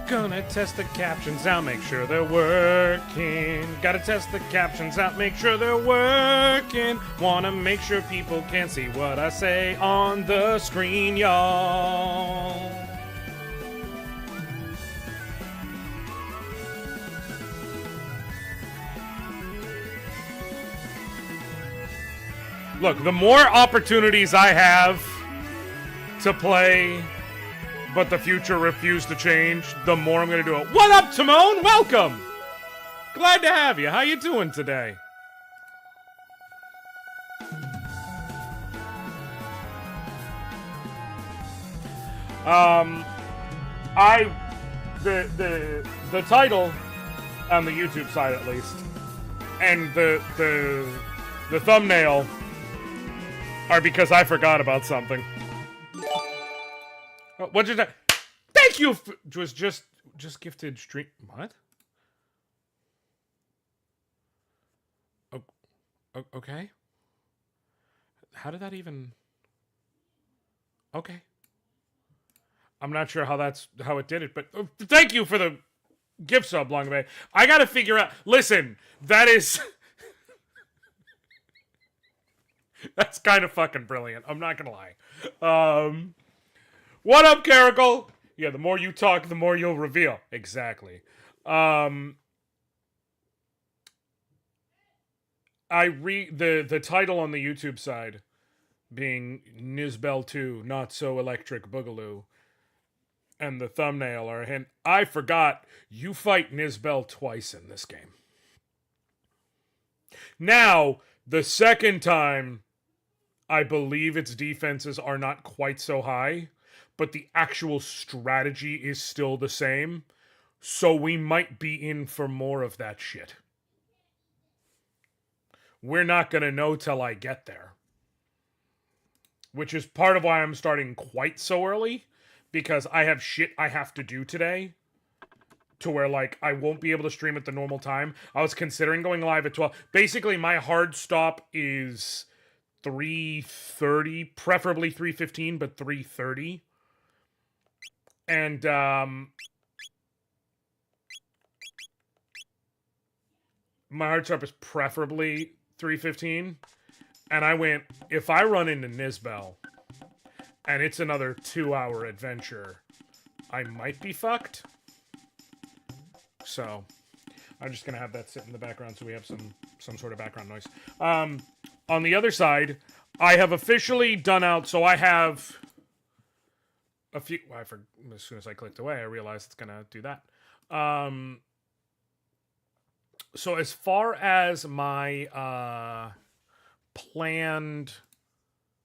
Gonna test the captions out, make sure they're working. Gotta test the captions out, make sure they're working. Wanna make sure people can see what I say on the screen, y'all. Look, the more opportunities I have to play, but the future refused to change, the more I'm gonna do it. What up, Timon? Welcome! Glad to have you. How you doing today? The title on the YouTube side at least, and the thumbnail are because I forgot about something. What'd you say? Thank you. Was just gifted stream. What? Okay. How did that even? Okay. I'm not sure how it did it, but thank you for the gift sub, Long Bay. I gotta figure out. Listen, that is. That's kind of fucking brilliant. I'm not gonna lie. What up, Caracal? Yeah, the more you talk, the more you'll reveal. Exactly. I read the title on the YouTube side being Nizbel 2, Not So Electric Boogaloo, and the thumbnail are a hint. I forgot you fight Nizbel twice in this game. Now, the second time, I believe its defenses are not quite so high, but the actual strategy is still the same. So we might be in for more of that shit. We're not gonna know till I get there. Which is part of why I'm starting quite so early. Because I have shit I have to do today. To where, like, I won't be able to stream at the normal time. I was considering going live at 12. Basically, my hard stop is 3:30. Preferably 3:15, but 3:30. And, my hard stop is preferably 3:15. And I went, if I run into Nizbel, and it's another 2-hour adventure, I might be fucked. So, I'm just gonna have that sit in the background so we have some sort of background noise. On the other side, I have officially done out, so I have a few, as soon as I clicked away, I realized it's gonna do that. So as far as my, planned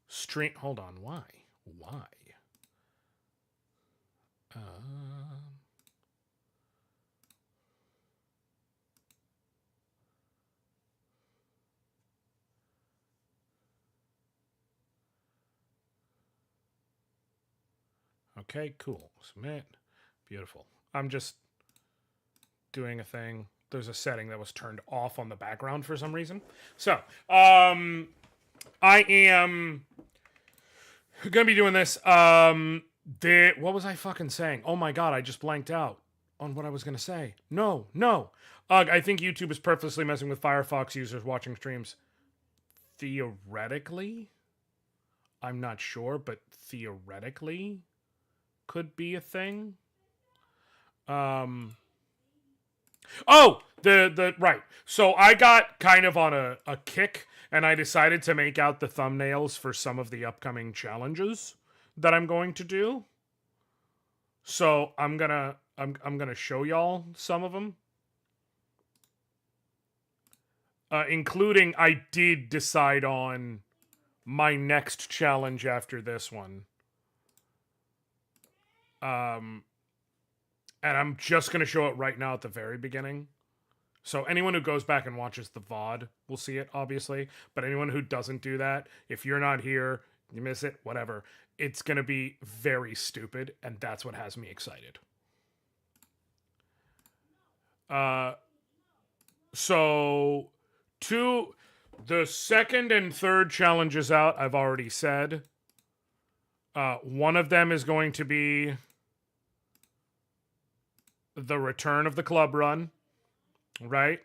stream, hold on, why? Okay, cool. Submit. Beautiful. I'm just doing a thing. There's a setting that was turned off on the background for some reason. So, I am gonna be doing this. What was I fucking saying? Oh my god, I just blanked out on what I was gonna say. No. I think YouTube is purposely messing with Firefox users watching streams. Theoretically? I'm not sure, but theoretically could be a thing. Oh, right. So I got kind of on a kick, and I decided to make out the thumbnails for some of the upcoming challenges that I'm going to do. So I'm gonna show y'all some of them. Including, I did decide on my next challenge after this one. And I'm just going to show it right now at the very beginning. So anyone who goes back and watches the VOD will see it, obviously. But anyone who doesn't do that, if you're not here, you miss it, whatever. It's going to be very stupid, and that's what has me excited. So, the second and third challenges out, I've already said. One of them is going to be the return of the club run, right?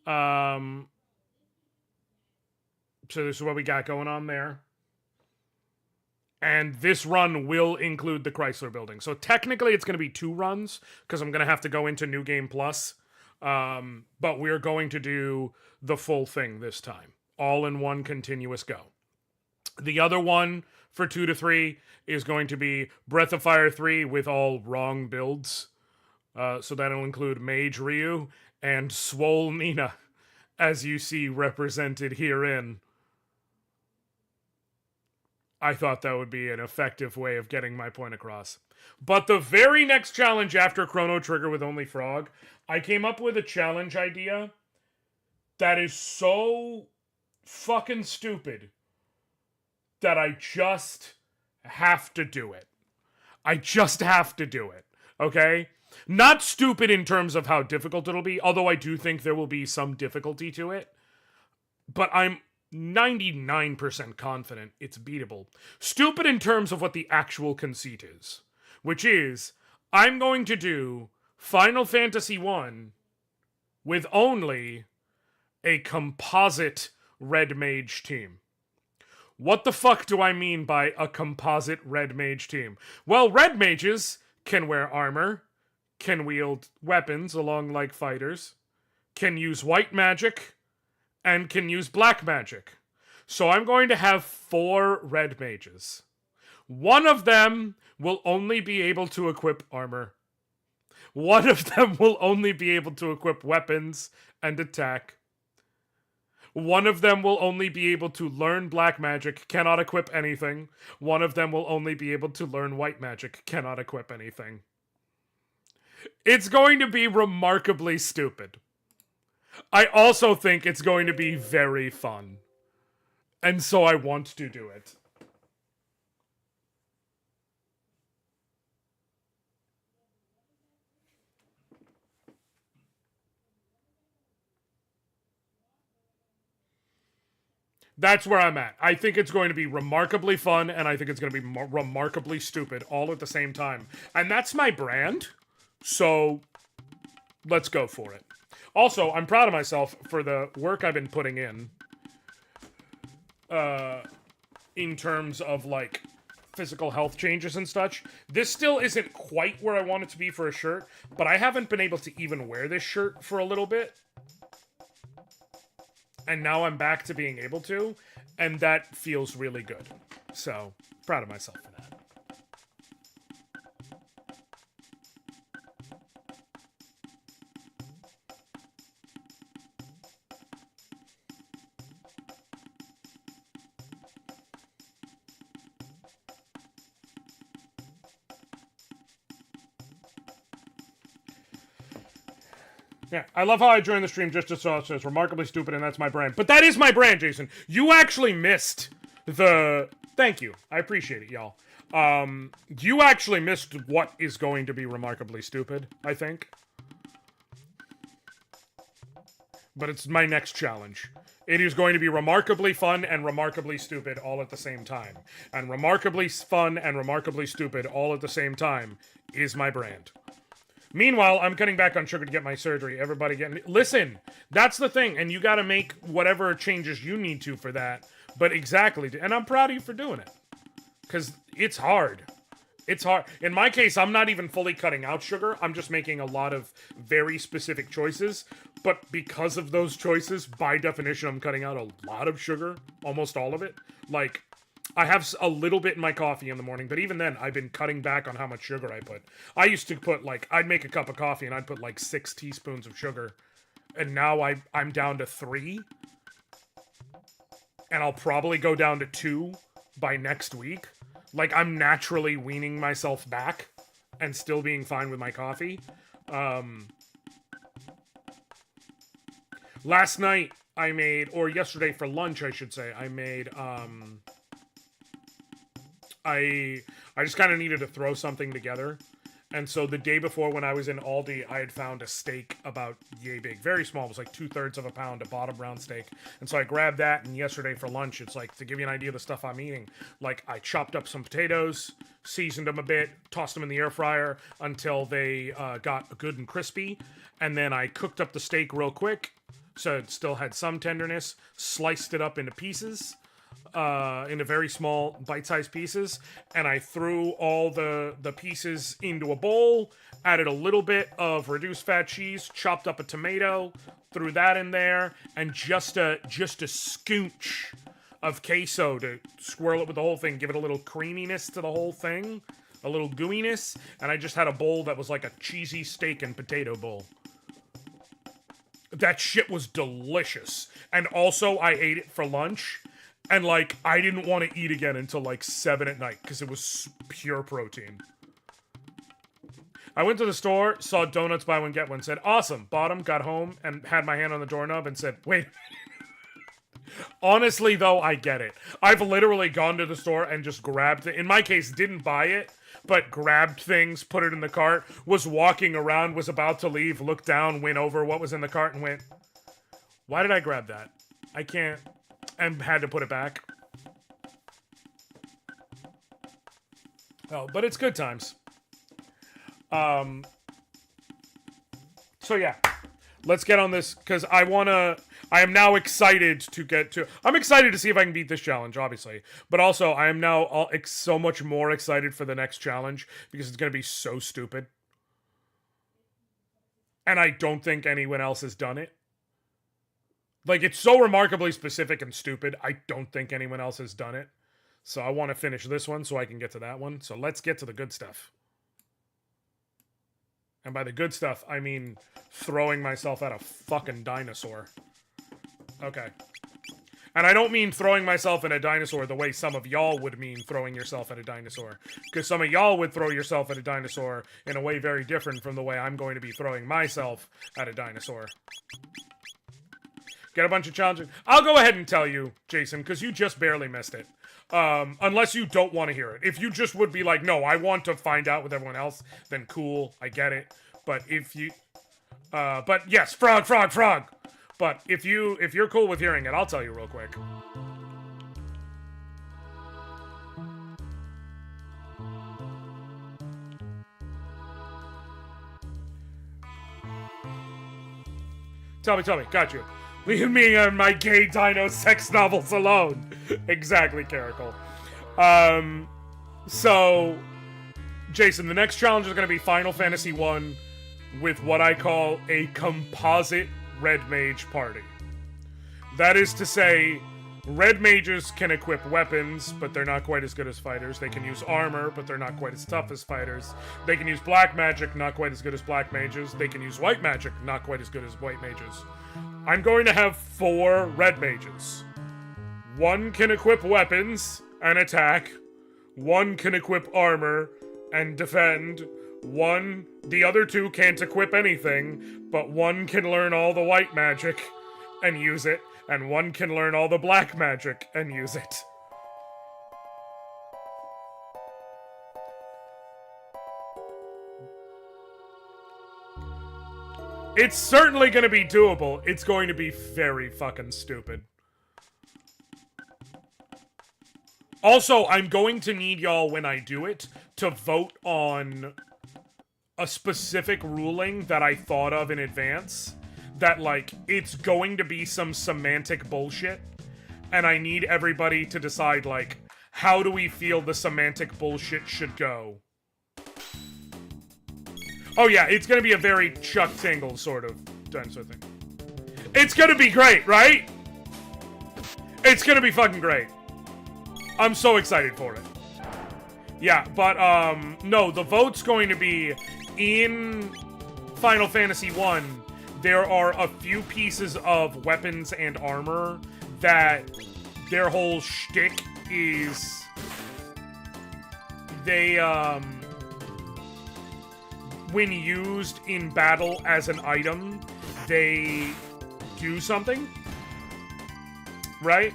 So this is what we got going on there. And this run will include the Chrysler building. So technically it's going to be 2 runs, because I'm going to have to go into New Game Plus. But we're going to do the full thing this time. All in one continuous go. The other one for 2 to 3 is going to be Breath of Fire 3 with all wrong builds. So that'll include Mage Ryu and Swole Nina, as you see represented herein. I thought that would be an effective way of getting my point across. But the very next challenge after Chrono Trigger with only Frog, I came up with a challenge idea that is so fucking stupid that I just have to do it. I just have to do it, okay? Not stupid in terms of how difficult it'll be, although I do think there will be some difficulty to it. But I'm 99% confident it's beatable. Stupid in terms of what the actual conceit is. Which is, I'm going to do Final Fantasy 1 with only a composite Red Mage team. What the fuck do I mean by a composite Red Mage team? Well, Red Mages can wear armor, can wield weapons along like fighters, can use white magic, and can use black magic. So I'm going to have 4 red mages. One of them will only be able to equip armor. One of them will only be able to equip weapons and attack. One of them will only be able to learn black magic, cannot equip anything. One of them will only be able to learn white magic, cannot equip anything. It's going to be remarkably stupid. I also think it's going to be very fun. And so I want to do it. That's where I'm at. I think it's going to be remarkably fun, and I think it's going to be remarkably stupid all at the same time. And that's my brand, so let's go for it. Also, I'm proud of myself for the work I've been putting in terms of, like, physical health changes and such. This still isn't quite where I want it to be for a shirt, but I haven't been able to even wear this shirt for a little bit. And now I'm back to being able to, and that feels really good. So, proud of myself for that. Yeah, I love how I joined the stream just as so it's remarkably stupid, and that's my brand. But that is my brand, Jason. You actually missed the... Thank you. I appreciate it, y'all. You actually missed what is going to be remarkably stupid, I think. But it's my next challenge. It is going to be remarkably fun and remarkably stupid all at the same time. And remarkably fun and remarkably stupid all at the same time is my brand. Meanwhile, I'm cutting back on sugar to get my surgery. Everybody listen, that's the thing, and you gotta make whatever changes you need to for that. But exactly, and I'm proud of you for doing it. Because it's hard. It's hard. In my case, I'm not even fully cutting out sugar. I'm just making a lot of very specific choices. But because of those choices, by definition, I'm cutting out a lot of sugar. Almost all of it. Like, I have a little bit in my coffee in the morning, but even then, I've been cutting back on how much sugar I put. I used to put, like, I'd make a cup of coffee and I'd put, like, 6 teaspoons of sugar. And now I'm down to 3. And I'll probably go down to 2 by next week. Like, I'm naturally weaning myself back and still being fine with my coffee. Last night, I made, or yesterday for lunch, I should say, I made, I just kind of needed to throw something together. And so the day before when I was in Aldi, I had found a steak about yay big. Very small. It was like 2/3 of a pound, a bottom brown steak. And so I grabbed that, and yesterday for lunch, it's like, to give you an idea of the stuff I'm eating, like I chopped up some potatoes, seasoned them a bit, tossed them in the air fryer until they got good and crispy. And then I cooked up the steak real quick, so it still had some tenderness, sliced it up into pieces. Into very small bite-sized pieces, and I threw all the pieces into a bowl, added a little bit of reduced fat cheese, chopped up a tomato, threw that in there, and just a scooch of queso to swirl it with the whole thing, give it a little creaminess to the whole thing, a little gooiness, and I just had a bowl that was like a cheesy steak and potato bowl. That shit was delicious. And also, I ate it for lunch. And, like, I didn't want to eat again until, like, 7 at night, because it was pure protein. I went to the store, saw donuts, buy one, get one, said, awesome, bought them, got home, and had my hand on the doorknob and said, wait. Honestly, though, I get it. I've literally gone to the store and just grabbed it. In my case, didn't buy it, but grabbed things, put it in the cart, was walking around, was about to leave, looked down, went over what was in the cart, and went, why did I grab that? I can't... And had to put it back. Oh, but it's good times. So yeah, let's get on this, because I I am now excited to get to... I'm excited to see if I can beat this challenge, obviously. But also, I am now so much more excited for the next challenge because it's going to be so stupid. And I don't think anyone else has done it. Like, it's so remarkably specific and stupid, I don't think anyone else has done it. So I want to finish this one so I can get to that one. So let's get to the good stuff. And by the good stuff, I mean throwing myself at a fucking dinosaur. Okay. And I don't mean throwing myself at a dinosaur the way some of y'all would mean throwing yourself at a dinosaur. Because some of y'all would throw yourself at a dinosaur in a way very different from the way I'm going to be throwing myself at a dinosaur. Get a bunch of challenges. I'll go ahead and tell you, Jason, because you just barely missed it. Unless you don't want to hear it. If you just would be like, no, I want to find out with everyone else, then cool, I get it. But if you... but yes, frog! But if you're cool with hearing it, I'll tell you real quick. Tell me, got you. Leave me and my gay dino sex novels alone. Exactly, Caracal. So, Jason, the next challenge is going to be Final Fantasy 1 with what I call a composite red mage party. That is to say, red mages can equip weapons, but they're not quite as good as fighters. They can use armor, but they're not quite as tough as fighters. They can use black magic, not quite as good as black mages. They can use white magic, not quite as good as white mages. I'm going to have 4 red mages. 1 can equip weapons and attack. 1 can equip armor and defend. The other 2 can't equip anything, but 1 can learn all the white magic and use it, and 1 can learn all the black magic and use it. It's certainly going to be doable. It's going to be very fucking stupid. Also, I'm going to need y'all, when I do it, to vote on a specific ruling that I thought of in advance. That, like, it's going to be some semantic bullshit. And I need everybody to decide, like, how do we feel the semantic bullshit should go? Oh yeah, it's gonna be a very Chuck Tingle sort of dinosaur thing. It's gonna be great, right? It's gonna be fucking great. I'm so excited for it. Yeah, but, no, the vote's going to be in Final Fantasy 1, there are a few pieces of weapons and armor that their whole shtick is... They, when used in battle as an item, they do something, right?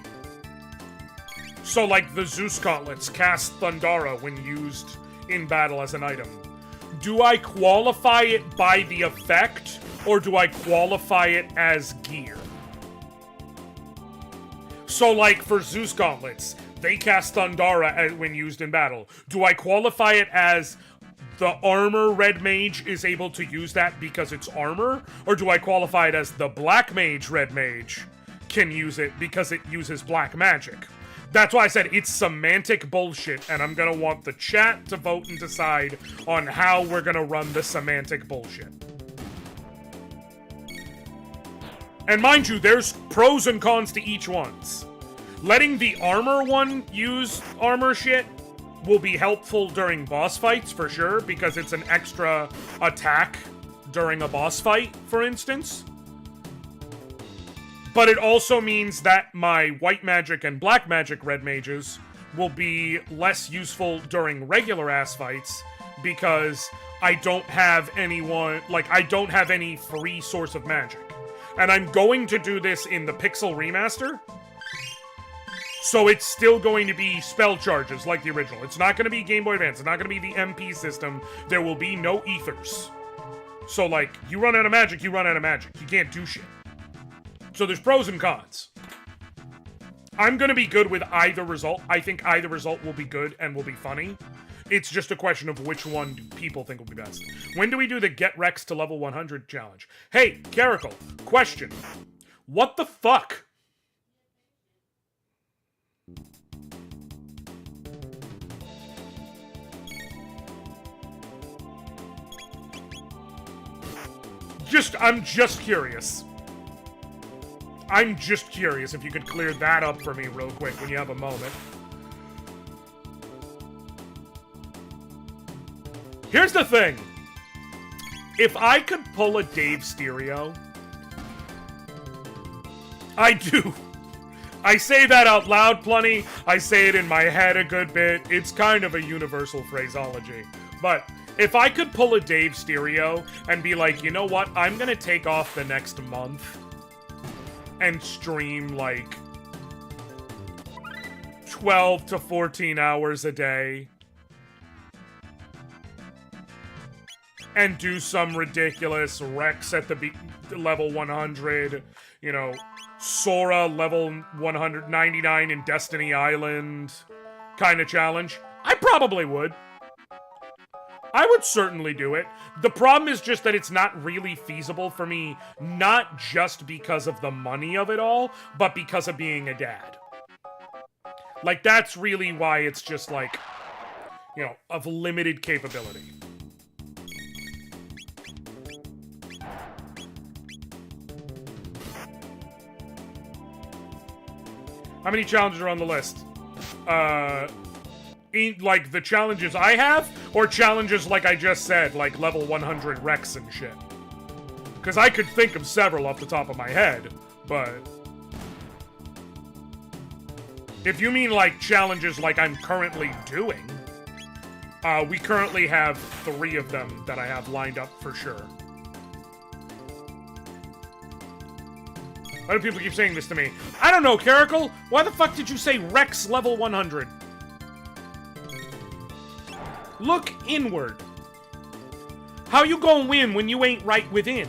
So, like, the Zeus gauntlets cast Thundara when used in battle as an item. Do I qualify it by the effect, or do I qualify it as gear? So, like, for Zeus gauntlets, they cast Thundara when used in battle. Do I qualify it as... the armor red mage is able to use that because it's armor? Or do I qualify it as the black mage red mage can use it because it uses black magic? That's why I said it's semantic bullshit, and I'm gonna want the chat to vote and decide on how we're gonna run the semantic bullshit. And mind you, there's pros and cons to each one's. Letting the armor one use armor shit will be helpful during boss fights, for sure, because it's an extra attack during a boss fight, for instance. But it also means that my white magic and black magic red mages will be less useful during regular-ass fights, because I don't have anyone, like, I don't have any free source of magic. And I'm going to do this in the Pixel Remaster, so it's still going to be spell charges like the original. It's not going to be Game Boy Advance. It's not going to be the MP system. There will be no ethers. So, like, you run out of magic, you run out of magic. You can't do shit. So there's pros and cons. I'm going to be good with either result. I think either result will be good and will be funny. It's just a question of which one do people think will be best. When do we do the Get Rex to level 100 challenge? Hey, Caracal, question. What the fuck? I'm just curious. I'm just curious if you could clear that up for me real quick when you have a moment. Here's the thing. If I could pull a Dave stereo... I do. I say that out loud plenty. I say it in my head a good bit. It's kind of a universal phraseology. But if I could pull a Dave stereo and be like, you know what? I'm gonna take off the next month and stream like 12 to 14 hours a day and do some ridiculous Rex at the level 100, you know, Sora level 199 in Destiny Island kind of challenge, I probably would. I would certainly do it. The problem is just that it's not really feasible for me, not just because of the money of it all, but because of being a dad. Like, that's really why it's just like, you know, of limited capability. How many challenges are on the list? Like, the challenges I have? Or challenges like I just said, like level 100 Rex and shit? Because I could think of several off the top of my head, but... If you mean, like, challenges like I'm currently doing, we currently have 3 of them that I have lined up for sure. Why do people keep saying this to me? I don't know, Caracal! Why the fuck did you say Rex level 100? Look inward. How you gonna win when you ain't right within?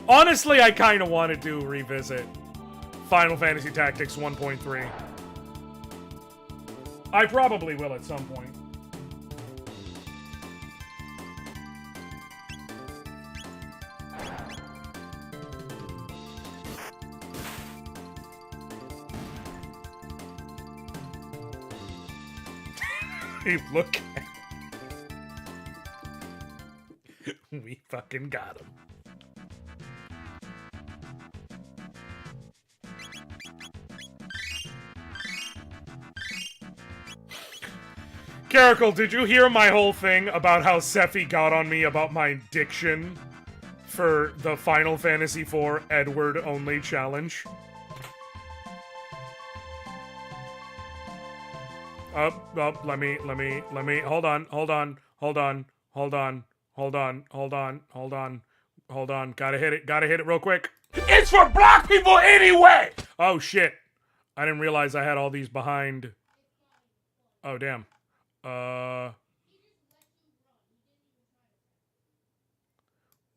Honestly, I kind of want to do revisit Final Fantasy Tactics 1.3. I probably will at some point. Hey, look. We fucking got him. Caracal, did you hear my whole thing about how Sephi got on me about my diction for the Final Fantasy IV Edward-only challenge? Let me, hold on, gotta hit it real quick. It's for black people anyway! Oh, shit. I didn't realize I had all these behind. Oh, damn.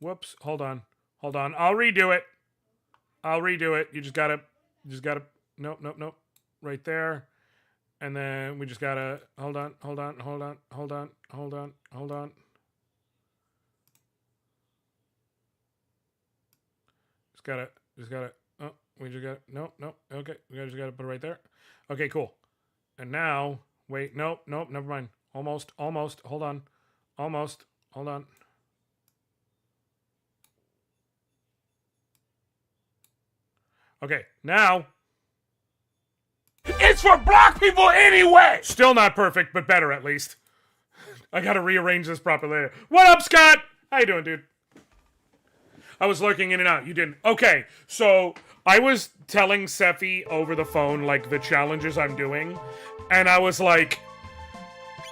Whoops, hold on. I'll redo it. You just gotta, nope. Right there. And then we just gotta, hold on. Just gotta, oh, we just gotta, nope, okay. We just gotta put it right there. Okay, cool. And now, wait, nope, never mind. Almost, hold on. Okay, now. It's for black people anyway! Still not perfect, but better at least. I gotta rearrange this properly later. What up, Scott? How you doing, dude? I was lurking in and out. You didn't. Okay, so I was telling Sephi over the phone, like, the challenges I'm doing, and I was like,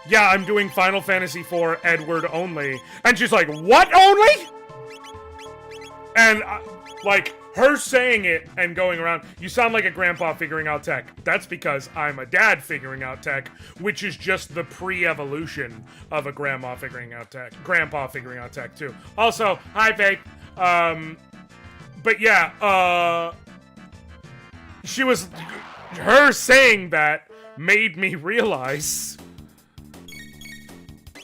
yeah, I'm doing Final Fantasy IV Edward only. And she's like, what only? And, like, her saying it and going around, you sound like a grandpa figuring out tech. That's because I'm a dad figuring out tech, which is just the pre-evolution of a grandpa figuring out tech. Grandpa figuring out tech, too. Also, hi, babe. But yeah, she was, her saying that made me realize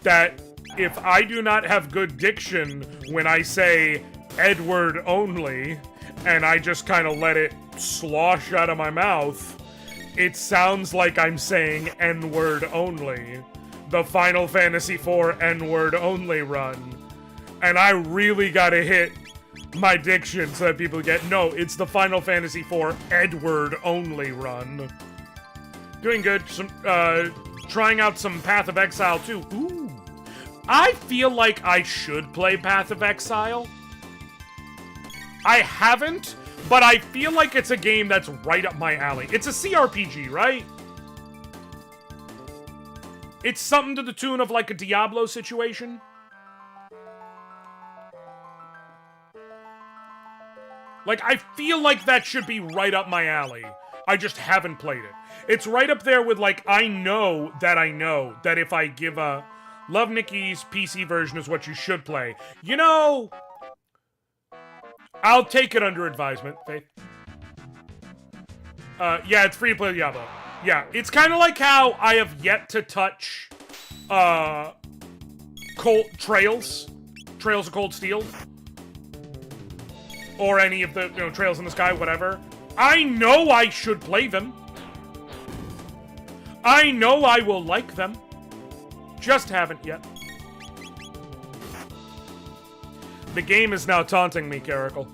that if I do not have good diction when I say Edward only, and I just kind of let it slosh out of my mouth, it sounds like I'm saying N-word only. The Final Fantasy IV N-word only run. And I really gotta hit my diction so that people get, no, it's the Final Fantasy IV Edward only run. Doing good. Some, trying out some Path of Exile too. Ooh. I feel like I should play Path of Exile. I haven't, but I feel like it's a game that's right up my alley. It's a CRPG, right? It's something to the tune of like a Diablo situation. Like, I feel like that should be right up my alley. I just haven't played it. It's right up there with, like, I know that if I give a... Love Nikki's PC version is what you should play. You know... I'll take it under advisement, Faith. Yeah, it's free to play Diablo. Yeah, it's kind of like how I have yet to touch, Trails of Cold Steel. Or any of the, Trails in the Sky, whatever. I know I should play them. I know I will like them. Just haven't yet. The game is now taunting me, Caracal.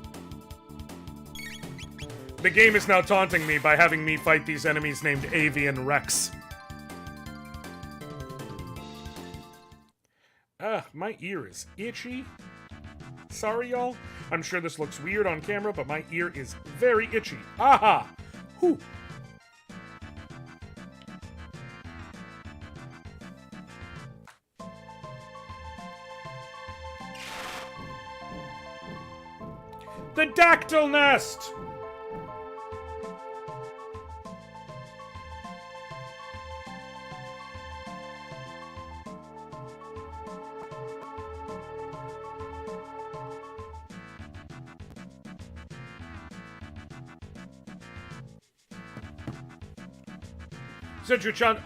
The game is now taunting me by having me fight these enemies named Avian Rex. My ear is itchy. Sorry, y'all. I'm sure this looks weird on camera, but my ear is very itchy. Aha! Whew. The Dactyl Nest!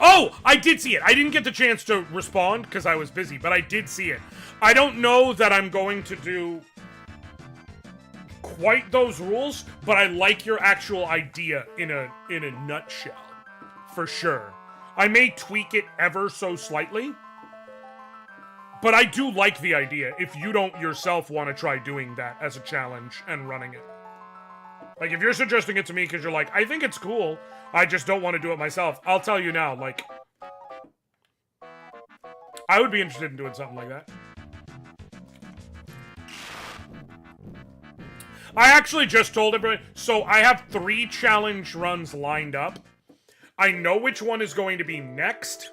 Oh, I did see it. I didn't get the chance to respond because I was busy, but I did see it. I don't know that I'm going to do quite those rules, but I like your actual idea in a nutshell, for sure. I may tweak it ever so slightly, but I do like the idea if you don't yourself want to try doing that as a challenge and running it. Like, if you're suggesting it to me because you're like, I think it's cool, I just don't want to do it myself, I'll tell you now, like, I would be interested in doing something like that. I actually just told everybody, so I have 3 challenge runs lined up. I know which one is going to be next.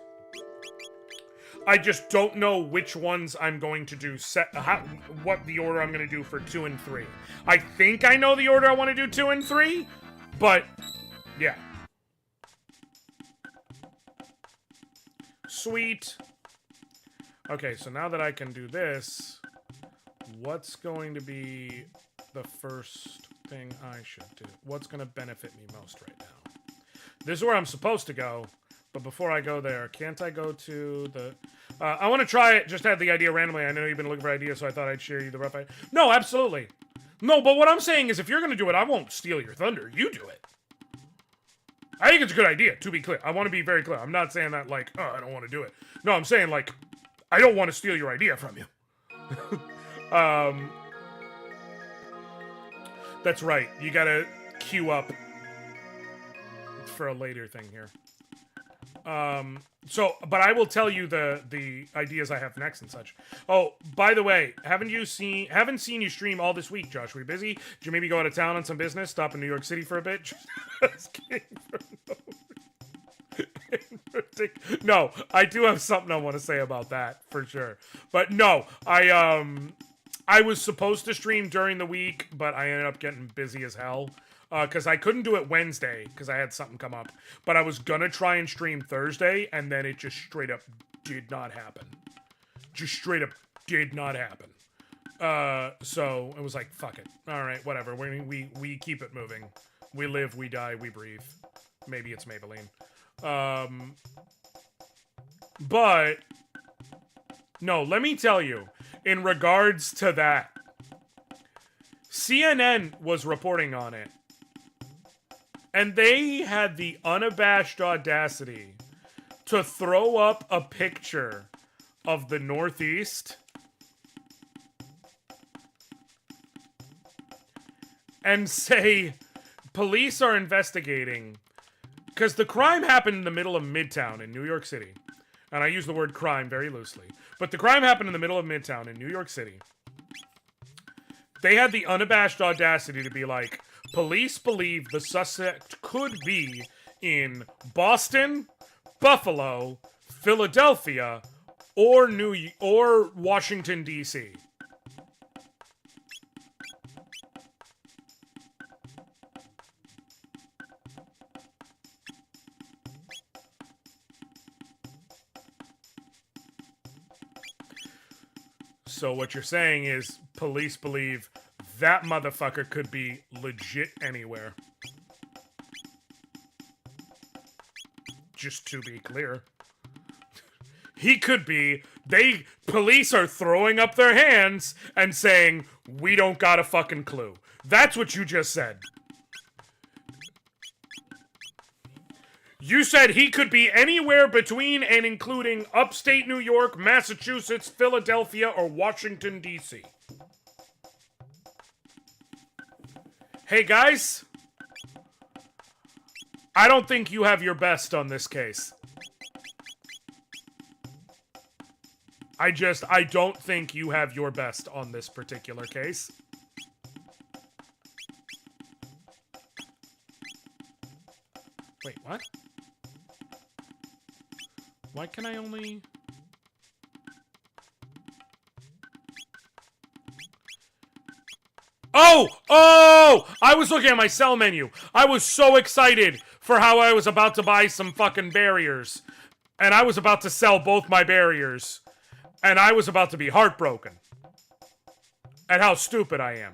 I just don't know which ones I'm going to do, what the order I'm going to do for 2 and 3. I think I know the order I want to do 2 and 3, but, yeah. Sweet. Okay, so now that I can do this, what's going to be the first thing I should do? What's going to benefit me most right now? This is where I'm supposed to go. But before I go there, can't I go to the... I want to try it, just had the idea randomly. I know you've been looking for ideas, so I thought I'd share you the rough idea. No, absolutely. No, but what I'm saying is if you're going to do it, I won't steal your thunder. You do it. I think it's a good idea, to be clear. I want to be very clear. I'm not saying that, like, oh, I don't want to do it. No, I'm saying, like, I don't want to steal your idea from you. That's right. You got to queue up for a later thing here. But I will tell you the ideas I have next and such. Oh, by the way, haven't seen you stream all this week, Josh. Were you busy? Did you maybe go out of town on some business? Stop in New York City for a bit? Just kidding. No, I do have something I want to say about that, for sure. But no, I was supposed to stream during the week, but I ended up getting busy as hell. Because I couldn't do it Wednesday, because I had something come up. But I was gonna try and stream Thursday, and then it just straight up did not happen. Just straight up did not happen. So it was like, fuck it. Alright, whatever. We keep it moving. We live, we die, we breathe. Maybe it's Maybelline. But No, let me tell you, in regards to that, CNN was reporting on it. And they had the unabashed audacity to throw up a picture of the Northeast and say, police are investigating, because the crime happened in the middle of Midtown in New York City. And I use the word crime very loosely. But the crime happened in the middle of Midtown in New York City. They had the unabashed audacity to be like, police believe the suspect could be in Boston, Buffalo, Philadelphia, or Washington, D.C. So what you're saying is police believe that motherfucker could be legit anywhere. Just to be clear. He could be. Police are throwing up their hands and saying, we don't got a fucking clue. That's what you just said. You said he could be anywhere between and including upstate New York, Massachusetts, Philadelphia, or Washington, D.C. Hey, guys. I don't think you have your best on this case. I don't think you have your best on this particular case. Wait, what? Why can I only... Oh! I was looking at my sell menu. I was so excited for how I was about to buy some fucking barriers. And I was about to sell both my barriers. And I was about to be heartbroken at how stupid I am.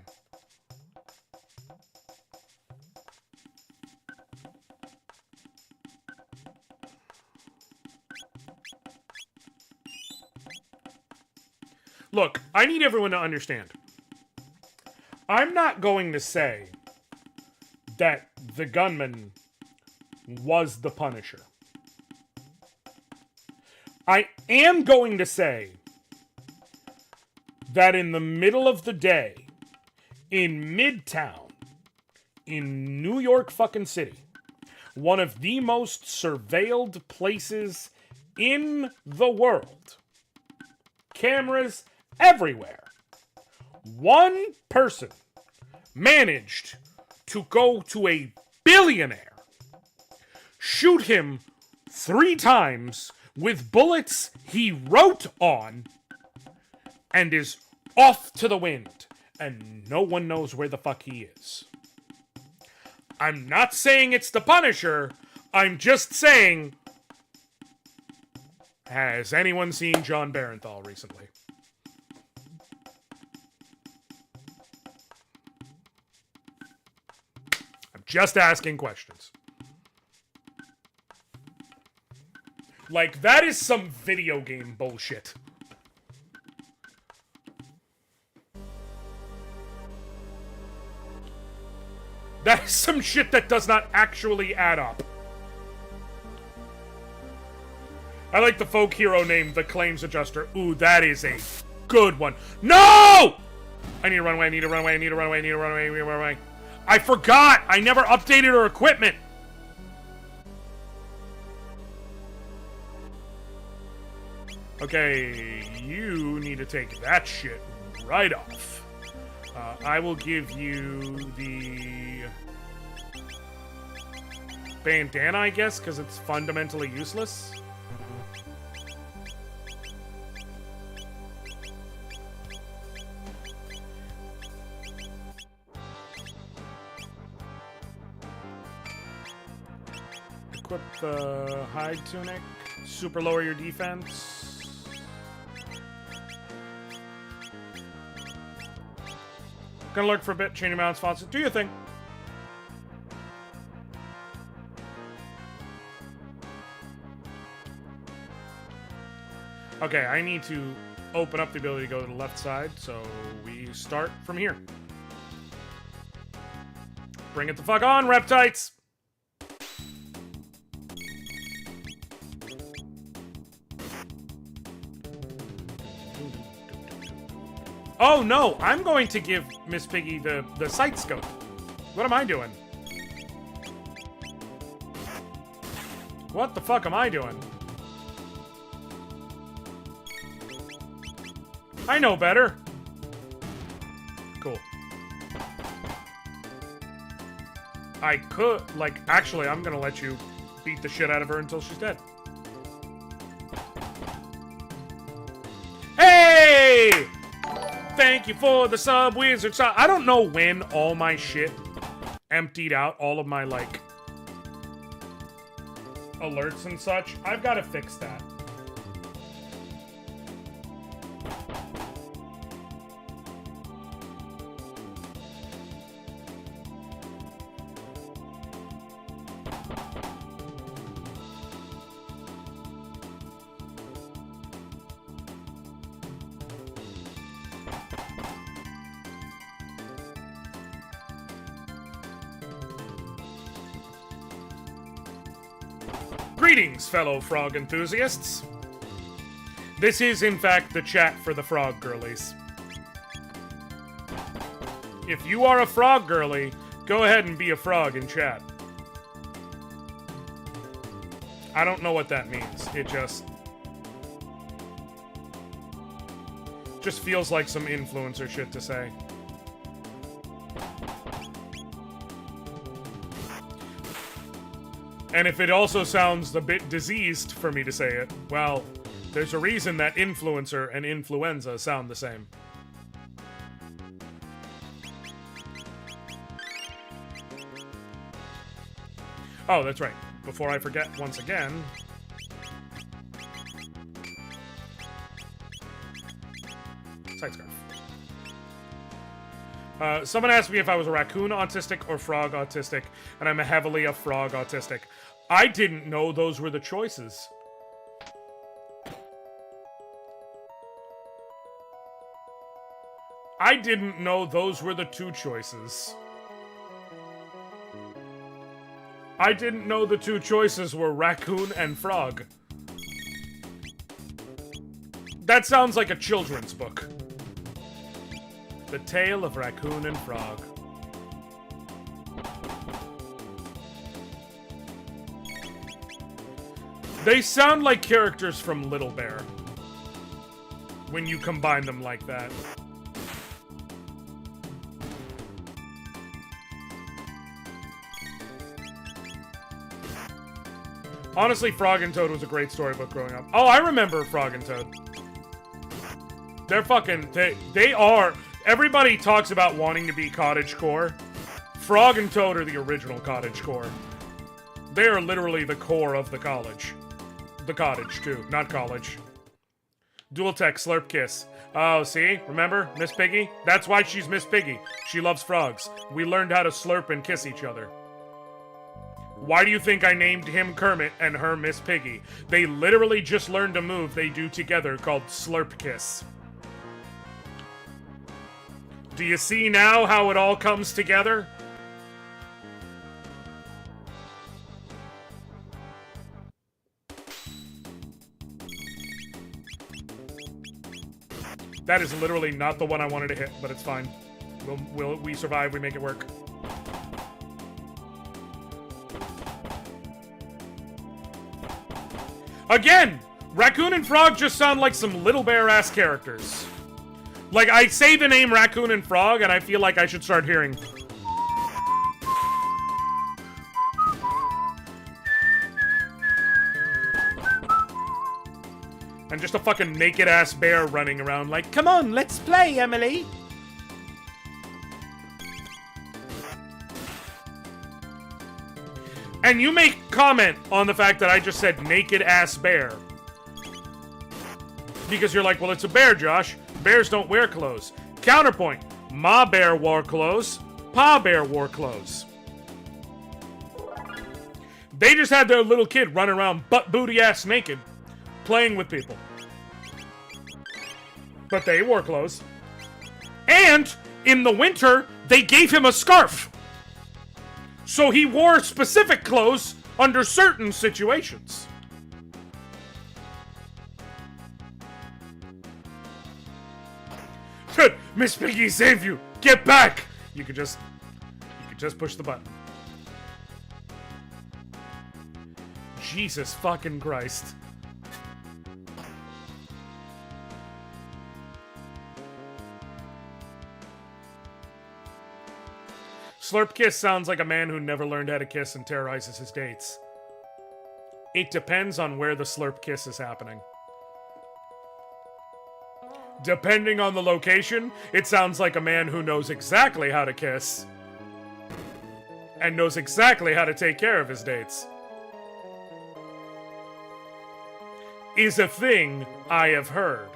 Look, I need everyone to understand. I'm not going to say that the gunman was the Punisher. I am going to say that in the middle of the day, in Midtown, in New York fucking City, one of the most surveilled places in the world, cameras everywhere, one person managed to go to a billionaire, shoot him 3 times with bullets he wrote on, and is off to the wind, and no one knows where the fuck he is. I'm not saying it's the Punisher, I'm just saying, has anyone seen John Barenthal recently? I'm just asking questions. Like, that is some video game bullshit. That is some shit that does not actually add up. I like the folk hero name, the Claims Adjuster. Ooh, that is a good one. No! I need to run away, I need to run away, I need to run away, I need to run away, I need to run away. I forgot! I never updated her equipment! Okay, you need to take that shit right off. I will give you the bandana, I guess, because it's fundamentally useless. Equip the hide tunic. Super lower your defense. Gonna lurk for a bit, chain your mounts, fonts. Do your thing. Okay, I need to open up the ability to go to the left side, so we start from here. Bring it the fuck on, Reptites! Oh no, I'm going to give Miss Piggy the sight scope. What am I doing? What the fuck am I doing? I know better. Cool. I could, like, actually, I'm gonna let you beat the shit out of her until she's dead. Hey! Thank you for the sub, Wizard sub. I don't know when all my shit emptied out, all of my, like, alerts and such. I've got to fix that. Greetings, fellow frog enthusiasts. This is, in fact, the chat for the frog girlies. If you are a frog girly, go ahead and be a frog in chat. I don't know what that means. It just feels like some influencer shit to say. And if it also sounds a bit diseased for me to say it, well, there's a reason that influencer and influenza sound the same. Oh, that's right. Before I forget once again... Side scarf. Someone asked me if I was a raccoon autistic or frog autistic, and I'm heavily a frog autistic. I didn't know those were the choices. I didn't know those were the two choices. I didn't know the two choices were raccoon and frog. That sounds like a children's book. The Tale of Raccoon and Frog. They sound like characters from Little Bear. When you combine them like that. Honestly, Frog and Toad was a great storybook growing up. Oh, I remember Frog and Toad. They're fucking... They are... Everybody talks about wanting to be cottagecore. Frog and Toad are the original cottagecore. They are literally the core of the college. The cottage, too. Not college. Dual Tech, Slurp Kiss. Oh, see? Remember? Miss Piggy? That's why she's Miss Piggy. She loves frogs. We learned how to slurp and kiss each other. Why do you think I named him Kermit and her Miss Piggy? They literally just learned a move they do together called Slurp Kiss. Do you see now how it all comes together? That is literally not the one I wanted to hit, but it's fine. We survive, we make it work. Again! Raccoon and Frog just sound like some Little Bear-ass characters. Like, I say the name Raccoon and Frog, and I feel like I should start hearing. And just a fucking naked-ass bear running around like, come on, let's play, Emily! And you make comment on the fact that I just said naked-ass bear. Because you're like, well, it's a bear, Josh. Bears don't wear clothes. Counterpoint. Ma bear wore clothes. Pa bear wore clothes. They just had their little kid running around butt-booty-ass naked, playing with people. But they wore clothes. And in the winter, they gave him a scarf. So he wore specific clothes under certain situations. Miss Piggy saved you! Get back! You could just push the button. Jesus fucking Christ. Slurp Kiss sounds like a man who never learned how to kiss and terrorizes his dates. It depends on where the Slurp Kiss is happening. Depending on the location, it sounds like a man who knows exactly how to kiss. And knows exactly how to take care of his dates. Is a thing I have heard.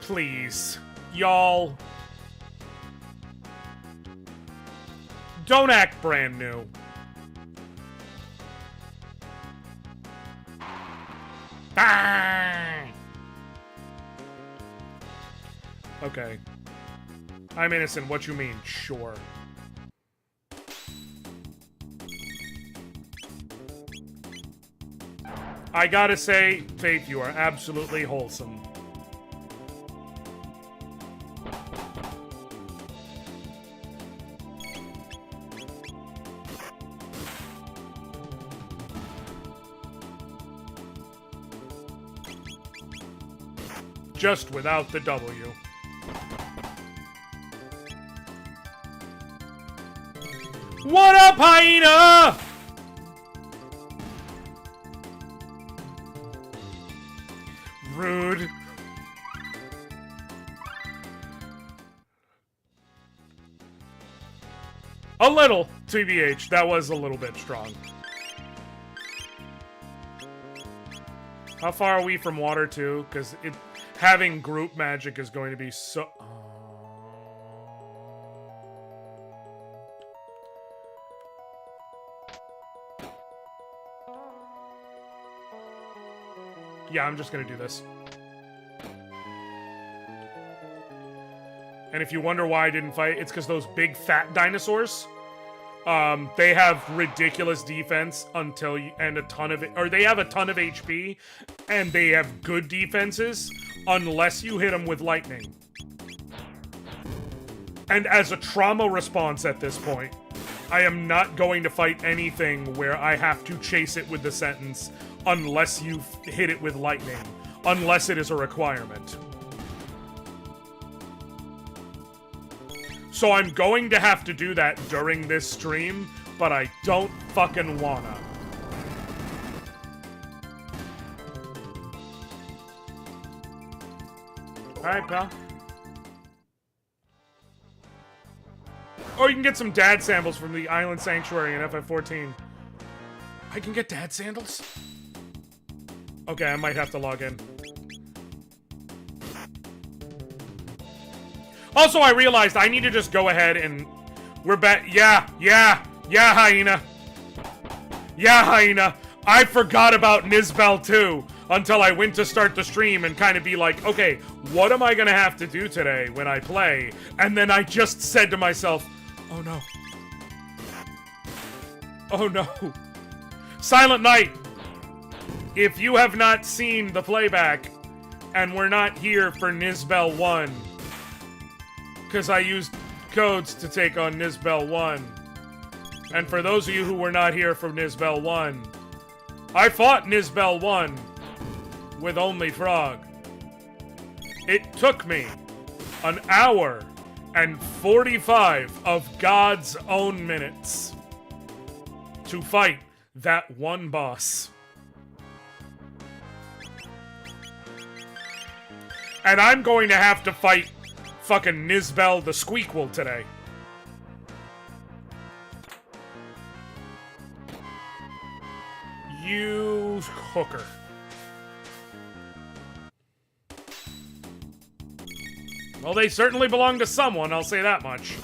Please, y'all. Don't act brand new. Ah! Okay. I'm innocent. What you mean? Sure. I gotta say, Faith, you are absolutely wholesome. Just without the W. What up, hyena? Rude. A little, TBH. That was a little bit strong. How far are we from water, too? Because having group magic is going to be so... Yeah, I'm just going to do this. And if you wonder why I didn't fight, it's because those big fat dinosaurs, they have ridiculous defense until you, and a ton of it, or they have a ton of HP, and they have good defenses unless you hit them with lightning. And as a trauma response at this point, I am not going to fight anything where I have to chase it with the sentence unless you hit it with lightning, unless it is a requirement. So I'm going to have to do that during this stream, but I don't fucking wanna. Alright, pal. Or you can get some dad sandals from the Island Sanctuary in FF14. I can get dad sandals? Okay, I might have to log in. Also, I realized I need to just go ahead and... We're back. Yeah, hyena. Yeah, hyena. I forgot about Nizbel too until I went to start the stream and kind of be like, okay, what am I gonna have to do today when I play? And then I just said to myself, oh no. Oh no. Silent Night, if you have not seen the playback and we're not here for Nizbel 1, because I used codes to take on Nizbel 1. And for those of you who were not here for Nizbel 1, I fought Nizbel 1 with only Frog. It took me an hour and 45 of God's own minutes to fight that one boss. And I'm going to have to fight fucking Nizbel the Squeakquel today. You hooker. Well, they certainly belong to someone, I'll say that much.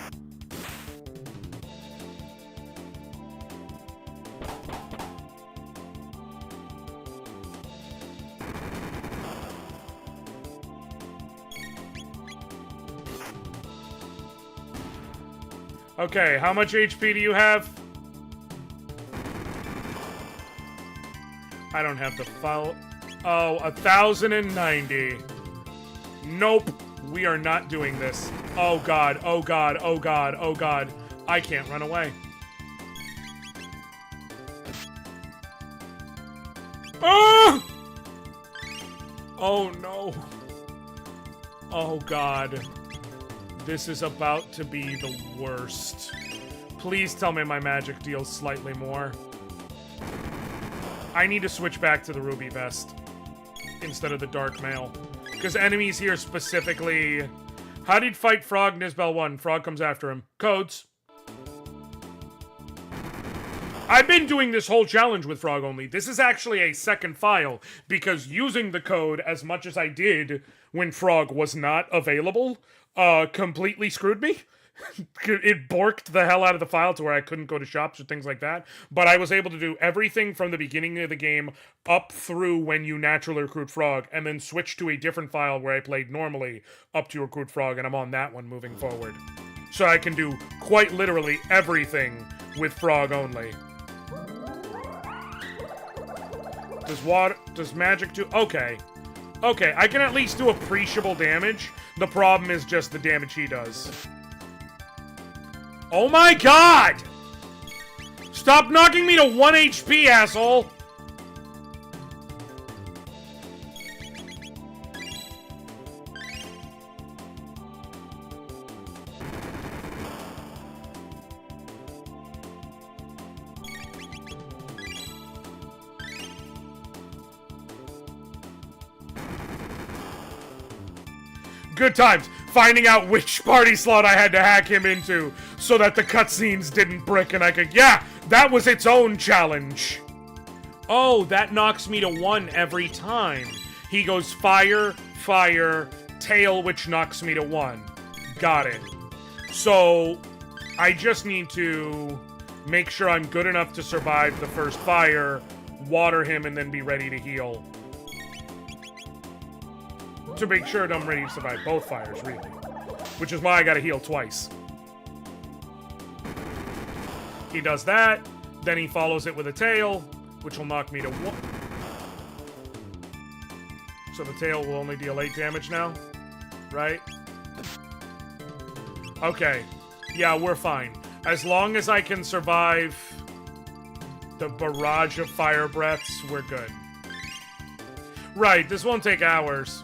Okay, how much HP do you have? I don't have the file. Oh, 1,090. Nope. We are not doing this. Oh god, oh god, oh god, oh god. I can't run away. Ah! Oh no. Oh god. This is about to be the worst. Please tell me my magic deals slightly more. I need to switch back to the ruby vest instead of the dark mail. Because enemies here specifically... How did fight Frog Nizbel 1? Frog comes after him. Codes. I've been doing this whole challenge with Frog only. This is actually a second file, because using the code as much as I did when Frog was not available, completely screwed me. It borked the hell out of the file to where I couldn't go to shops or things like that. But I was able to do everything from the beginning of the game up through when you naturally recruit Frog, and then switch to a different file where I played normally up to recruit Frog, and I'm on that one moving forward. So I can do quite literally everything with Frog only. Does magic do... Okay. Okay, I can at least do appreciable damage. The problem is just the damage he does. Oh my god! Stop knocking me to 1 HP, asshole! Good times. Finding out which party slot I had to hack him into so that the cutscenes didn't brick and I could... Yeah, that was its own challenge. Oh, that knocks me to 1 every time. He goes fire, fire, tail, which knocks me to 1. Got it. So, I just need to make sure I'm good enough to survive the first fire, water him, and then be ready to heal. To make sure that I'm ready to survive both fires, really. Which is why I gotta heal twice. He does that, then he follows it with a tail, which will knock me to 1. So the tail will only deal 8 damage now, right? Okay. Yeah, we're fine. As long as I can survive the barrage of fire breaths, we're good. Right, this won't take hours.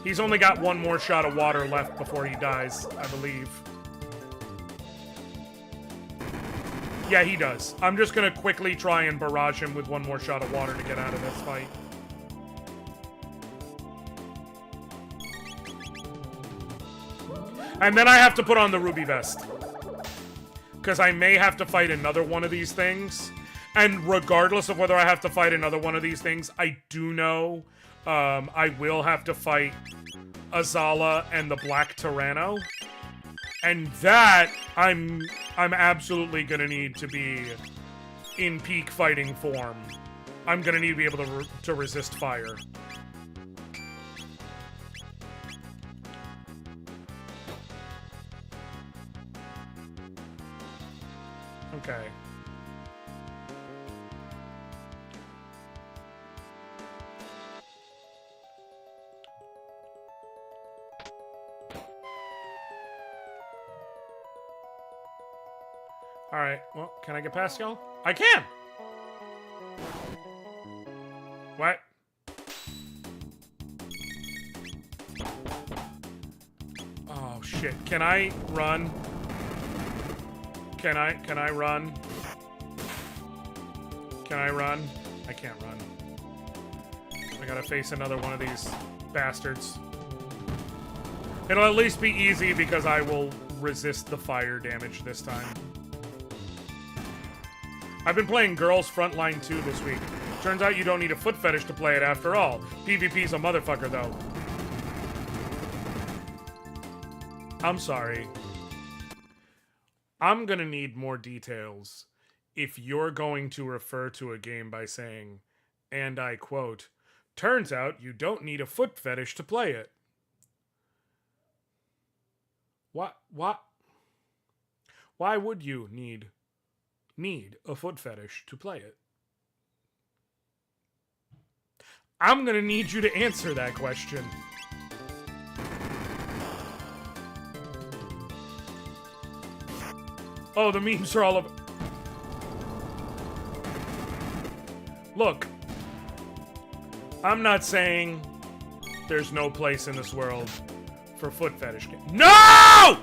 He's only got 1 more shot of water left before he dies, I believe. Yeah, he does. I'm just gonna quickly try and barrage him with 1 more shot of water to get out of this fight. And then I have to put on the ruby vest. Because I may have to fight another one of these things. And regardless of whether I have to fight another one of these things, I do know... I will have to fight Azala and the Black Tyranno. And that, I'm absolutely gonna need to be in peak fighting form. I'm gonna need to be able to resist fire. Okay. Alright, well, can I get past y'all? I can! What? Oh, shit. Can I run? Can I run? Can I run? I can't run. I gotta face another one of these bastards. It'll at least be easy because I will resist the fire damage this time. I've been playing Girls Frontline 2 this week. Turns out you don't need a foot fetish to play it after all. PvP's a motherfucker, though. I'm sorry. I'm gonna need more details if you're going to refer to a game by saying, and I quote, turns out you don't need a foot fetish to play it. What? Why would you need a foot fetish to play it? I'm gonna need you to answer that question. Oh, the memes are all of... Look, I'm not saying there's no place in this world for foot fetish games. No!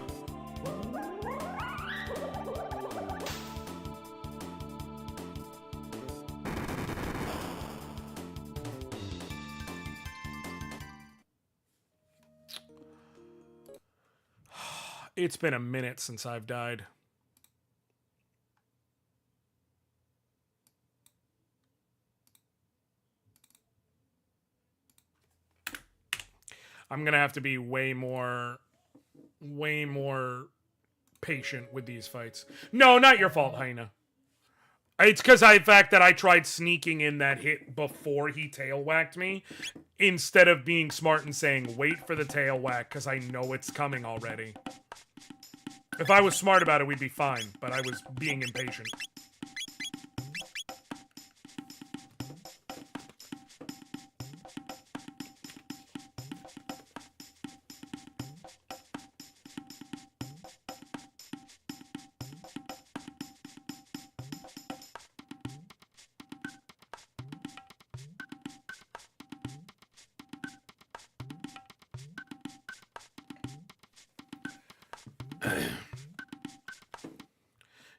It's been a minute since I've died. I'm gonna have to be way more patient with these fights. No, not your fault, Hyena. It's because the fact that I tried sneaking in that hit before he tail whacked me, instead of being smart and saying, wait for the tail whack, because I know it's coming already. If I was smart about it, we'd be fine, but I was being impatient.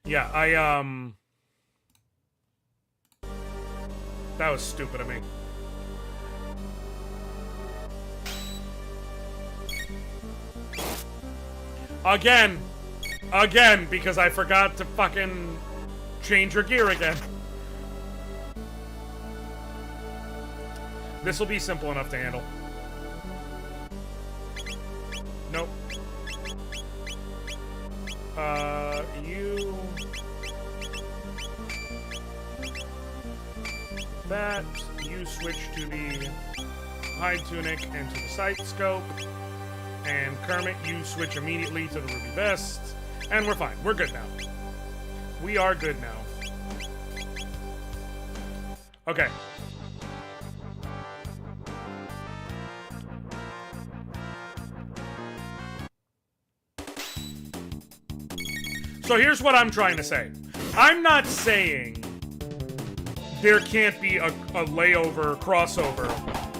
Yeah, that was stupid of me. Again, because I forgot to fucking change your gear again. This will be simple enough to handle. Nope. You... That, you switch to the hide tunic and to the sight scope. And Kermit, you switch immediately to the ruby vest. And we're fine. We're good now. We are good now. Okay. So here's what I'm trying to say. I'm not saying there can't be a layover, crossover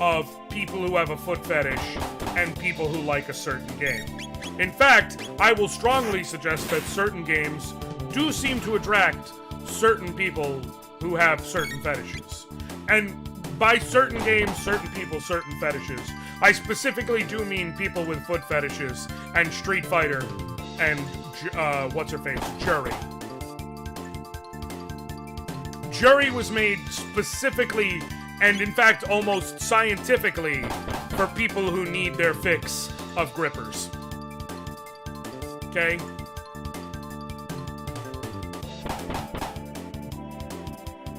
of people who have a foot fetish and people who like a certain game. In fact, I will strongly suggest that certain games do seem to attract certain people who have certain fetishes. And by certain games, certain people, certain fetishes, I specifically do mean people with foot fetishes and Street Fighter and what's-her-face? Jury. Jury was made specifically, and in fact almost scientifically, for people who need their fix of grippers. Okay?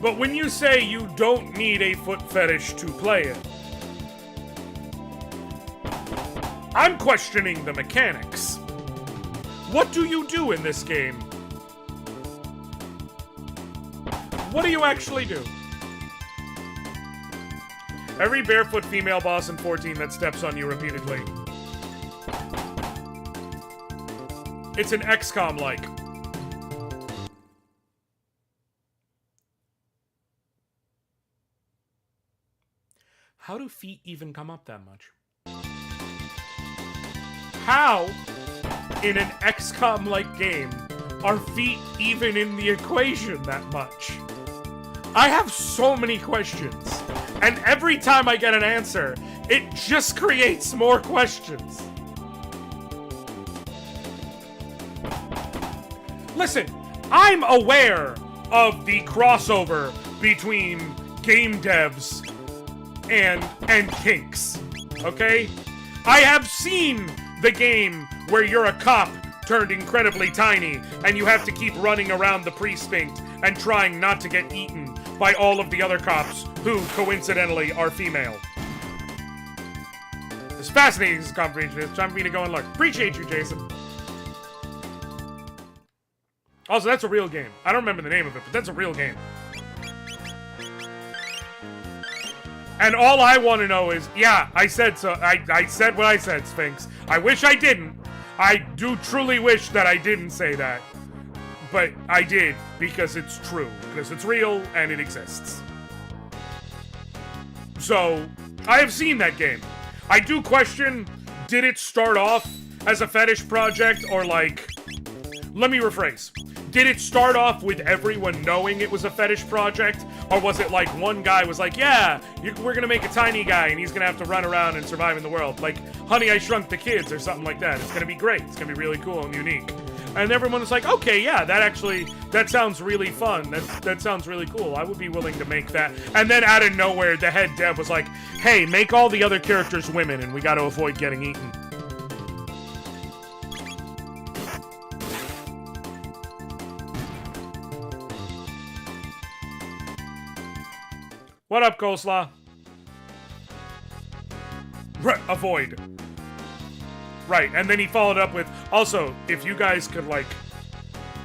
But when you say you don't need a foot fetish to play it, I'm questioning the mechanics. What do you do in this game? What do you actually do? Every barefoot female boss in 14 that steps on you repeatedly. It's an XCOM-like. How do feet even come up that much? How, in an XCOM-like game, are feet even in the equation that much? I have so many questions, and every time I get an answer, it just creates more questions. Listen, I'm aware of the crossover between game devs and kinks, okay? I have seen the game where you're a cop turned incredibly tiny and you have to keep running around the precinct and trying not to get eaten by all of the other cops who, coincidentally, are female. It's fascinating, this conversation. It's time for me to go and look. Appreciate you, Jason. Also, that's a real game. I don't remember the name of it, but that's a real game. And all I want to know is, yeah, I said so. I said what I said, Sphinx. I wish I didn't. I do truly wish that I didn't say that. But I did, because it's true. Because it's real, and it exists. So, I have seen that game. I do question, did it start off as a fetish project, or like... Let me rephrase. Did it start off with everyone knowing it was a fetish project? Or was it like one guy was like, yeah, we're gonna make a tiny guy and he's gonna have to run around and survive in the world. Like, Honey, I Shrunk the Kids or something like that. It's gonna be great. It's gonna be really cool and unique. And everyone was like, okay, yeah, that sounds really fun. That sounds really cool. I would be willing to make that. And then out of nowhere, the head dev was like, hey, make all the other characters women and we gotta avoid getting eaten. What up, Coleslaw? Avoid. Right, and then he followed up with, also, if you guys could, like,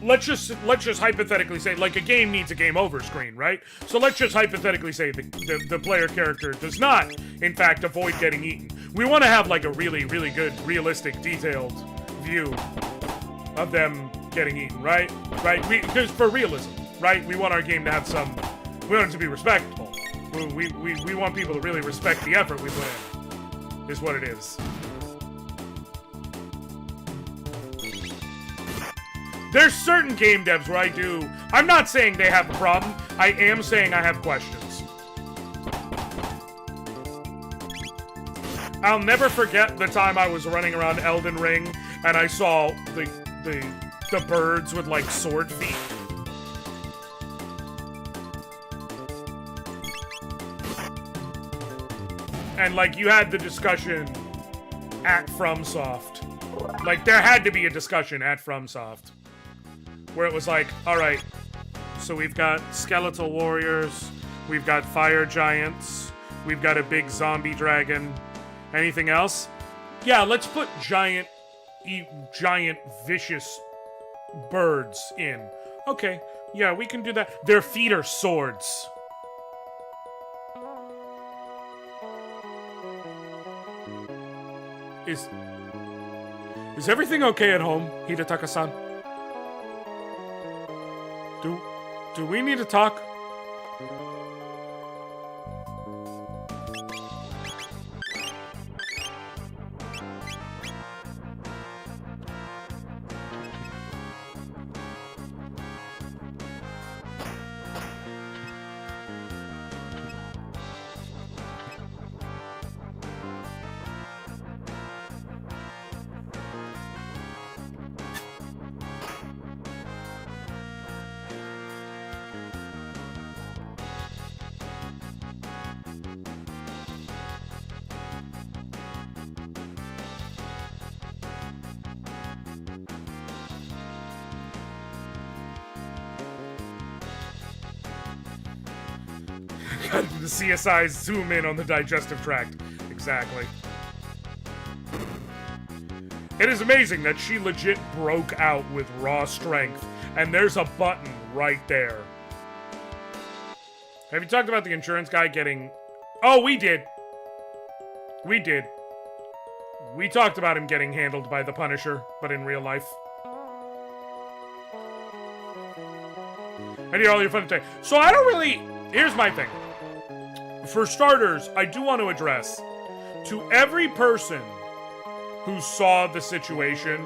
let's just hypothetically say, like, a game needs a game over screen, right? So let's just hypothetically say the player character does not, in fact, avoid getting eaten. We want to have, like, a really, really good, realistic, detailed view of them getting eaten, right? Right? Because for realism, right? We want our game to have some, we want it to be respectful. We want people to really respect the effort we put in, is what it is. There's certain game devs where I'm not saying they have a problem, I am saying I have questions. I'll never forget the time I was running around Elden Ring and I saw the birds with like sword feet. And, like, you had the discussion at FromSoft. Like, there had to be a discussion at FromSoft. Where it was like, alright, so we've got skeletal warriors, we've got fire giants, we've got a big zombie dragon. Anything else? Yeah, let's put giant, vicious birds in. Okay, yeah, we can do that. Their feet are swords. Is everything okay at home, Hidetaka-san? Do we need to talk? The CSI's zoom in on the digestive tract. Exactly. It is amazing that she legit broke out with raw strength, and there's a button right there. Have you talked about the insurance guy getting... Oh, we did. We did. We talked about him getting handled by the Punisher, but in real life. I need all your fun today. So I don't really... Here's my thing. For starters, I do want to address to every person who saw the situation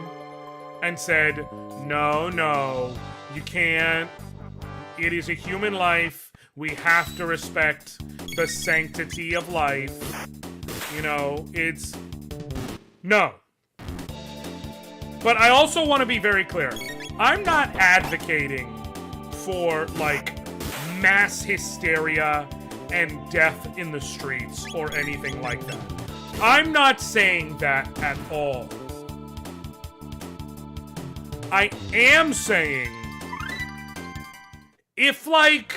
and said, no, you can't. It is a human life. We have to respect the sanctity of life. You know, it's... No. But I also want to be very clear. I'm not advocating for, like, mass hysteria and death in the streets or anything like that. I'm not saying that at all. I am saying if, like,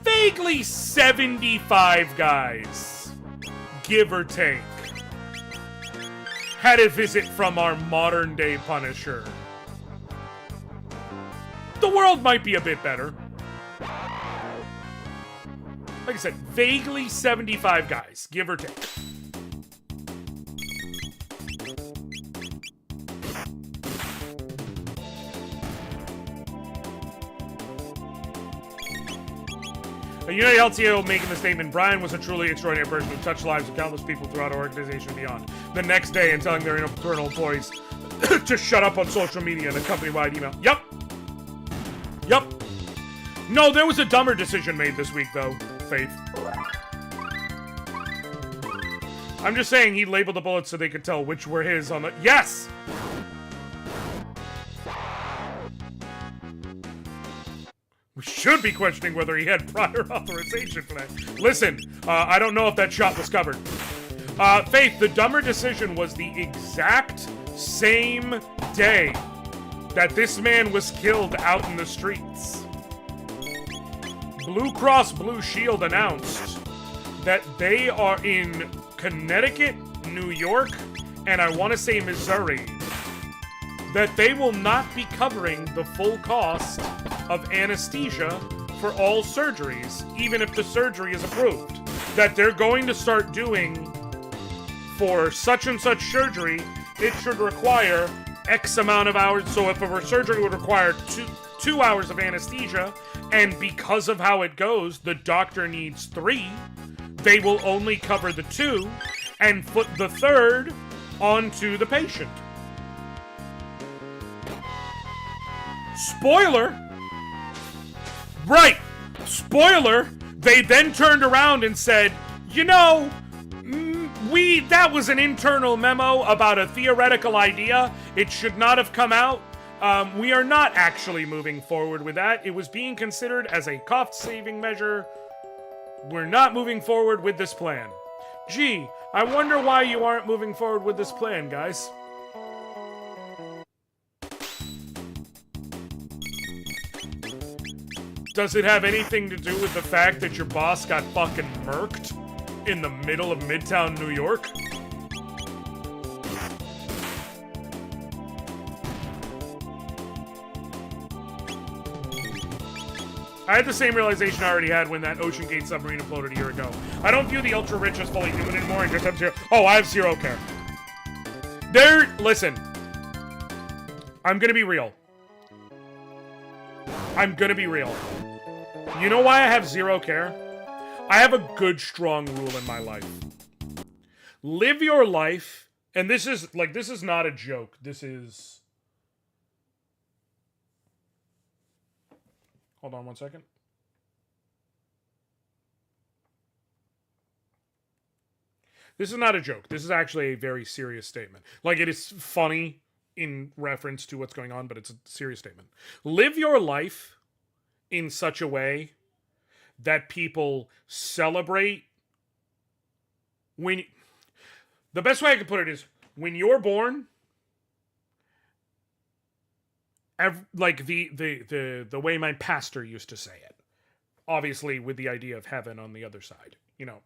vaguely 75 guys, give or take, had a visit from our modern-day Punisher, the world might be a bit better. Like I said, vaguely 75 guys, give or take. United LTO making the statement, Brian was a truly extraordinary person who touched lives of countless people throughout our organization and beyond. The next day, and telling their internal employees to shut up on social media and a company-wide email. Yup. No, there was a dumber decision made this week, though, Faith. I'm just saying he labeled the bullets so they could tell which were his on the... Yes! We should be questioning whether he had prior authorization for that. Listen, I don't know if that shot was covered. Faith, the dumber decision was the exact same day that this man was killed out in the streets. Blue Cross Blue Shield announced that they are in Connecticut, New York, and I want to say Missouri, that they will not be covering the full cost of anesthesia for all surgeries, even if the surgery is approved. That they're going to start doing for such and such surgery, it should require X amount of hours. So if a surgery would require two hours of anesthesia, and because of how it goes, the doctor needs 3, they will only cover the 2 and put the 3rd onto the patient. Spoiler! Right! Spoiler! They then turned around and said, you know, that was an internal memo about a theoretical idea. It should not have come out. We are not actually moving forward with that. It was being considered as a cost-saving measure. We're not moving forward with this plan. Gee, I wonder why you aren't moving forward with this plan, guys. Does it have anything to do with the fact that your boss got fucking murked in the middle of Midtown New York? I had the same realization I already had when that Ocean Gate submarine imploded a year ago. I don't view the ultra-rich as fully human anymore and just have zero... Oh, I have zero care. Listen. I'm gonna be real. You know why I have zero care? I have a good, strong rule in my life. Live your life, and this is not a joke. This is... Hold on one second. This is not a joke. This is actually a very serious statement. Like, it is funny in reference to what's going on, but it's a serious statement. Live your life in such a way that people celebrate when... The best way I can put it is, when you're born... like the way my pastor used to say it. Obviously, with the idea of heaven on the other side. You know,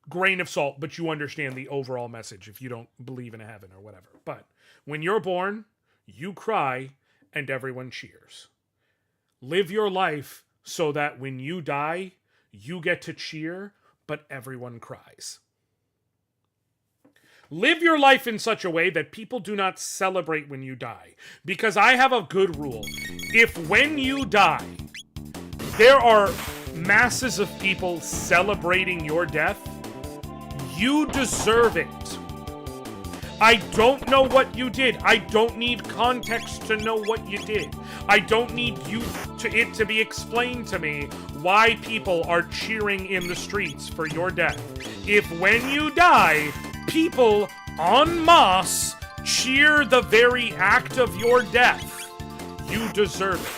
grain of salt, but you understand the overall message if you don't believe in a heaven or whatever. But when you're born, you cry and everyone cheers. Live your life so that when you die, you get to cheer, but everyone cries. Live your life in such a way that people do not celebrate when you die. Because I have a good rule. If when you die, there are masses of people celebrating your death, you deserve it. I don't know what you did. I don't need context to know what you did. I don't need it to be explained to me why people are cheering in the streets for your death. If when you die, people en masse cheer the very act of your death, you deserve it.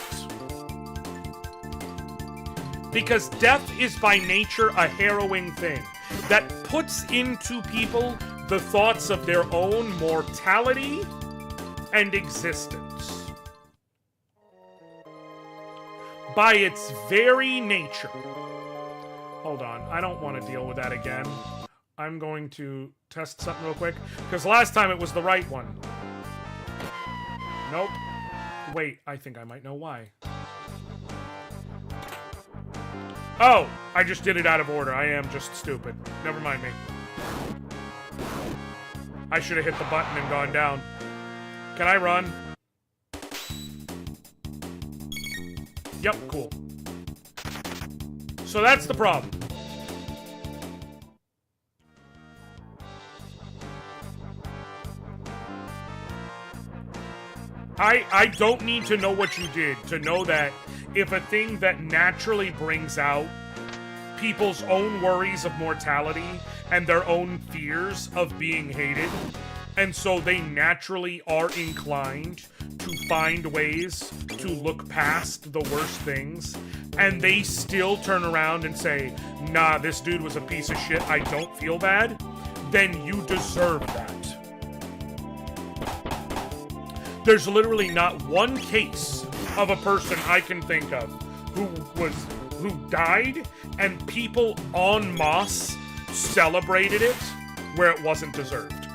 Because death is by nature a harrowing thing that puts into people the thoughts of their own mortality and existence. By its very nature. Hold on, I don't want to deal with that again. I'm going to test something real quick, because last time it was the right one. Nope. Wait, I think I might know why. Oh, I just did it out of order. I am just stupid. Never mind me. I should have hit the button and gone down. Can I run? Yep, cool. So that's the problem. I don't need to know what you did to know that if a thing that naturally brings out people's own worries of mortality and their own fears of being hated, and so they naturally are inclined to find ways to look past the worst things, and they still turn around and say, nah, this dude was a piece of shit, I don't feel bad, then you deserve that. There's literally not one case of a person I can think of who died and people en masse celebrated it where it wasn't deserved.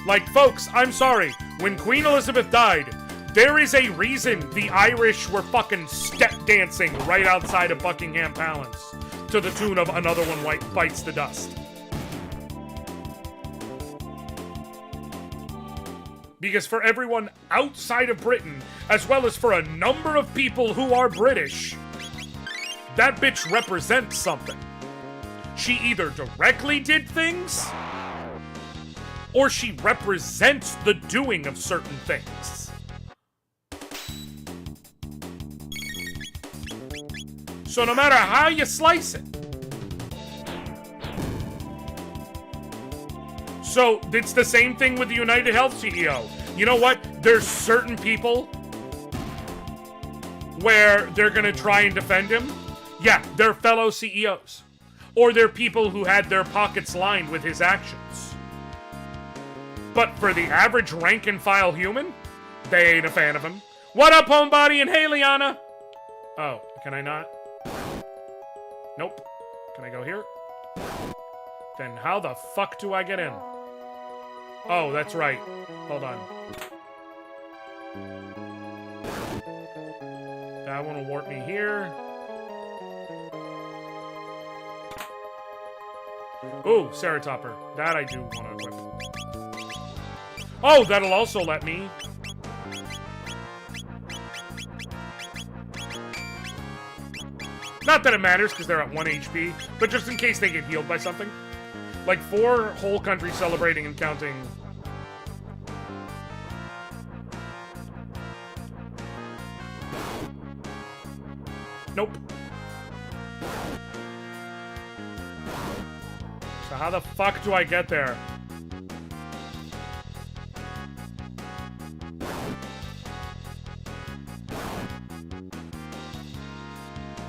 Like, folks, I'm sorry, when Queen Elizabeth died, there is a reason the Irish were fucking step dancing right outside of Buckingham Palace to the tune of Another One Bites the Dust. Because for everyone outside of Britain, as well as for a number of people who are British, that bitch represents something. She either directly did things, or she represents the doing of certain things. So no matter how you slice it. So it's the same thing with the United Health CEO. You know what? There's certain people where they're gonna try and defend him. Yeah, they're fellow CEOs. Or they're people who had their pockets lined with his actions. But for the average rank and file human, they ain't a fan of him. What up, homebody, and hey, Liana? Oh, can I not? Nope. Can I go here? Then how the fuck do I get in? Oh, that's right. Hold on. That one will warp me here. Ooh, Ceratopper. That I do want to equip. Oh, that'll also let me... Not that it matters, because they're at 1 HP, but just in case they get healed by something. Like, 4 whole countries celebrating and counting. Nope. So how the fuck do I get there?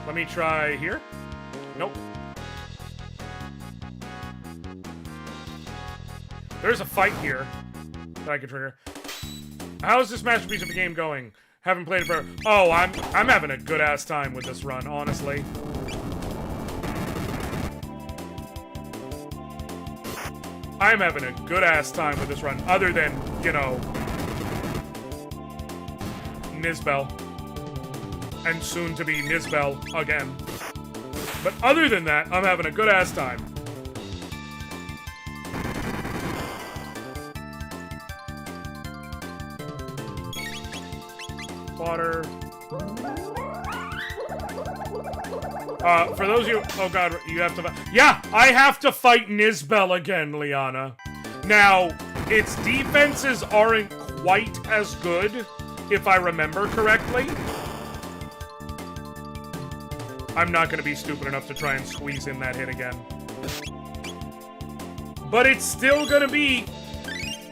Let me try here. Nope. There's a fight here that I can trigger. How's this masterpiece of a game going? Haven't played it for... Oh, I'm having a good-ass time with this run, honestly. I'm having a good-ass time with this run, other than, you know... Nizbel. And soon to be Nizbel again. But other than that, I'm having a good-ass time. Water. For those of you... Oh god, you have to... Yeah, I have to fight Nizbel again, Liana. Now, its defenses aren't quite as good, if I remember correctly. I'm not going to be stupid enough to try and squeeze in that hit again. But it's still going to be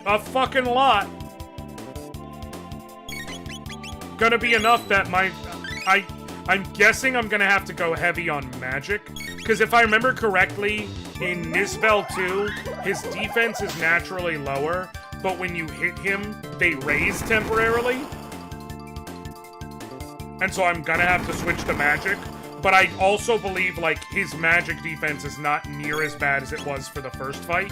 A fucking lot. Gonna be enough that I'm guessing I'm gonna have to go heavy on magic. Because if I remember correctly, in Nizbel 2, his defense is naturally lower, but when you hit him, they raise temporarily. And so I'm gonna have to switch to magic. But I also believe, like, his magic defense is not near as bad as it was for the first fight.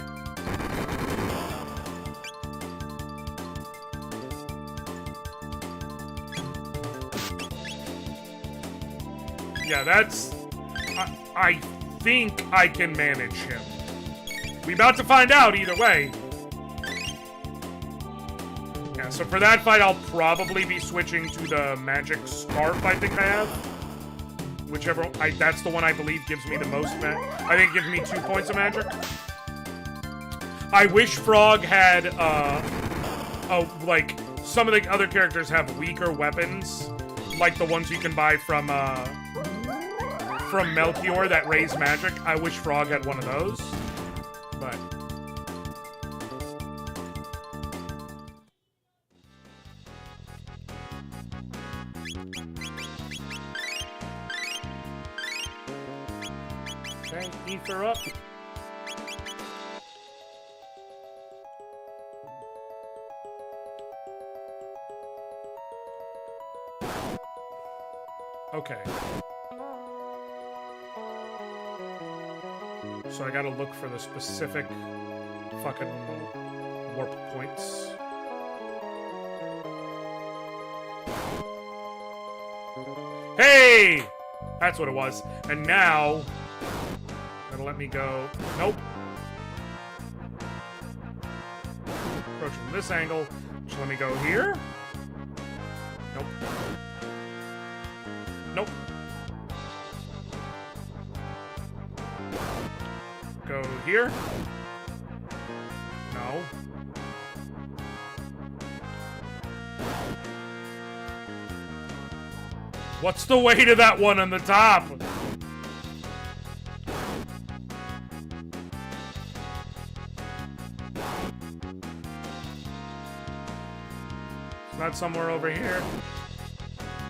Yeah, that's... I think I can manage him. We about to find out either way. Yeah, so for that fight, I'll probably be switching to the magic scarf I think I have. Whichever... that's the one I believe gives me the most I think it gives me 2 points of magic. I wish Frog had, like, some of the other characters have weaker weapons. Like the ones you can buy from Melchior that raise magic. I wish Frog had one of those. But... okay, ether up. Okay. So I gotta look for the specific fucking warp points. Hey! That's what it was. And now... it'll let me go... Nope. Approach from this angle. Just let me go here. Nope. Nope. Go here. No. What's the way to that one on the top? It's not somewhere over here.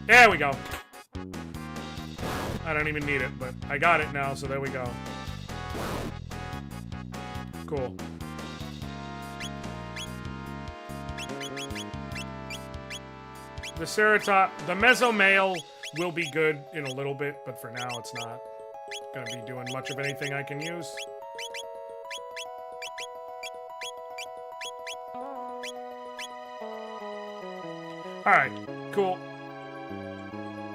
There we go. I don't even need it, but I got it now, so there we go. Cool. The Mesomale will be good in a little bit, but for now it's not gonna be doing much of anything I can use. Alright, cool.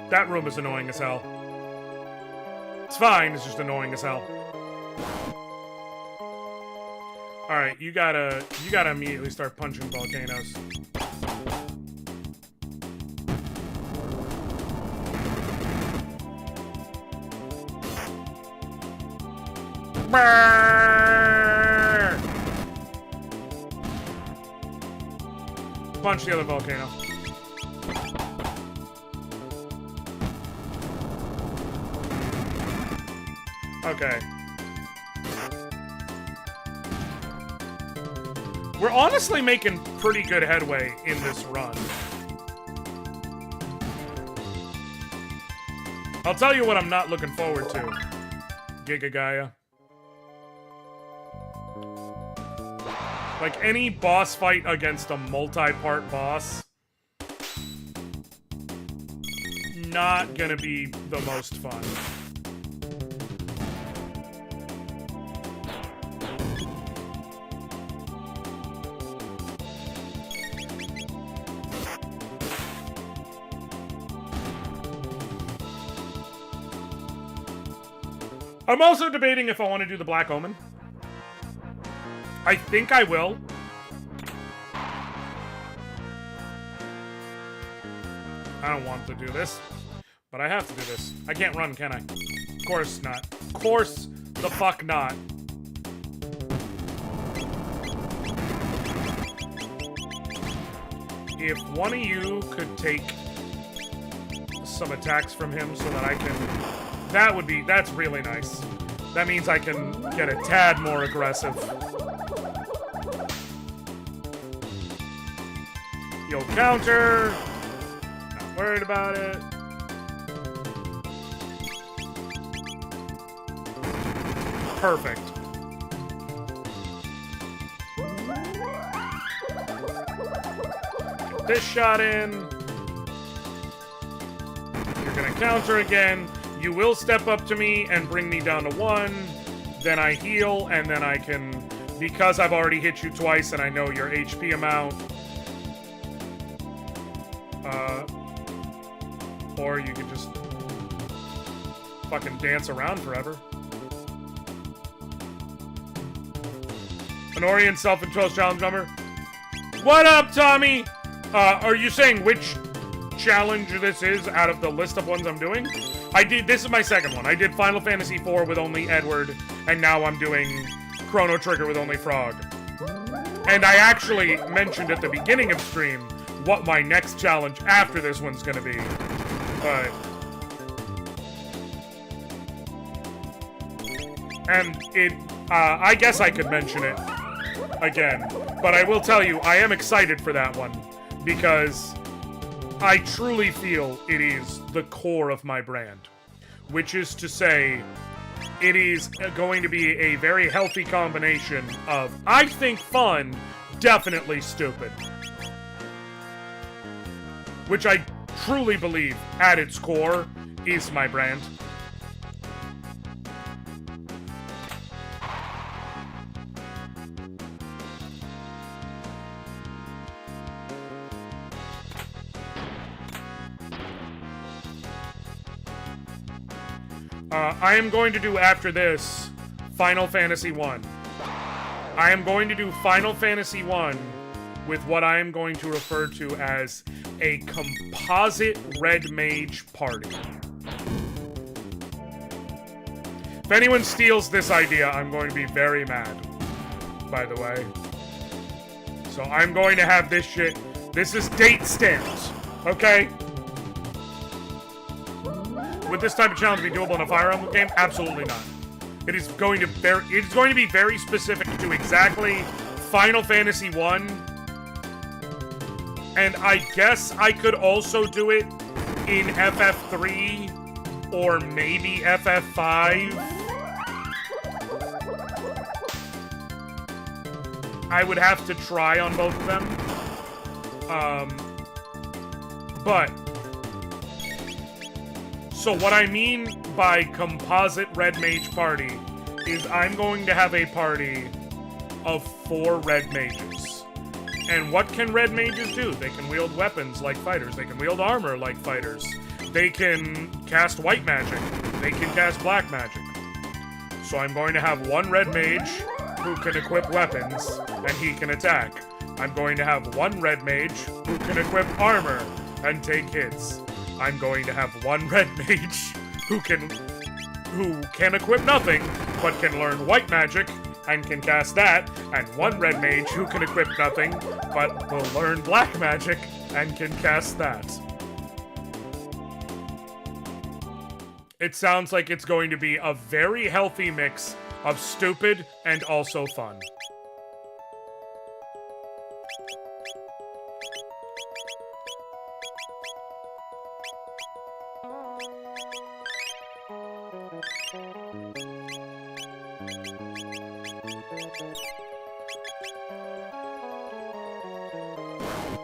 That room is annoying as hell. It's fine, it's just annoying as hell. Alright, you gotta immediately start punching volcanoes. Punch the other volcano. Okay. We're honestly making pretty good headway in this run. I'll tell you what I'm not looking forward to. Giga Gaia. Like, any boss fight against a multi-part boss, not gonna be the most fun. I'm also debating if I want to do the Black Omen. I think I will. I don't want to do this, but I have to do this. I can't run, can I? Of course not. Of course the fuck not. If one of you could take some attacks from him so that I can... that's really nice. That means I can get a tad more aggressive. You'll counter. Not worried about it. Perfect. Get this shot in. You're gonna counter again. You will step up to me and bring me down to 1. Then I heal, and then I can... Because I've already hit you twice and I know your HP amount. Or you can just... fucking dance around forever. Anoriand self-imposed challenge number. What up, Tommy? Are you saying which challenge this is out of the list of ones I'm doing? This is my second one. I did Final Fantasy IV with only Edward, and now I'm doing Chrono Trigger with only Frog. And I actually mentioned at the beginning of stream what my next challenge after this one's gonna be. But... And I guess I could mention it again. But I will tell you, I am excited for that one. Because I truly feel it is the core of my brand. Which is to say, it is going to be a very healthy combination of, I think, fun, definitely stupid. Which I truly believe, at its core, is my brand. I am going to do, after this, Final Fantasy 1. I am going to do Final Fantasy 1 with what I am going to refer to as a composite red mage party. If anyone steals this idea, I'm going to be very mad, by the way. So I'm going to have this shit... This is date stamped, okay? Would this type of challenge be doable in a Fire Emblem game? Absolutely not. It is going to be very specific to exactly Final Fantasy 1. And I guess I could also do it in FF3 or maybe FF5. I would have to try on both of them. But so what I mean by composite red mage party is I'm going to have a party of 4 red mages. And what can red mages do? They can wield weapons like fighters. They can wield armor like fighters. They can cast white magic. They can cast black magic. So I'm going to have 1 red mage who can equip weapons, and he can attack. I'm going to have 1 red mage who can equip armor and take hits. I'm going to have 1 red mage who can equip nothing, but can learn white magic and can cast that, and 1 red mage who can equip nothing, but will learn black magic and can cast that. It sounds like it's going to be a very healthy mix of stupid and also fun.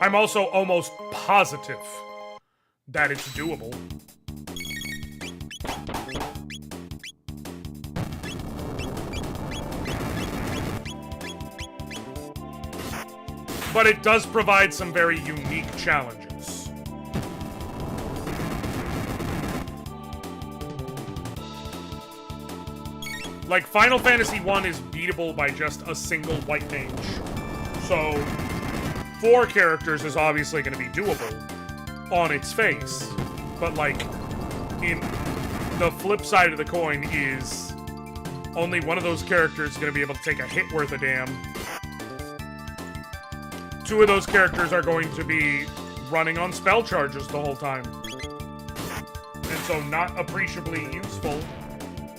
I'm also almost positive that it's doable. But it does provide some very unique challenges. Like, Final Fantasy I is beatable by just a single white mage. So 4 characters is obviously going to be doable on its face. But, like, in the flip side of the coin is only one of those characters is going to be able to take a hit worth a damn. 2 of those characters are going to be running on spell charges the whole time. And so not appreciably useful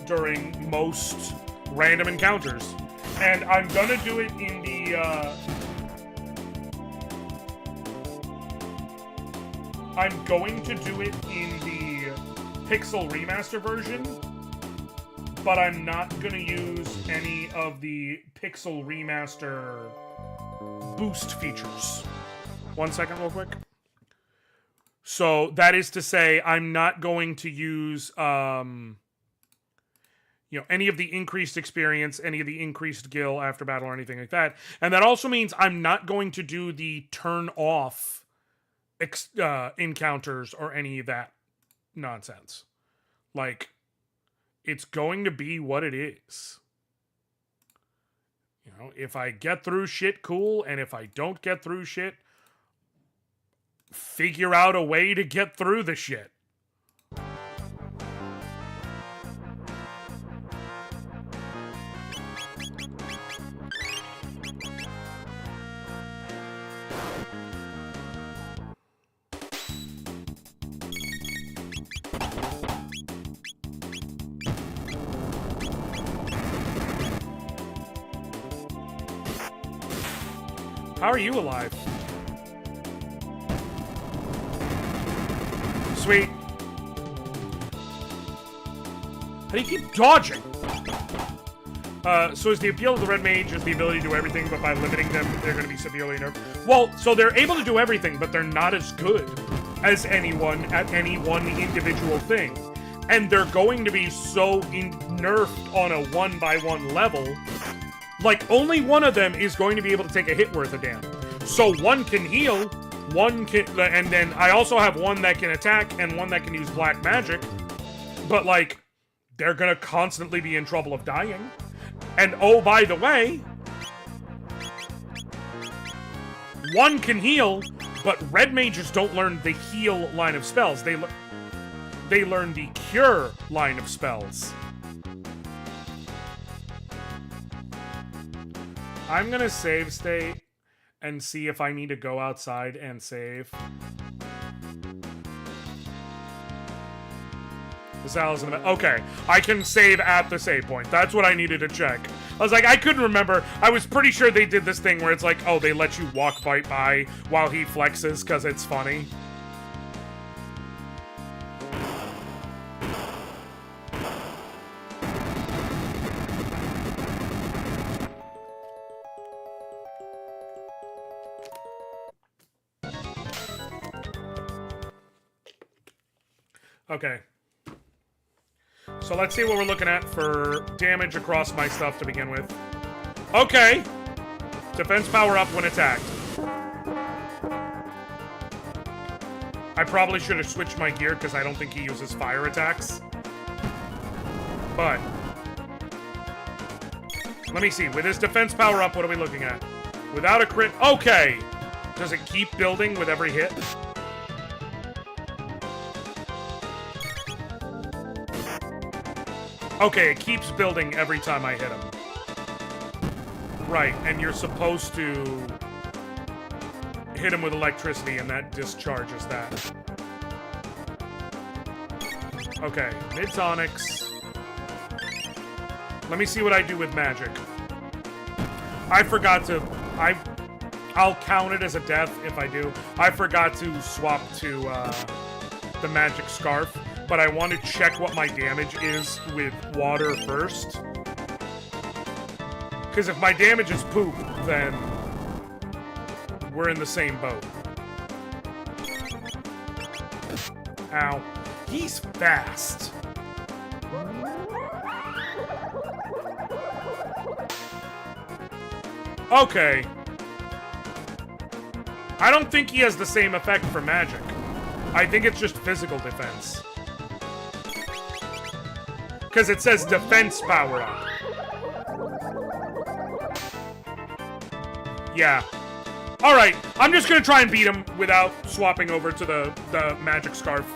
during most random encounters. And I'm gonna do it in the, I'm going to do it in the Pixel Remaster version, but I'm not going to use any of the Pixel Remaster boost features. 1 second real quick. So that is to say, I'm not going to use any of the increased experience, any of the increased gil after battle or anything like that. And that also means I'm not going to do the turn off encounters or any of that nonsense. Like, it's going to be what it is. You know, if I get through shit, cool. And if I don't get through shit, figure out a way to get through the shit. How are you alive? Sweet. How do you keep dodging? So is the appeal of the Red Mage is the ability to do everything, but by limiting them, they're going to be severely nerfed? Well, so they're able to do everything, but they're not as good as anyone at any one individual thing. And they're going to be so nerfed on a 1-by-1 level. Like, only one of them is going to be able to take a hit worth of damage. So one can heal, one can... And then I also have one that can attack and one that can use black magic. But, like, they're gonna constantly be in trouble of dying. And, oh, by the way... One can heal, but red mages don't learn the heal line of spells. They learn the cure line of spells. I'm gonna save state and see if I need to go outside and save. The saddle's in the... Okay, I can save at the save point. That's what I needed to check. I was like, I couldn't remember. I was pretty sure they did this thing where it's like, oh, they let you walk right by while he flexes because it's funny. Okay. So let's see what we're looking at for damage across my stuff to begin with. Okay. Defense power up when attacked. I probably should have switched my gear because I don't think he uses fire attacks. But let me see. With his defense power up, what are we looking at? Without a crit. Okay. Does it keep building with every hit? Okay, it keeps building every time I hit him. Right, and you're supposed to hit him with electricity, and that discharges that. Okay, mid-tonics. Let me see what I do with magic. I forgot to... I'll count it as a death if I do. I forgot to swap to the magic scarf. But I want to check what my damage is with water first. Because if my damage is poop, then we're in the same boat. Ow. He's fast. Okay. I don't think he has the same effect for magic. I think it's just physical defense. Because it says defense power up. Yeah. Alright, I'm just gonna try and beat him without swapping over to the magic scarf.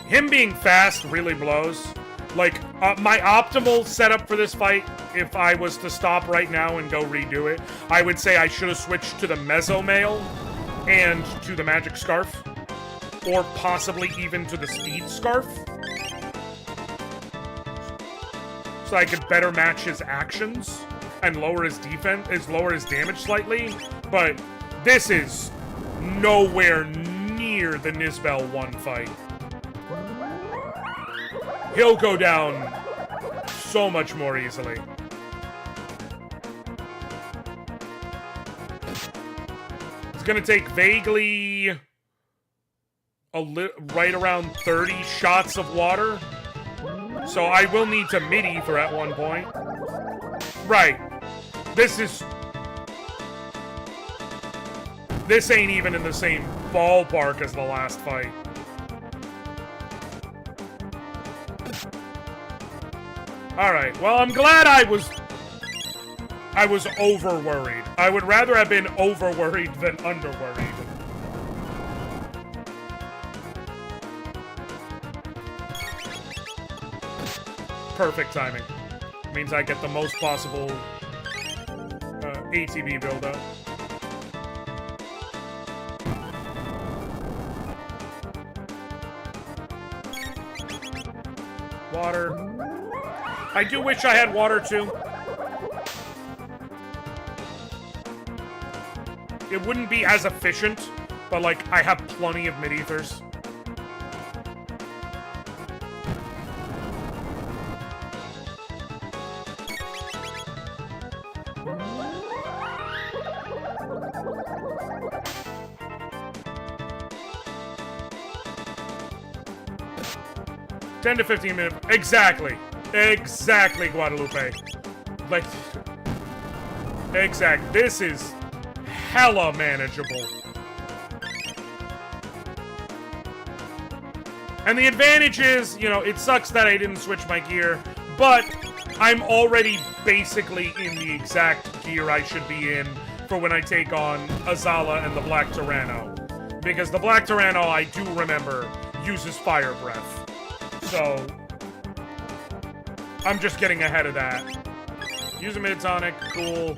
Him being fast really blows. Like, my optimal setup for this fight, if I was to stop right now and go redo it, I would say I should have switched to the Mesomail and to the Magic Scarf. Or possibly even to the Speed Scarf. so I could better match his actions and lower his damage slightly. But this is nowhere near the Nizbel 1 fight. He'll go down so much more easily. It's gonna take vaguely right around 30 shots of water. So I will need to mid-ether at one point. Right. This ain't even in the same ballpark as the last fight. Alright, well, I'm glad I was over-worried. I would rather have been over-worried than under-worried. Perfect timing. Means I get the most possible ATB buildup. Water. I do wish I had water too. It wouldn't be as efficient, but like I have plenty of mid-ethers. $10 to 15 minutes. Exactly. Exactly, Guadalupe. Like, exact. This is hella manageable. And the advantage is, you know, it sucks that I didn't switch my gear, but I'm already basically in the exact gear I should be in for when I take on Azala and the Black Tyranno. Because the Black Tyranno, I do remember, uses Fire Breath. So, I'm just getting ahead of that. Use a mid-tonic, cool.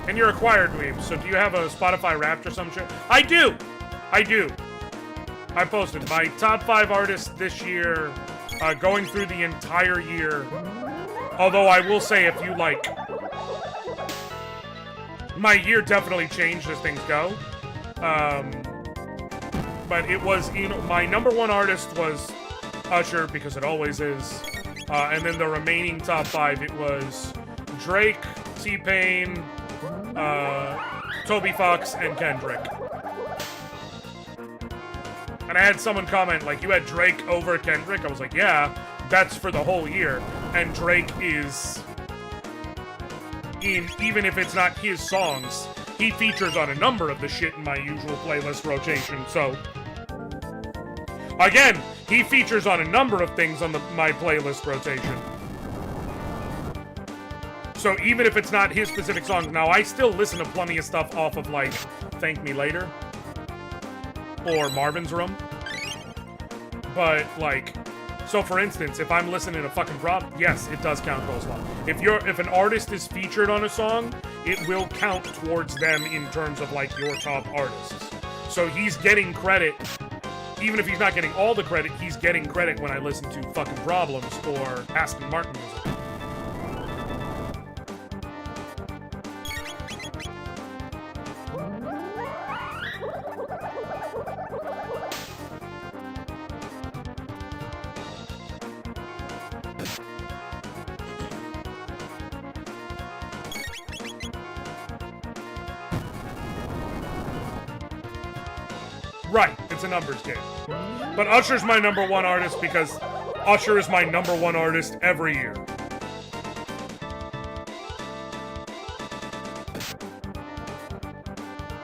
And you're acquired, Weeb, so do you have a Spotify Wrapped or some shit? I do! I do. I posted my top 5 artists this year, going through the entire year. Although I will say, if you like... My year definitely changed as things go. But it was, you know, my number 1 artist was Usher, because it always is. And then the remaining top 5, it was Drake, T-Pain, Toby Fox, and Kendrick. And I had someone comment, like, you had Drake over Kendrick? I was like, yeah, that's for the whole year. And Drake is, even if it's not his songs, he features on a number of the shit in my usual playlist rotation, so... Again, he features on a number of things on my playlist rotation. So even if it's not his specific songs, now I still listen to plenty of stuff off of, like, Thank Me Later. Or Marvin's Room. But, like, so for instance, if I'm listening to fucking Rob, yes, it does count those long. If an artist is featured on a song, it will count towards them in terms of, like, your top artists. So he's getting credit. Even if he's not getting all the credit, he's getting credit when I listen to fucking Problems or Aston Martin music. Right, it's a numbers game. But Usher's my number 1 artist because Usher is my number 1 artist every year.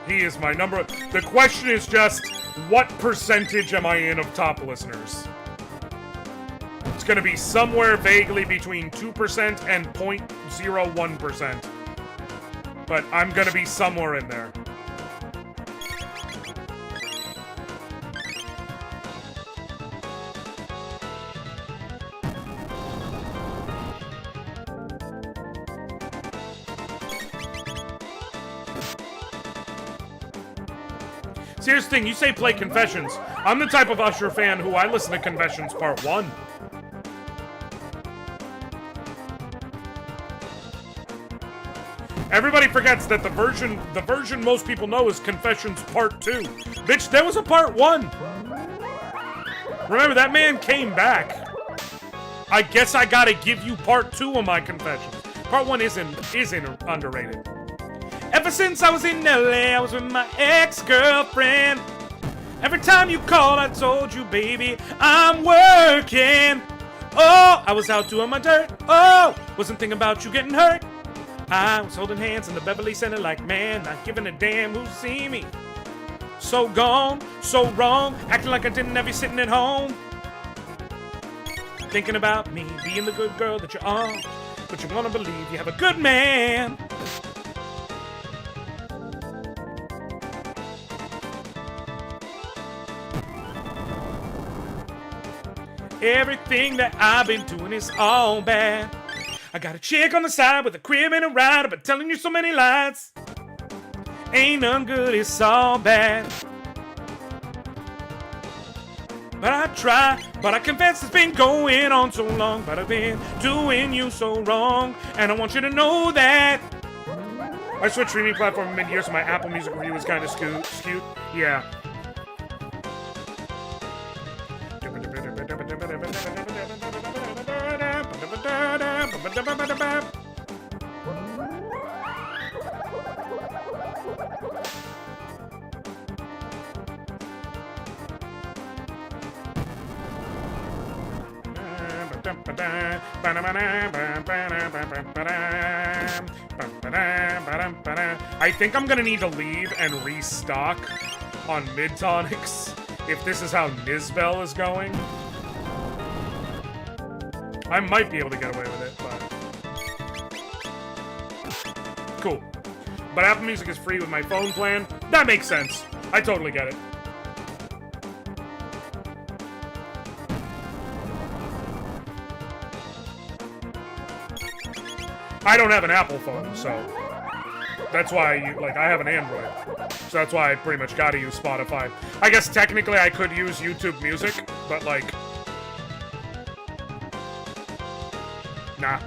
He is my number... The question is just, what percentage am I in of top listeners? It's gonna be somewhere vaguely between 2% and 0.01%. But I'm gonna be somewhere in there. Here's the thing, you say play Confessions. I'm the type of Usher fan who I listen to Confessions Part 1. Everybody forgets that the version most people know is Confessions Part 2. Bitch, there was a Part 1. Remember, that man came back. I guess I gotta give you Part 2 of my Confessions. Part 1 isn't underrated. Ever since I was in LA, I was with my ex-girlfriend. Every time you called, I told you, baby, I'm working. Oh, I was out doing my dirt. Oh, wasn't thinking about you getting hurt. I was holding hands in the Beverly Center like, man, not giving a damn who see me. So gone, so wrong, acting like I didn't have you sitting at home. Thinking about me, being the good girl that you are. But you wanna believe you have a good man. Everything that I've been doing is all bad. I got a chick on the side with a crib and a ride. I've been telling you so many lies. Ain't none good, it's all bad. But I try, but I confess it's been going on so long. But I've been doing you so wrong. And I want you to know that. I switched streaming platform mid-year, so my Apple Music review was kind of skewed. Yeah. I think I'm gonna need to leave and restock on mid-tonics if this is how Nizbel is going. I might be able to get away with it, but... Cool. But Apple Music is free with my phone plan. That makes sense. I totally get it. I don't have an Apple phone, so that's why I have an Android. So that's why I pretty much gotta use Spotify. I guess technically I could use YouTube Music, but like... Nah.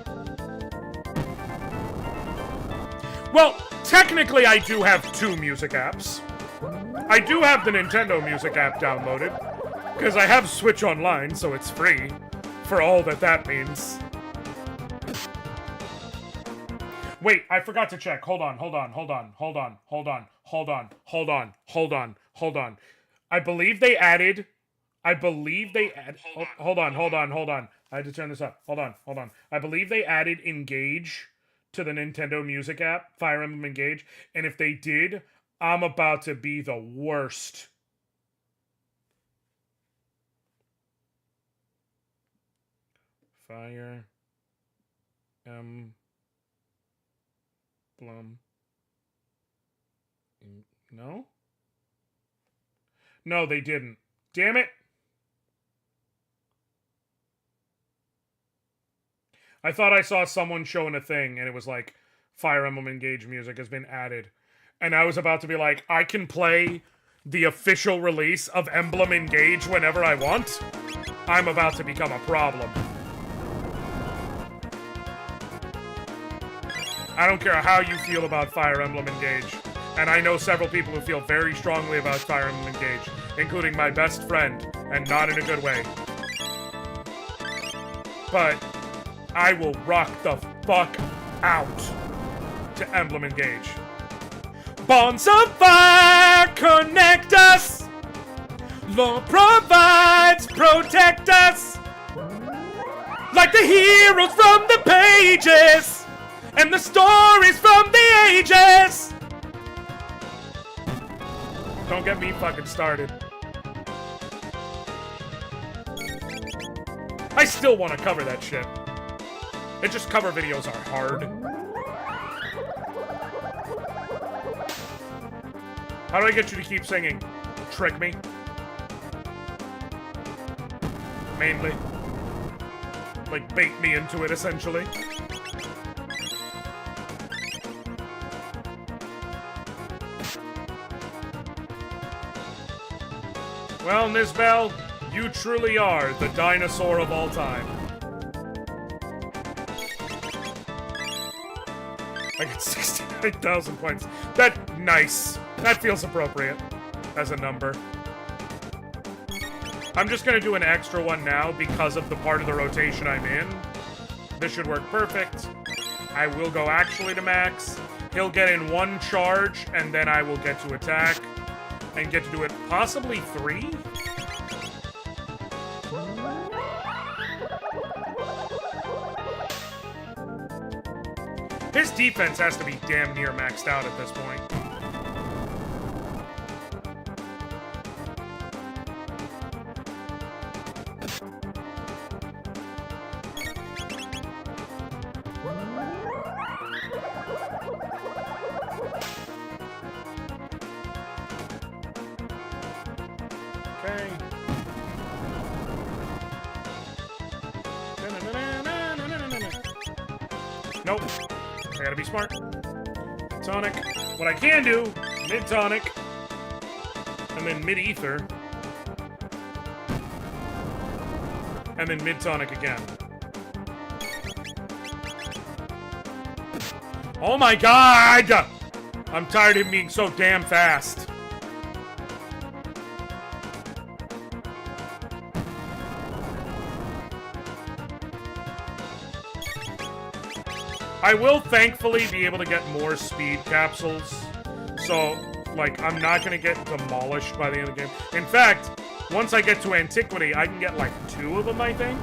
Well, technically I do have 2 music apps. I do have the Nintendo Music app downloaded, because I have Switch Online, so it's free, for all that means. Wait, I forgot to check. Hold on. I believe they added... Hold on. I had to turn this up. Hold on. I believe they added Engage to the Nintendo Music app, Fire Emblem Engage, and if they did, I'm about to be the worst. Fire Emblem. No? No, they didn't. Damn it! I thought I saw someone showing a thing, and it was like, Fire Emblem Engage music has been added. And I was about to be like, I can play the official release of Emblem Engage whenever I want? I'm about to become a problem. I don't care how you feel about Fire Emblem Engage. And I know several people who feel very strongly about Fire Emblem Engage, including my best friend, and not in a good way. But I will rock the fuck out to Emblem Engage. Bonds of fire connect us. Lord provides, protect us. Like the heroes from the pages and the stories from the ages. Don't get me fucking started. I still want to cover that shit. It just cover videos are hard. How do I get you to keep singing? Trick me? Mainly. Like, bait me into it, essentially. Well, Nizbel, you truly are the dinosaur of all time. I get 69,000 points. Nice. That feels appropriate as a number. I'm just gonna do an extra one now because of the part of the rotation I'm in. This should work perfect. I will go actually to max. He'll get in 1 charge, and then I will get to attack. And get to do it possibly 3? His defense has to be damn near maxed out at this point. Okay. Nope. I gotta be smart. Tonic. What I can do, mid-tonic, and then mid-ether, and then mid-tonic again. Oh my god! I'm tired of him being so damn fast. I will thankfully be able to get more speed capsules, so, like, I'm not gonna get demolished by the end of the game. In fact, once I get to Antiquity, I can get, like, 2 of them, I think?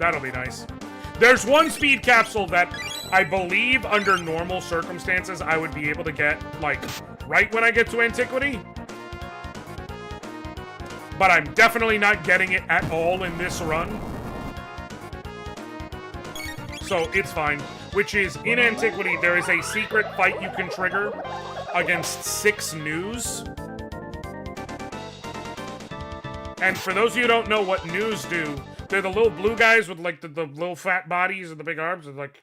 That'll be nice. There's 1 speed capsule that I believe, under normal circumstances, I would be able to get, like, right when I get to Antiquity. But I'm definitely not getting it at all in this run. So, it's fine. Which is, in Antiquity, there is a secret fight you can trigger against 6 news. And for those of you who don't know what news do, they're the little blue guys with, like, the little fat bodies and the big arms. And, like...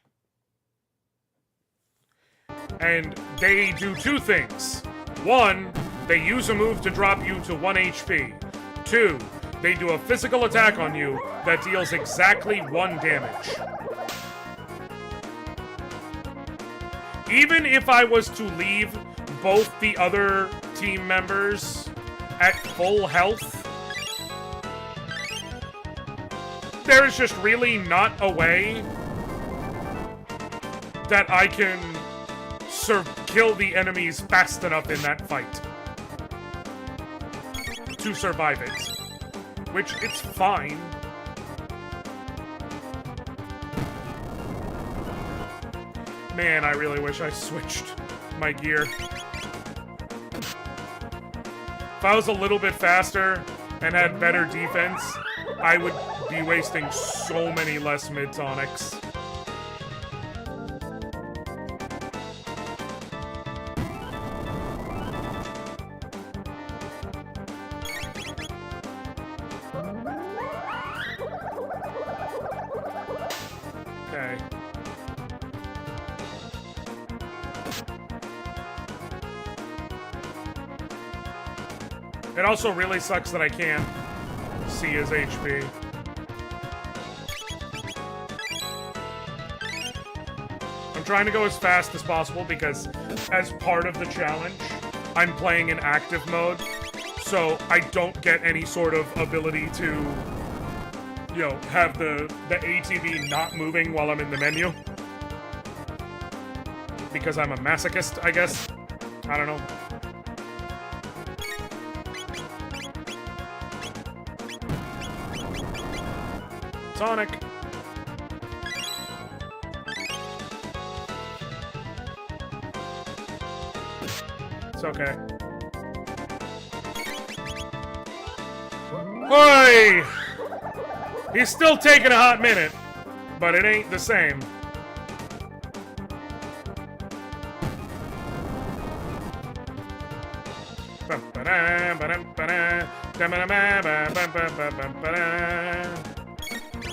And they do 2 things. 1, they use a move to drop you to 1 HP. 2, they do a physical attack on you that deals exactly 1 damage. Even if I was to leave both the other team members at full health, there is just really not a way that I can kill the enemies fast enough in that fight to survive it. Which, it's fine. Man, I really wish I switched my gear. If I was a little bit faster and had better defense, I would be wasting so many less mid-tonics. Okay. It also really sucks that I can't see his HP. I'm trying to go as fast as possible because as part of the challenge, I'm playing in active mode, so I don't get any sort of ability to, you know, have the ATV not moving while I'm in the menu. Because I'm a masochist, I guess. I don't know. Sonic. It's okay. Oi! He's still taking a hot minute, but it ain't the same.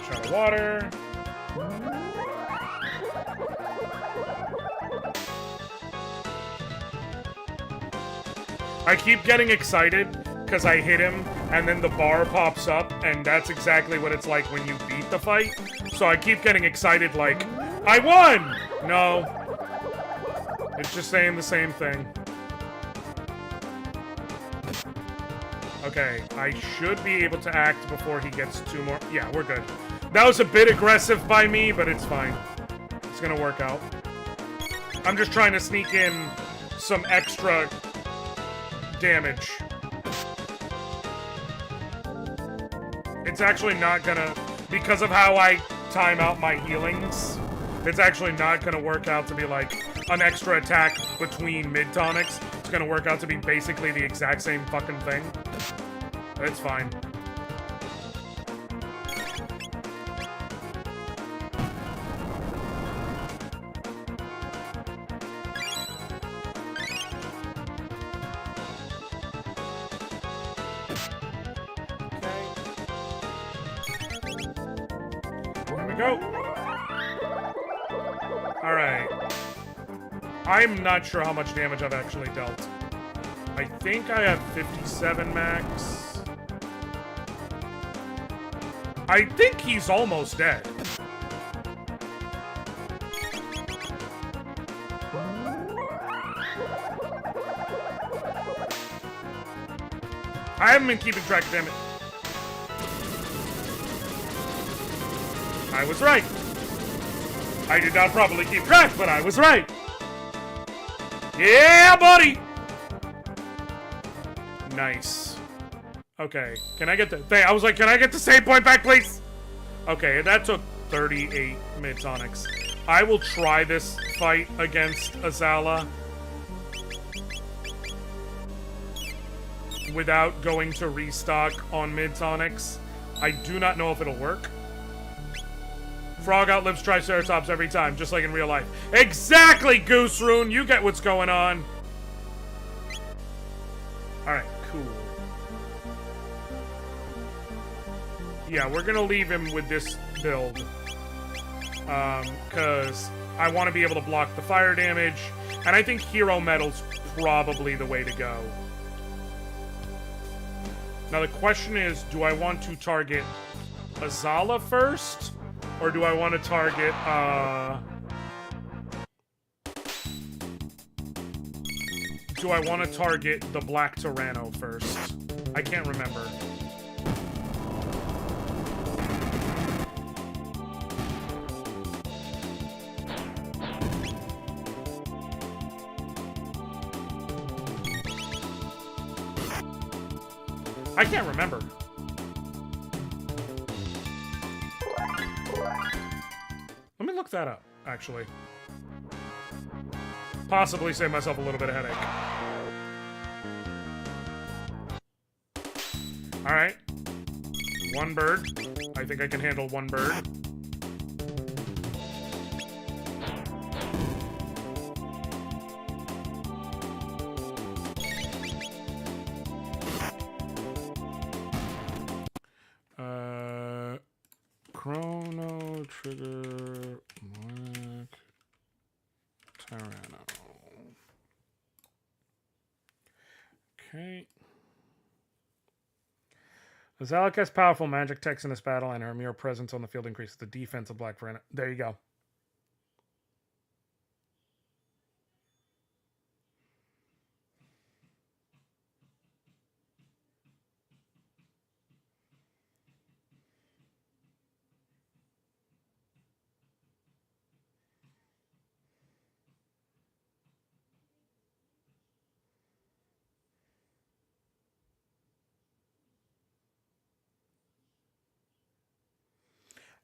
Shot of water. I keep getting excited because I hit him and then the bar pops up, and that's exactly what it's like when you beat the fight. So I keep getting excited like, I won! No. It's just saying the same thing. Okay, I should be able to act before he gets 2 more. Yeah, we're good. That was a bit aggressive by me, but it's fine. It's gonna work out. I'm just trying to sneak in some extra damage. It's actually not gonna, because of how I time out my healings, it's actually not gonna work out to be like an extra attack between mid-tonics. It's gonna work out to be basically the exact same fucking thing. But it's fine. I'm not sure how much damage I've actually dealt. I think I have 57 max. I think he's almost dead. I haven't been keeping track of damage. I was right. I did not properly keep track, but I was right. Yeah, buddy! Nice. Okay, can I get the thing? I was like, can I get the save point back, please? Okay, that took 38 mid-tonics. I will try this fight against Azala without going to restock on mid-tonics. I do not know if it'll work. Frog outlives Triceratops every time, just like in real life. Exactly, Goose Rune! You get what's going on. Alright, cool. Yeah, we're gonna leave him with this build. Because I want to be able to block the fire damage. And I think Hero Metal's probably the way to go. Now the question is, do I want to target Azala first? Or do I want to target, do I want to target the Black Tyranno first? I can't remember. I can't remember. Let me look that up, actually. Possibly save myself a little bit of headache. Alright. 1 bird. I think I can handle 1 bird. Chrono Trigger, Black Tyranno. Okay. Azala casts powerful magic text in this battle, and her mere presence on the field increases the defense of Black Tyranno. There you go.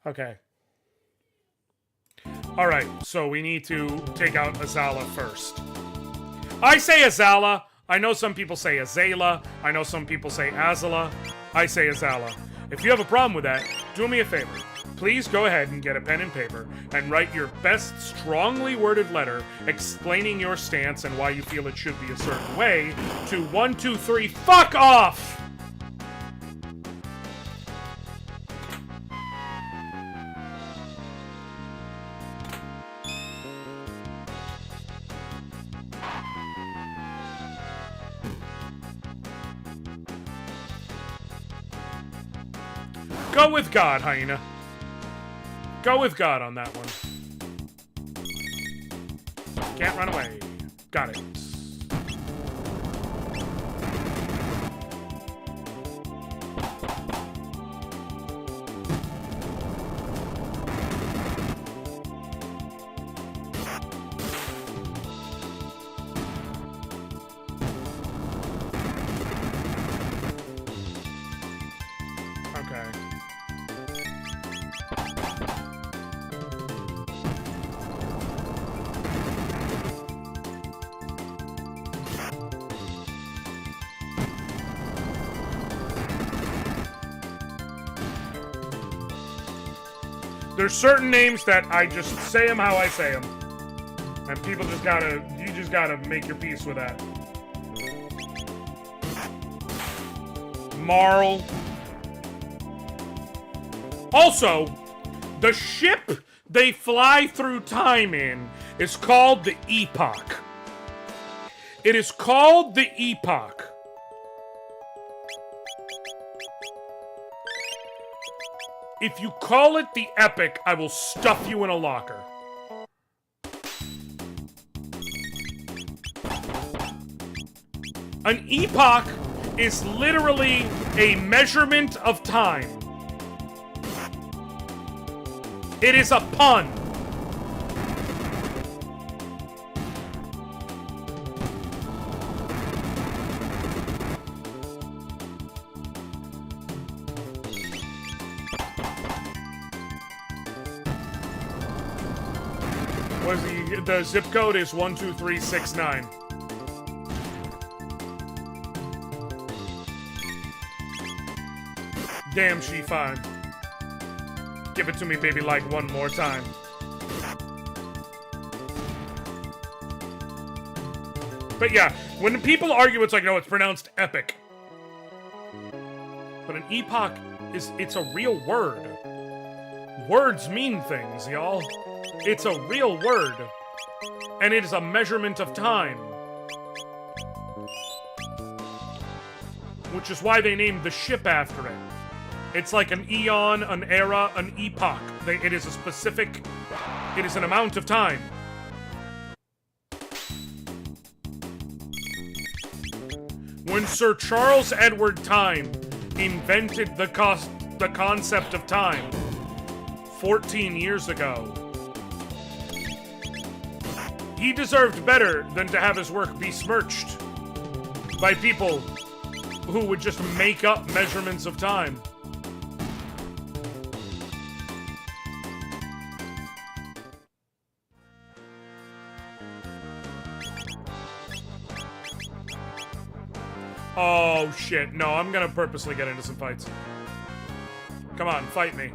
Okay. Alright, so we need to take out Azala first. I say Azala. I know some people say Azala. I know some people say Azala. I say Azala. If you have a problem with that, do me a favor. Please go ahead and get a pen and paper and write your best strongly worded letter explaining your stance and why you feel it should be a certain way to 123 fuck off! Go with God, Hyena. Go with God on that one. Can't run away. Got it. There's certain names that I just say them how I say them. And people just gotta, you just gotta make your peace with that. Marl. Also, the ship they fly through time in is called the Epoch. It is called the Epoch. If you call it the Epic, I will stuff you in a locker. An epoch is literally a measurement of time. It is a pun. What is the zip code is 12369. Damn, she fine. Give it to me, baby, like one more time. But yeah, when people argue, it's like, no, it's pronounced epic. But an epoch it's a real word. Words mean things, y'all. It's a real word. And it is a measurement of time. Which is why they named the ship after it. It's like an eon, an era, an epoch. It is a specific... It is an amount of time. When Sir Charles Edward Time invented the concept of time 14 years ago, he deserved better than to have his work besmirched by people who would just make up measurements of time. Oh shit, no, I'm gonna purposely get into some fights. Come on, fight me.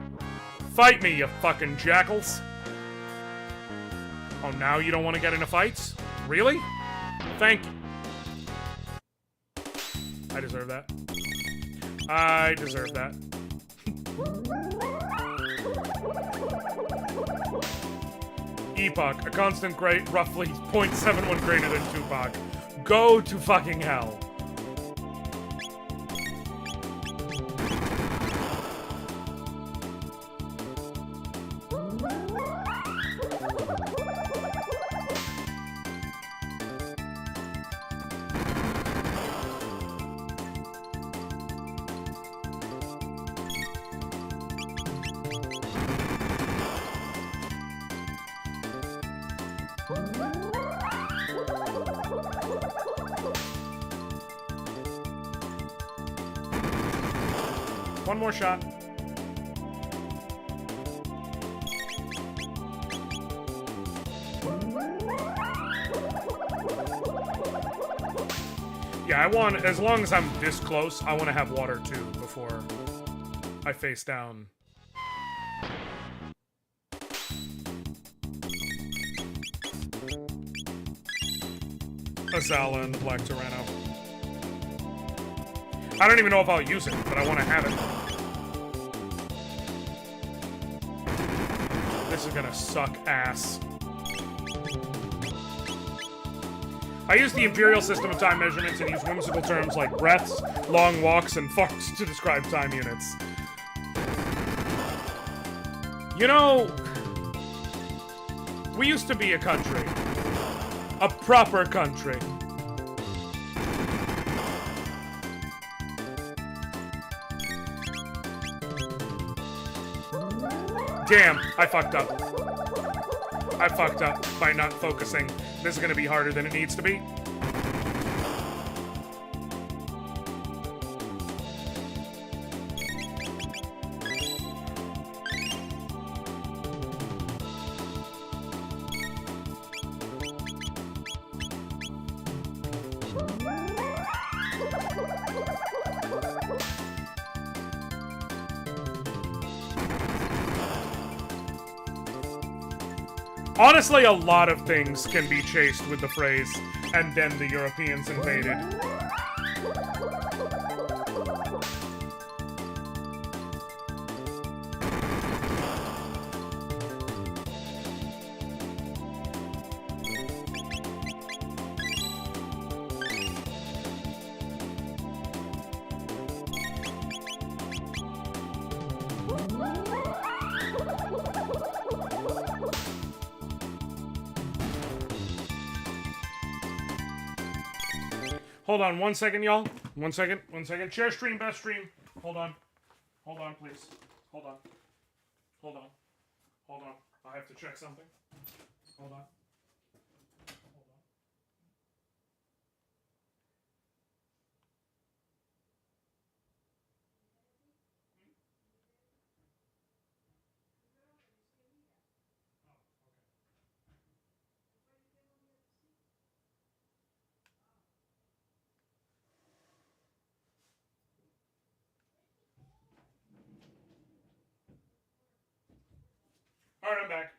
Fight me, you fucking jackals. Oh, now you don't want to get into fights? Really? Thank you. I deserve that. I deserve that. Epoch, a constant grade, roughly 0.71 greater than Tupac. Go to fucking hell. One more shot. Yeah, I want, as long as I'm this close, I want to have water too before I face down. Azala and the Black Tyranno. I don't even know if I'll use it, but I want to have it. This is gonna suck ass. I use the Imperial system of time measurements and use whimsical terms like breaths, long walks, and farts to describe time units. You know, we used to be a country A proper country. Damn, I fucked up. I fucked up by not focusing. This is gonna be harder than it needs to be. Honestly, a lot of things can be chased with the phrase, and then the Europeans invaded. Hold on 1 second, y'all. 1 second, 1 second. Share stream, best stream. Hold on. Hold on, please. Hold on. Hold on. Hold on. I have to check something. Hold on. Hold on. Alright, I'm back.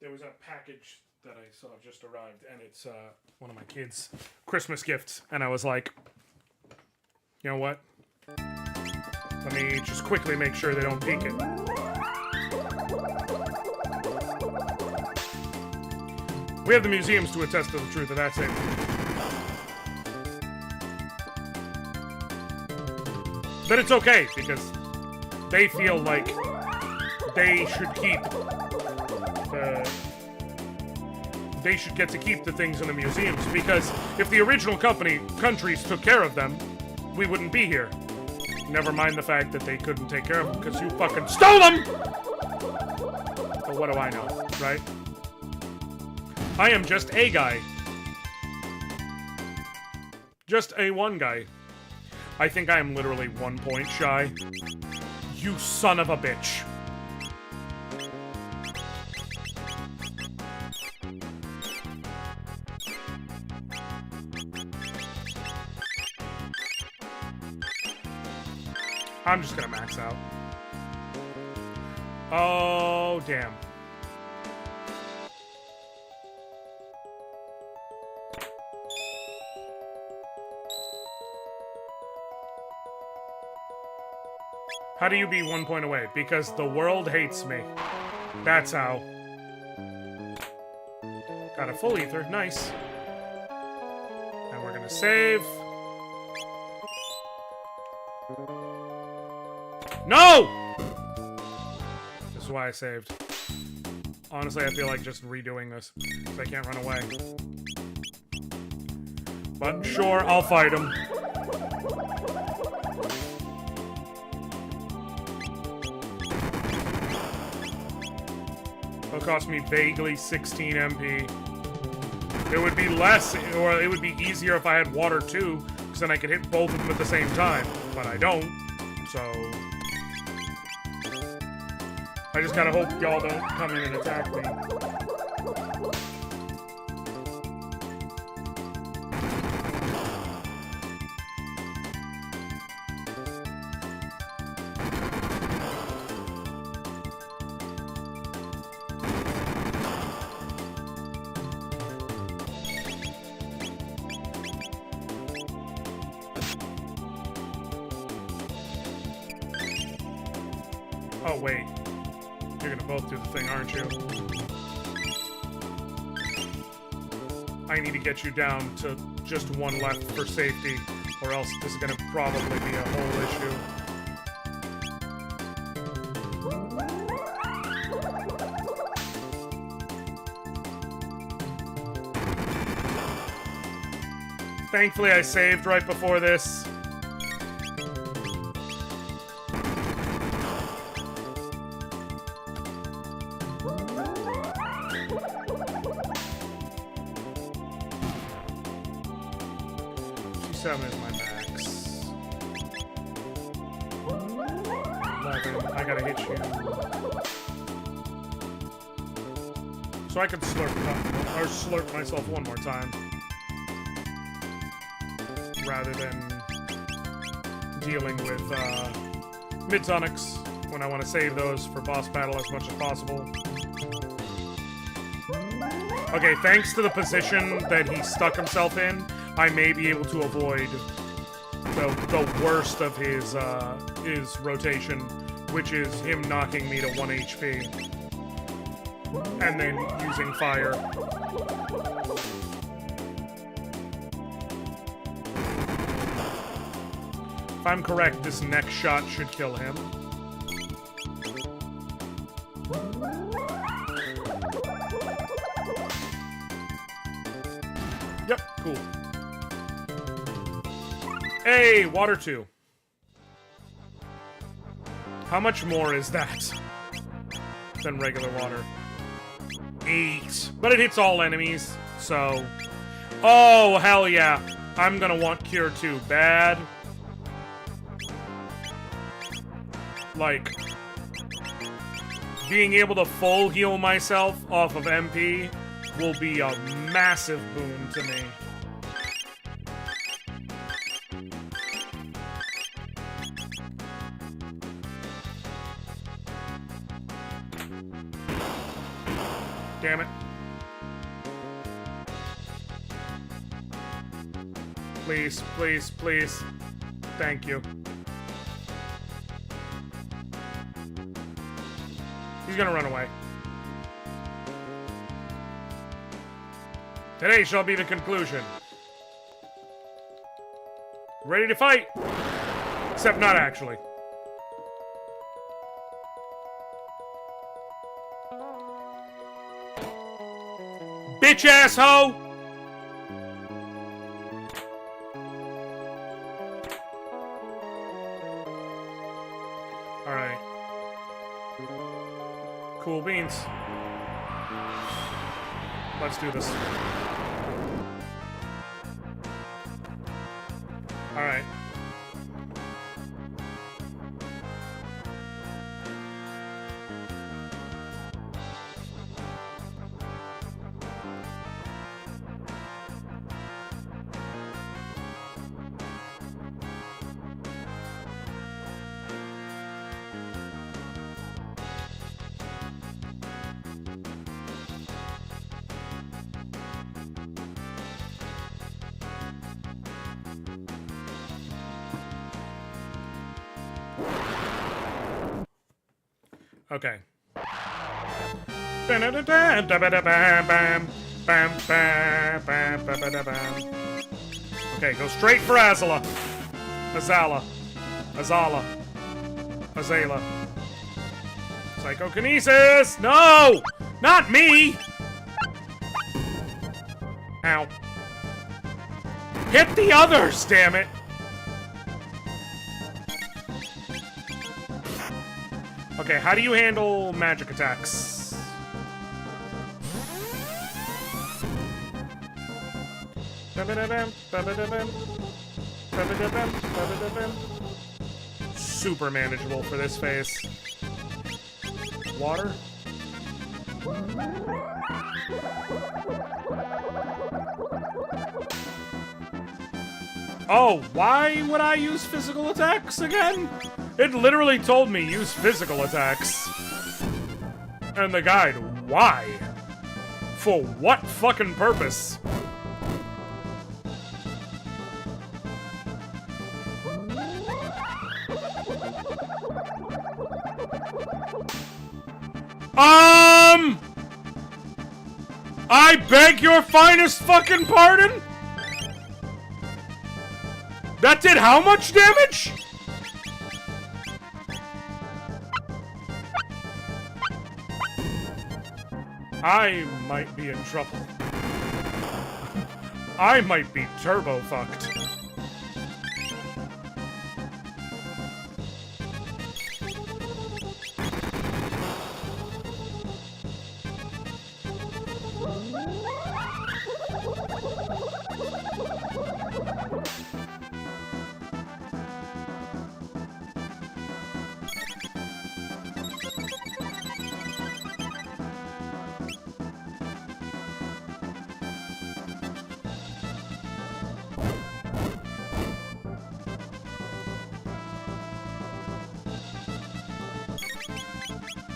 There was a package that I saw just arrived, and it's one of my kids' Christmas gifts, and I was like, you know what? Let me just quickly make sure they don't peek it. We have the museums to attest to the truth of that statement. But it's okay, because they feel like they should keep they should get to keep the things in the museums, because if the original countries took care of them, we wouldn't be here. Never mind the fact that they couldn't take care of them because you fucking stole them! But what do I know, right? I am just a guy. Just a one guy. I think I am literally 1 point shy. You son of a bitch. I'm just gonna max out. Oh, damn. How do you be 1 point away? Because the world hates me. That's how. Got a full ether. Nice. And we're gonna save. No! This is why I saved. Honestly, I feel like just redoing this, because I can't run away. But sure, I'll fight him. It'll cost me vaguely 16 MP. It would be less, or it would be easier if I had water too, because then I could hit both of them at the same time. But I don't, so... I just gotta hope y'all don't come in and attack me. Oh, wait. You're gonna both do the thing, aren't you? I need to get you down to just one left for safety, or else this is gonna probably be a whole issue. Thankfully, I saved right before this. Seven is my max. 11. I gotta hit you. So I can slurp myself one more time. Rather than dealing with mid-tonics when I want to save those for boss battle as much as possible. Okay, thanks to the position that he stuck himself in, I may be able to avoid the worst of his rotation, which is him knocking me to 1 HP. And then using fire. If I'm correct, this next shot should kill him. Yep, cool. Hey, water 2. How much more is that than regular water? 8. But it hits all enemies, so... Oh, hell yeah. I'm gonna want Cure 2 bad. Like, being able to full heal myself off of MP will be a massive boon to me. Damn it. Please, please, please. Thank you. He's gonna run away. Today shall be the conclusion. Ready to fight! Except not actually. Bitch asshole! Alright. Cool beans. Let's do this. Alright. Okay. Okay, go straight for Azala. Azala. Azala. Psychokinesis! No! Not me! Ow. Hit the others, damn it! Okay, how do you handle magic attacks? Super manageable for this phase. Water? Oh, why would I use physical attacks again? It literally told me use physical attacks. And the guide, why? For what fucking purpose? I beg your finest fucking pardon? That did how much damage? I might be in trouble. I might be turbo fucked.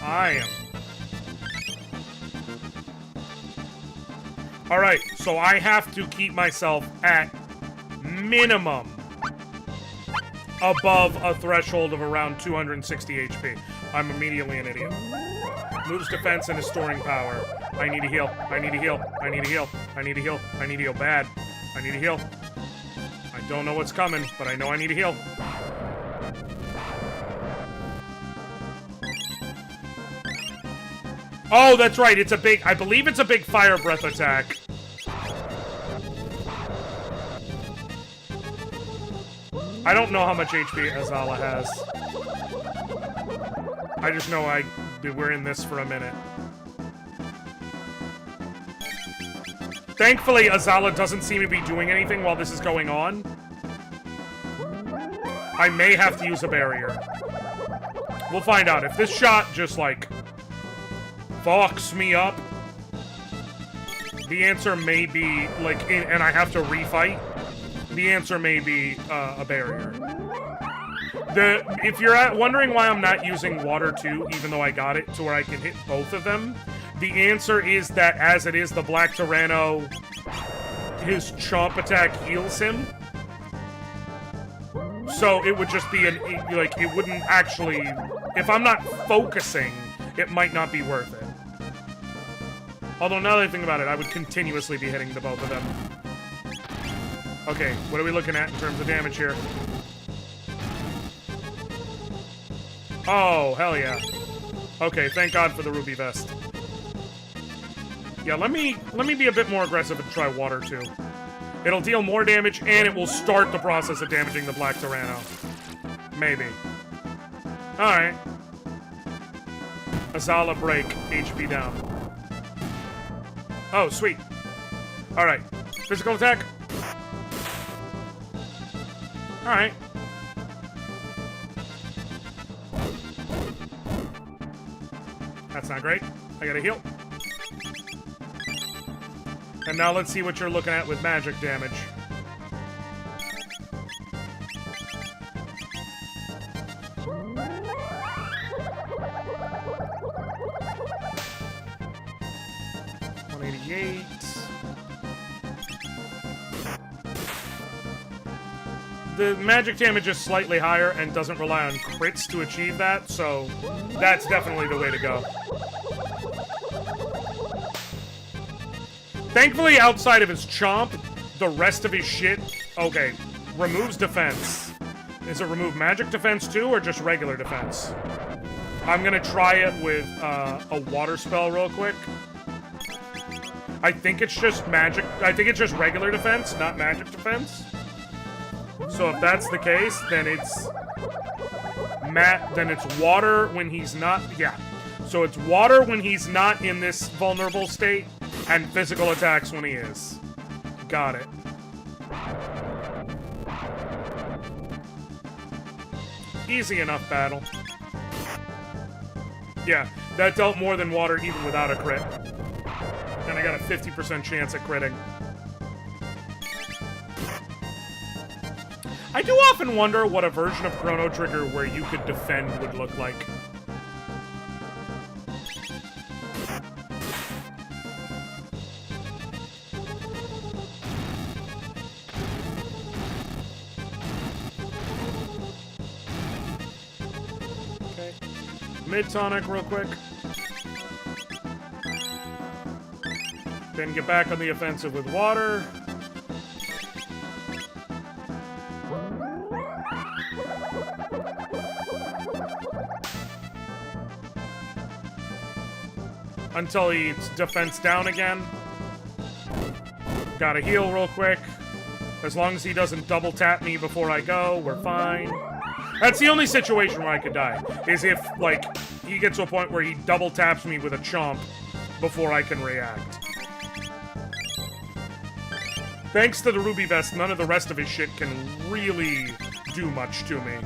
I am. Alright, so I have to keep myself at minimum above a threshold of around 260 HP. I'm immediately an idiot. Moves defense and is storing power. I need to heal. I need to heal. I need to heal. I need to heal. I need to heal bad. I need to heal. I don't know what's coming, but I know I need to heal. Oh, that's right. It's a big... I believe it's a big fire breath attack. I don't know how much HP Azala has. I just know we're in this for a minute. Thankfully, Azala doesn't seem to be doing anything while this is going on. I may have to use a barrier. We'll find out. If this shot just, like... fucks me up, the answer may be, like, and I have to refight, the answer may be a barrier. If you're wondering why I'm not using Water 2, even though I got it to where I can hit both of them, the answer is that, as it is, the Black Tyranno, his Chomp attack heals him. So it would just be like, it wouldn't actually, if I'm not focusing, it might not be worth it. Although, now that I think about it, I would continuously be hitting the both of them. Okay, what are we looking at in terms of damage here? Oh, hell yeah. Okay, thank God for the Ruby Vest. Yeah, let me be a bit more aggressive and try Water 2. It'll deal more damage, and it will start the process of damaging the Black Tyranno. Maybe. Alright. Azala break, HP down. Oh, sweet. Alright. Physical attack. Alright. That's not great. I gotta heal. And now let's see what you're looking at with magic damage. The magic damage is slightly higher and doesn't rely on crits to achieve that, so that's definitely the way to go. Thankfully, outside of his Chomp, the rest of his shit... Okay, removes defense. Is it remove magic defense too, or just regular defense? I'm gonna try it with a water spell real quick. I think it's just magic... I think it's just regular defense, not magic defense. So if that's the case, then it's... Then it's water when he's not... Yeah. So it's water when he's not in this vulnerable state, and physical attacks when he is. Got it. Easy enough battle. Yeah, that dealt more than water even without a crit. And I got a 50% chance at critting. I do often wonder what a version of Chrono Trigger where you could defend would look like. Okay. Mid-tonic real quick. Then get back on the offensive with water. Until he's defense down again. Gotta heal real quick. As long as he doesn't double tap me before I go, we're fine. That's the only situation where I could die, is if, like, he gets to a point where he double taps me with a chomp before I can react. Thanks to the Ruby Vest, none of the rest of his shit can really do much to me.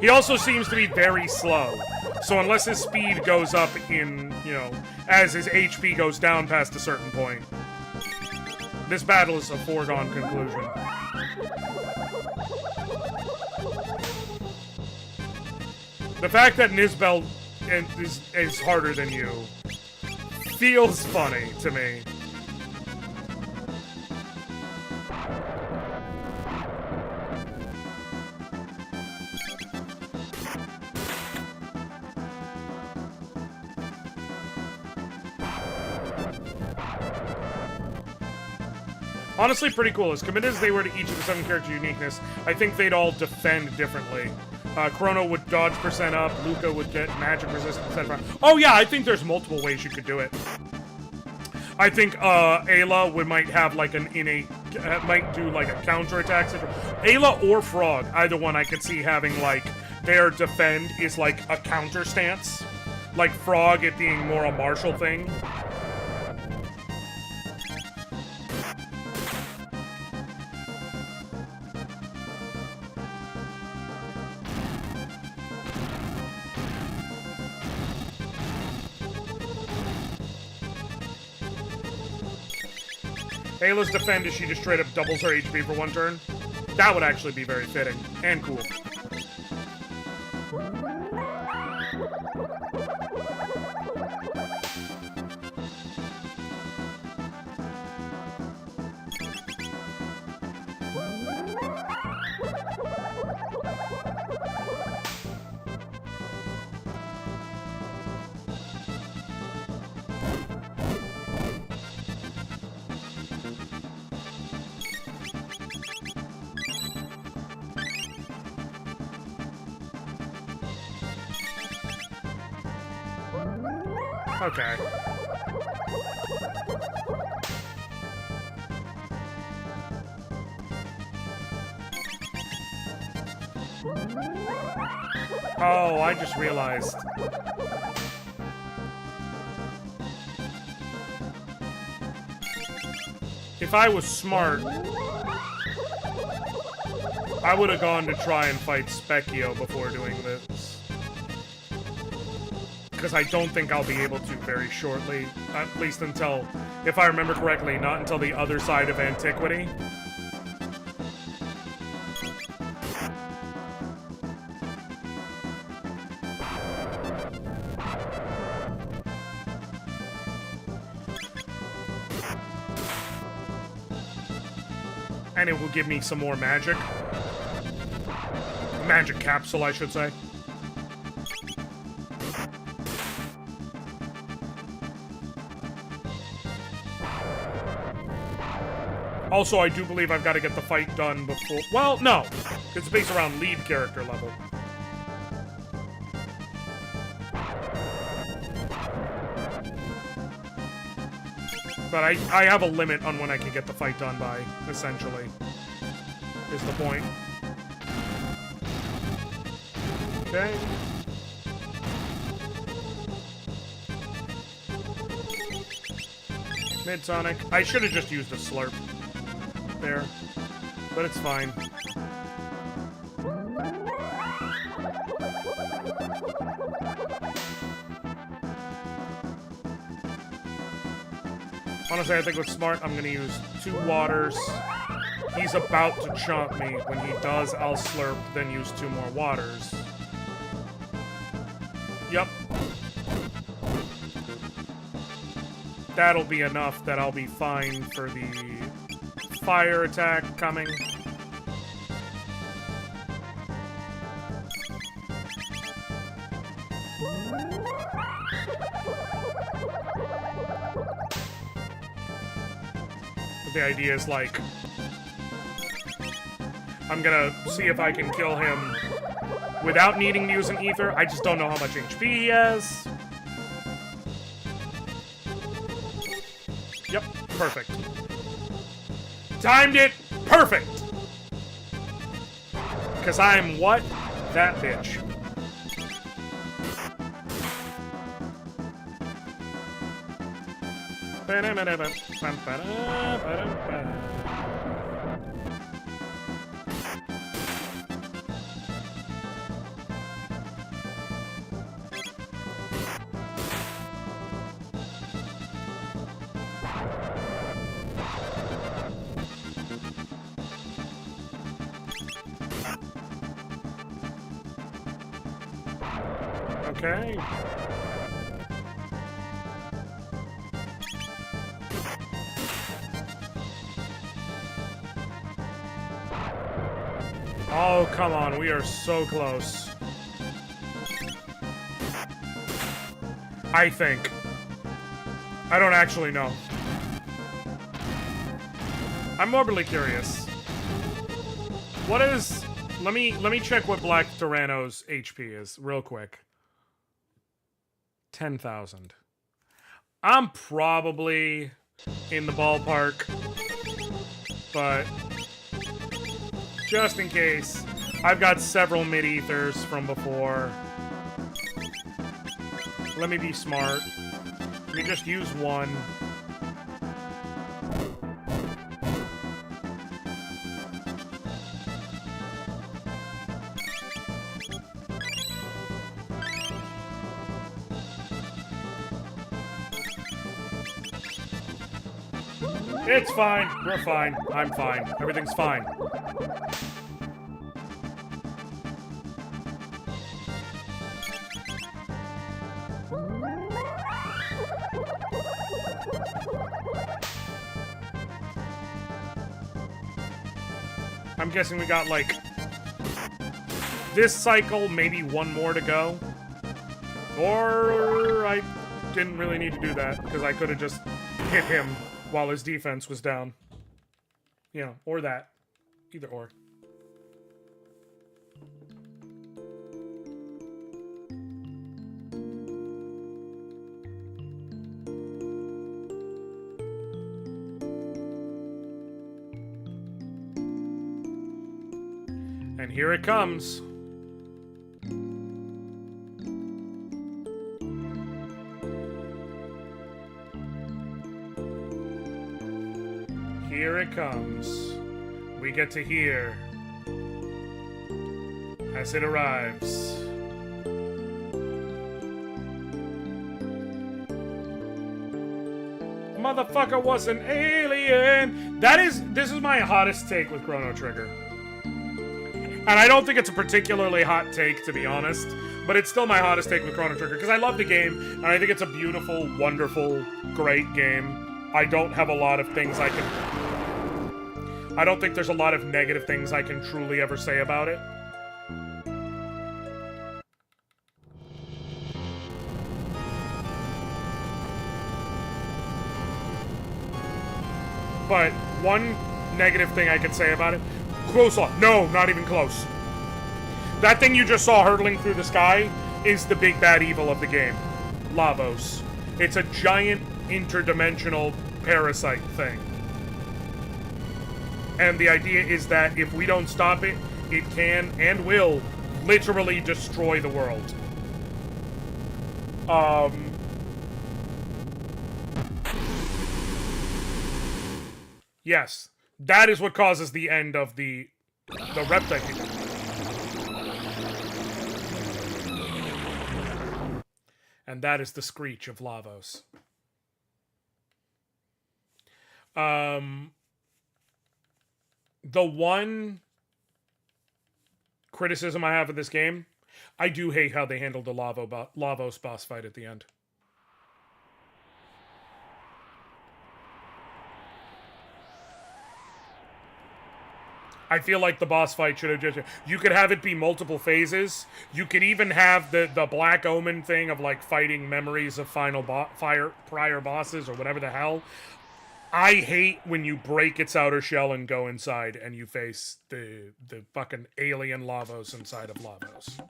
He also seems to be very slow, so unless his speed goes up in, you know, as his HP goes down past a certain point, this battle is a foregone conclusion. The fact that Nizbel is harder than you feels funny to me. Honestly, pretty cool. As committed as they were to each of the 7 character uniqueness, I think they'd all defend differently. Chrono would dodge percent up, Luca would get magic resistance, etc. Oh yeah, I think there's multiple ways you could do it. I think Ayla might have like an innate, might do like a counterattack situation. Ayla or Frog, either one I could see having like their defend is like a counter stance. Like Frog it being more a martial thing. Ayla's defend is she just straight up doubles her HP for 1 turn. That would actually be very fitting and cool. Okay. Oh, I just realized. If I was smart, I would have gone to try and fight Specchio before doing this. Because I don't think I'll be able to very shortly. At least until, if I remember correctly, not until the other side of Antiquity. And it will give me some more magic. Magic capsule, I should say. Also, I do believe I've got to get the fight done before... Well, no. It's based around lead character level. But I have a limit on when I can get the fight done by, essentially. Is the point. Okay. Mid-Sonic. I should have just used a Slurp there, but it's fine. Honestly, I think with Smart, I'm going to use 2 waters. He's about to chomp me. When he does, I'll Slurp, then use 2 more waters. Yep. That'll be enough that I'll be fine for the fire attack coming. The idea is, like, I'm gonna see if I can kill him without needing to use an ether. I just don't know how much HP he has. Yep, perfect. Timed it perfect. Because I'm what? That bitch. Okay. Oh, come on. We are so close. I think. I don't actually know. I'm morbidly curious. What is... Let me check what Black Tyranno's HP is real quick. 10,000. I'm probably in the ballpark, but just in case, I've got several mid-ethers from before. Let me be smart. Let me just use one. It's fine. We're fine. I'm fine. Everything's fine. I'm guessing we got, like, this cycle, maybe one more to go. Or I didn't really need to do that, because I could have just hit him while his defense was down. You know, or that. Either or. And here it comes. Here it comes. We get to hear as it arrives. Motherfucker was an alien. This is my hottest take with Chrono Trigger. And I don't think it's a particularly hot take, to be honest, but it's still my hottest take with Chrono Trigger, because I love the game, and I think it's a beautiful, wonderful, great game. I don't have a lot of things I don't think there's a lot of negative things I can truly ever say about it. But one negative thing I could say about it, close up. No, not even close. That thing you just saw hurtling through the sky is the big bad evil of the game. Lavos. It's a giant interdimensional parasite thing. And the idea is that if we don't stop it, it can and will literally destroy the world. Yes. That is what causes the end of the reptile. And that is the screech of Lavos. The one criticism I have of this game, I do hate how they handled the Lavos boss fight at the end. I feel like the boss fight should have just... You could have it be multiple phases. You could even have the Black Omen thing of, like, fighting memories of prior bosses or whatever the hell. I hate when you break its outer shell and go inside and you face the fucking alien Lavos inside of Lavos.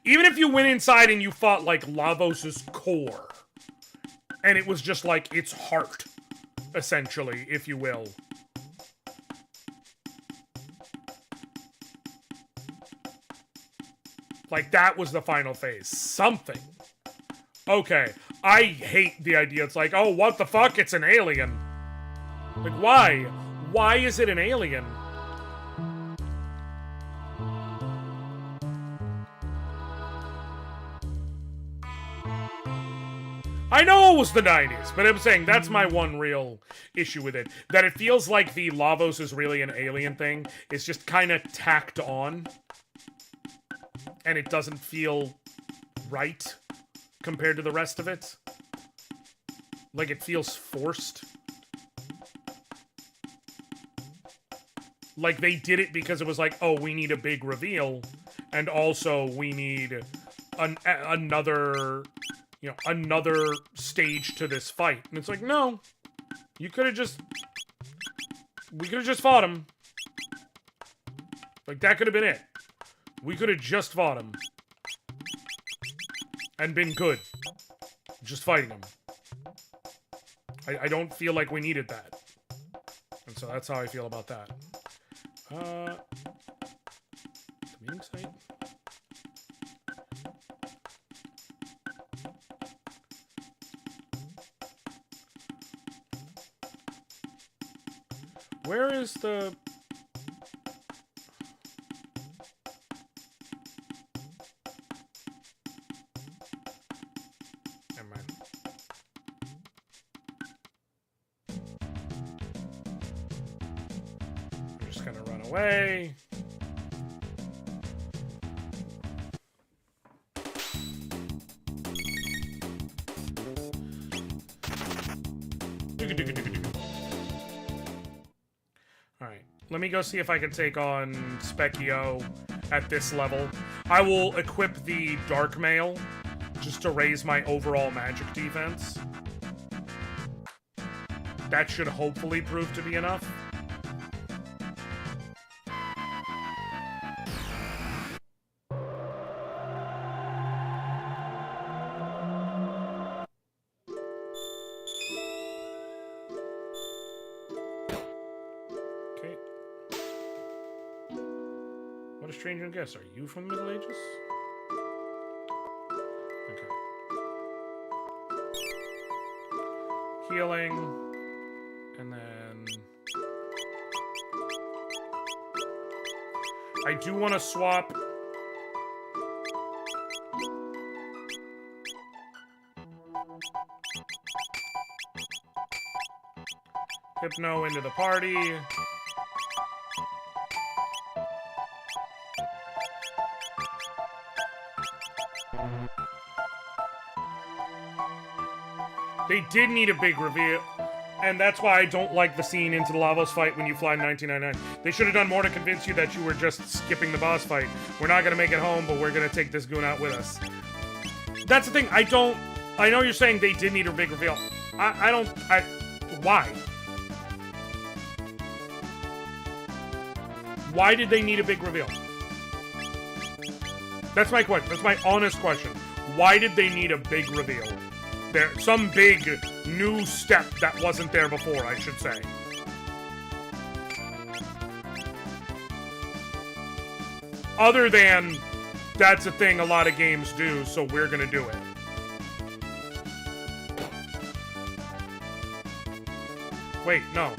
Even if you went inside and you fought, like, Lavos' core. And it was just, like, its heart, essentially, if you will. Like, that was the final phase. Something. Okay. I hate the idea. It's like, oh, what the fuck? It's an alien. Like, why? Why is it an alien? I know it was the 90s, but I'm saying that's my one real issue with it. That it feels like the Lavos is really an alien thing. It's just kind of tacked on. And it doesn't feel right compared to the rest of it. Like, it feels forced. Like, they did it because it was like, oh, we need a big reveal. And also, we need another... You know, another stage to this fight. And it's like, no. You could have just... We could have just fought him. Like, that could have been it. We could have just fought him. And been good. Just fighting him. I don't feel like we needed that. And so that's how I feel about that. The meeting site? Where is the... Never mind. I'm just gonna run away. Let me go see if I can take on Specchio at this level. I will equip the Dark Mail just to raise my overall magic defense. That should hopefully prove to be enough. Stranger guess, are you from the Middle Ages? Okay. Healing. And then... I do want to swap... Hypno into the party. They did need a big reveal, and that's why I don't like the scene into the Lavos fight when you fly in 1999. They should have done more to convince you that you were just skipping the boss fight. We're not gonna make it home, but we're gonna take this goon out with us. That's the thing, I know you're saying they did need a big reveal. Why? Why did they need a big reveal? That's my question. That's my honest question. Why did they need a big reveal? Some big new step that wasn't there before, I should say. Other than, that's a thing a lot of games do, so we're gonna do it. Wait, no.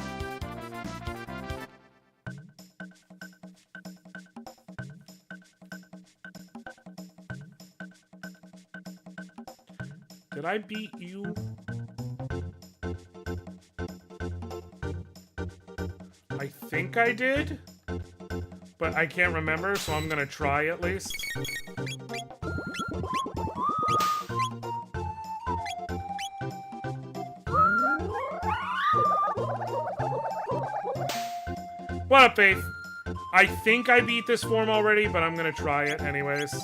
Did I beat you? I think I did, but I can't remember, so I'm gonna try at least. What up, Faith? I think I beat this form already, but I'm gonna try it anyways.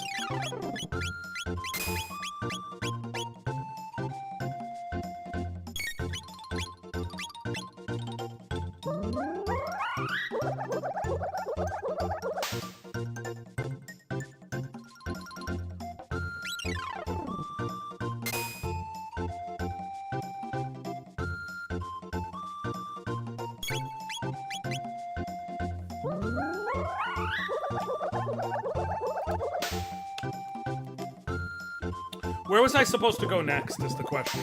Where was I supposed to go next is the question.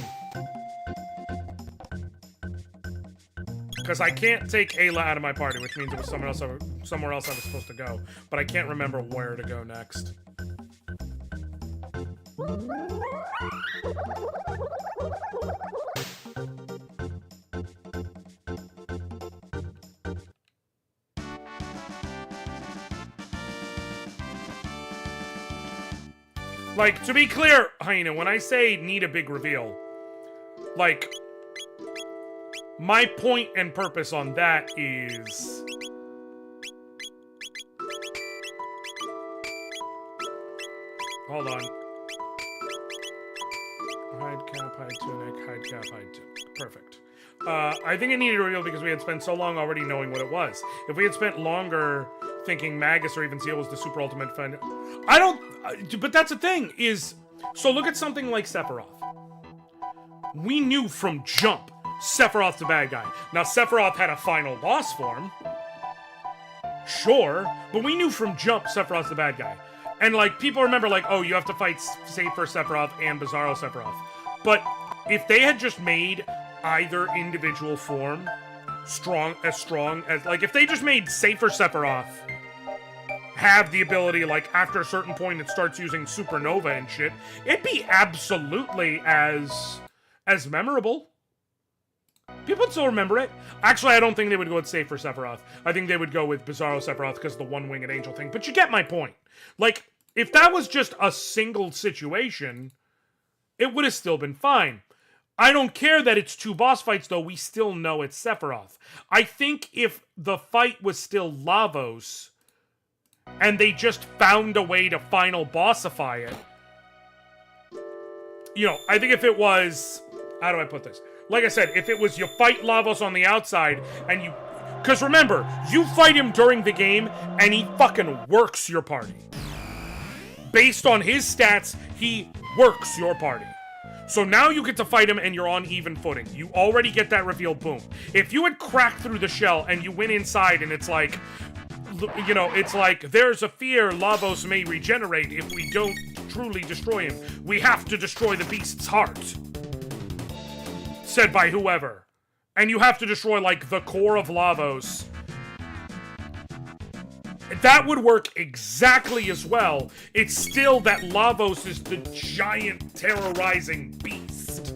Because I can't take Ayla out of my party, which means it was somewhere else I was supposed to go. But I can't remember where to go next. Like, to be clear, Hyena, when I say need a big reveal, like, my point and purpose on that is... Hold on. Hide cap, hide tunic, hide cap, hide tunic. Perfect. I think it needed a reveal because we had spent so long already knowing what it was. If we had spent longer thinking Magus or even Seal was the super ultimate friend... I don't... But that's the thing, is... So look at something like Sephiroth. We knew from jump Sephiroth's the bad guy. Now, Sephiroth had a final boss form. Sure. But we knew from jump Sephiroth's the bad guy. And, like, people remember, like, oh, you have to fight Safer Sephiroth and Bizarro Sephiroth. But if they had just made either individual form as strong as... Like, if they just made Safer Sephiroth have the ability, like, after a certain point it starts using Supernova and shit, it'd be absolutely as memorable. People would still remember it. Actually, I don't think they would go with Safer Sephiroth. I think they would go with Bizarro Sephiroth because of the one-winged angel thing. But you get my point. Like, if that was just a single situation, it would have still been fine. I don't care that it's 2 boss fights, though. We still know it's Sephiroth. I think if the fight was still Lavos, and they just found a way to final bossify it, you know, I think if it was... How do I put this? Like I said, if it was you fight Lavos on the outside, and you... Because remember, you fight him during the game, and he fucking works your party. Based on his stats, he works your party. So now you get to fight him, and you're on even footing. You already get that reveal, boom. If you had cracked through the shell, and you went inside, and it's like... You know, it's like, there's a fear Lavos may regenerate if we don't truly destroy him. We have to destroy the beast's heart. Said by whoever. And you have to destroy, like, the core of Lavos. That would work exactly as well. It's still that Lavos is the giant terrorizing beast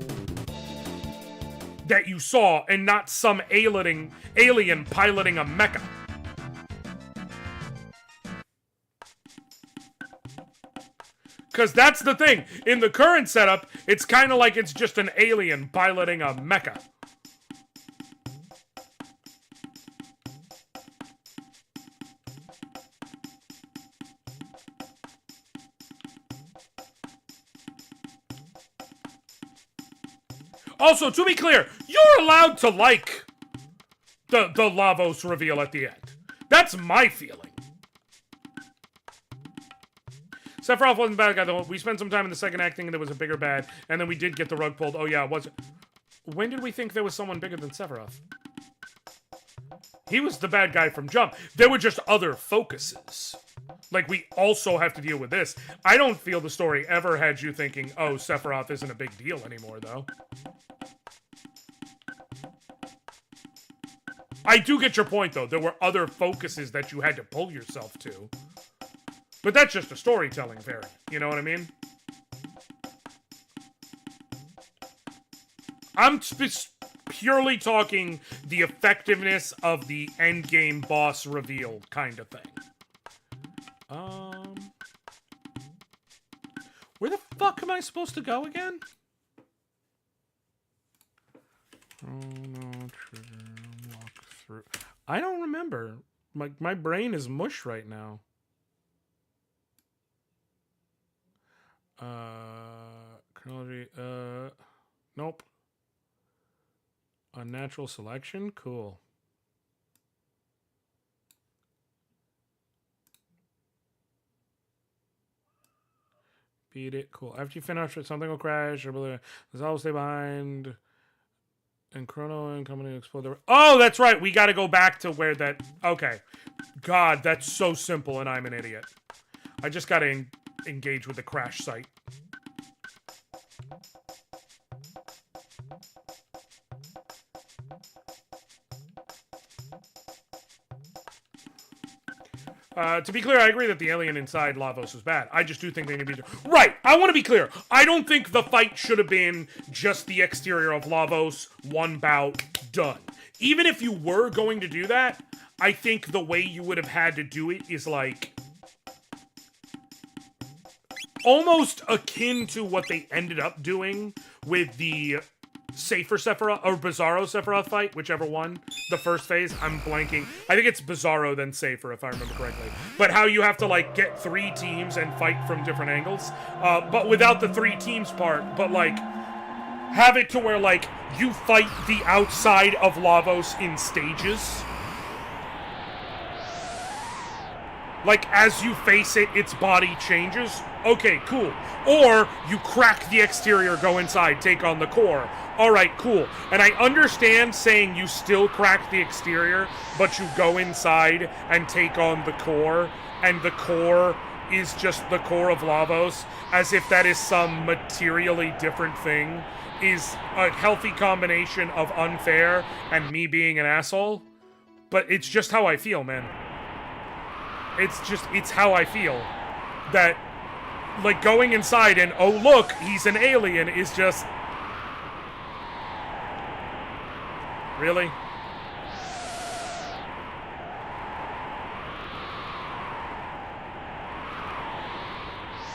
that you saw, and not some alien piloting a mecha. Because that's the thing. In the current setup, it's kind of like it's just an alien piloting a mecha. Also, to be clear, you're allowed to like the Lavos reveal at the end. That's my feeling. Sephiroth wasn't the bad guy, though. We spent some time in the second act thinking there was a bigger bad, and then we did get the rug pulled. Oh, yeah, was it? When did we think there was someone bigger than Sephiroth? He was the bad guy from jump. There were just other focuses. Like, we also have to deal with this. I don't feel the story ever had you thinking, oh, Sephiroth isn't a big deal anymore, though. I do get your point, though. There were other focuses that you had to pull yourself to. But that's just a storytelling variant. You know what I mean? I'm purely talking the effectiveness of the endgame boss reveal kind of thing. Where the fuck am I supposed to go again? Chrono Trigger, walk through. I don't remember. My brain is mush right now. Chronology, nope. Unnatural selection? Cool. Beat it. Cool. After you finish it, something will crash. Or there's always stay behind. And Chrono and company explode the... Oh, that's right. We got to go back to where that... Okay. God, that's so simple and I'm an idiot. I just got to engage with the crash site. To be clear, I agree that the alien inside Lavos is bad. I just do think they need to be... Right! I want to be clear. I don't think the fight should have been just the exterior of Lavos, one bout, done. Even if you were going to do that, I think the way you would have had to do it is, like... almost akin to what they ended up doing with the Safer Sephiroth, or Bizarro Sephiroth fight, whichever one. The first phase, I'm blanking. I think it's Bizarro then Safer, if I remember correctly. But how you have to, like, get 3 teams and fight from different angles. But without the 3 teams part, but, like, have it to where, like, you fight the outside of Lavos in stages. Like, as you face it, its body changes. Okay, cool. Or, you crack the exterior, go inside, take on the core. Alright, cool. And I understand saying you still crack the exterior, but you go inside and take on the core, and the core is just the core of Lavos, as if that is some materially different thing, is a healthy combination of unfair and me being an asshole. But it's just how I feel, man. It's how I feel. That, like, going inside and, oh look, he's an alien is just... Really?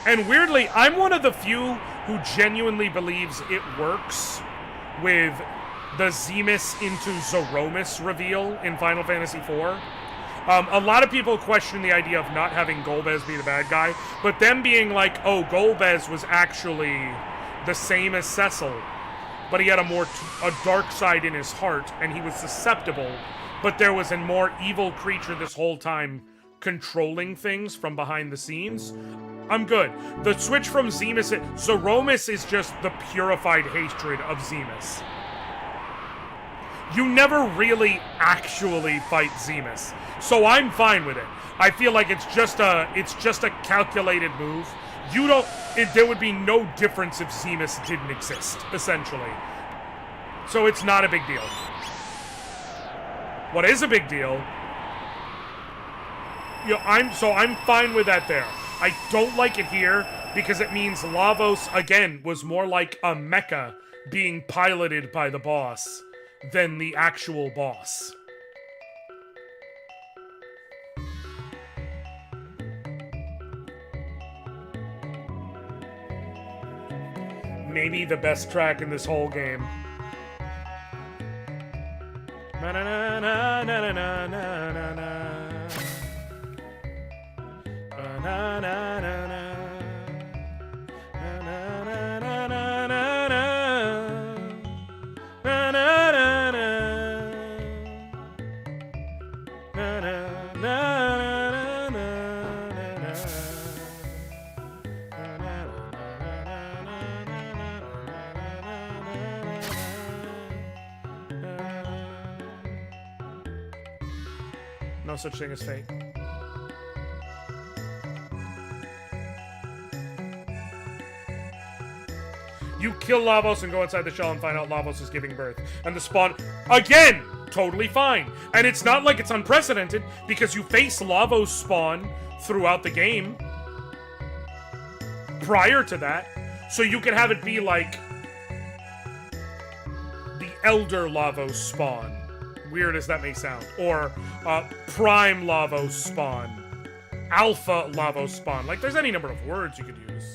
And weirdly, I'm one of the few who genuinely believes it works with the Zemus into Zoromus reveal in Final Fantasy IV. A lot of people question the idea of not having Golbez be the bad guy, but them being like, oh, Golbez was actually the same as Cecil, but he had a dark side in his heart, and he was susceptible, but there was a more evil creature this whole time controlling things from behind the scenes. I'm good. The switch from Zemus... Zoromus is just the purified hatred of Zemus. You never really actually fight Zemus, so I'm fine with it. I feel like it's just a calculated move. There would be no difference if Zemus didn't exist, essentially. So it's not a big deal. What is a big deal? You know, I'm fine with that there. I don't like it here because it means Lavos again was more like a mecha being piloted by the boss than the actual boss. Maybe the best track in this whole game. Na na na na na na na na. Na na na na. No such thing as fate. You kill Lavos and go inside the shell and find out Lavos is giving birth. And the spawn... Again! Totally fine. And it's not like it's unprecedented, because you face Lavos spawn throughout the game. Prior to that. So you can have it be like... the Elder Lavos spawn. Weird as that may sound. Or Prime Lavos spawn. Alpha Lavos spawn. Like, there's any number of words you could use.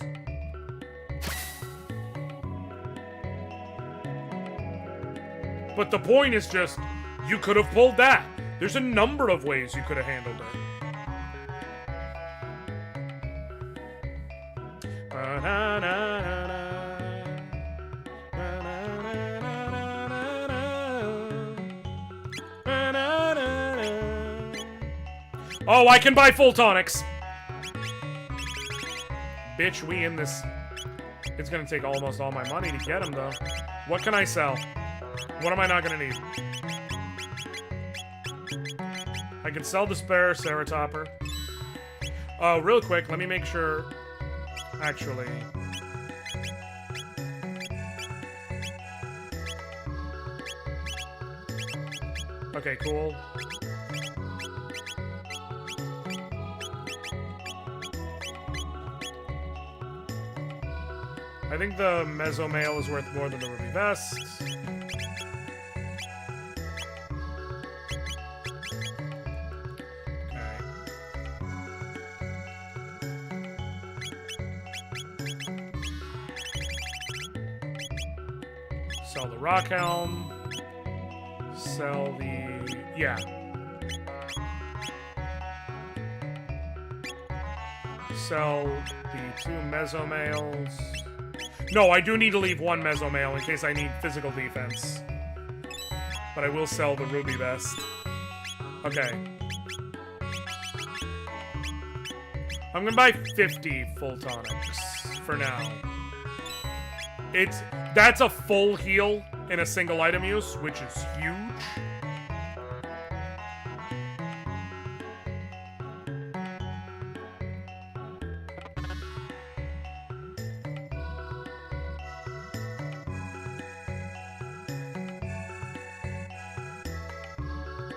But the point is just, you could have pulled that. There's a number of ways you could have handled it. Oh, I can buy full tonics. Bitch, we in this. It's gonna take almost all my money to get them, though. What can I sell? What am I not gonna need? I can sell the spare Ceratopper. Real quick, let me make sure... Actually... Okay, cool. I think the Mesomail is worth more than the Ruby Vest. Okay. Sell the Rock Helm. Sell the... yeah. Sell the 2 Mesomails. No, I do need to leave 1 Mesomail in case I need physical defense. But I will sell the Ruby Vest. Okay. I'm gonna buy 50 full tonics for now. That's a full heal in a single item use, which is huge.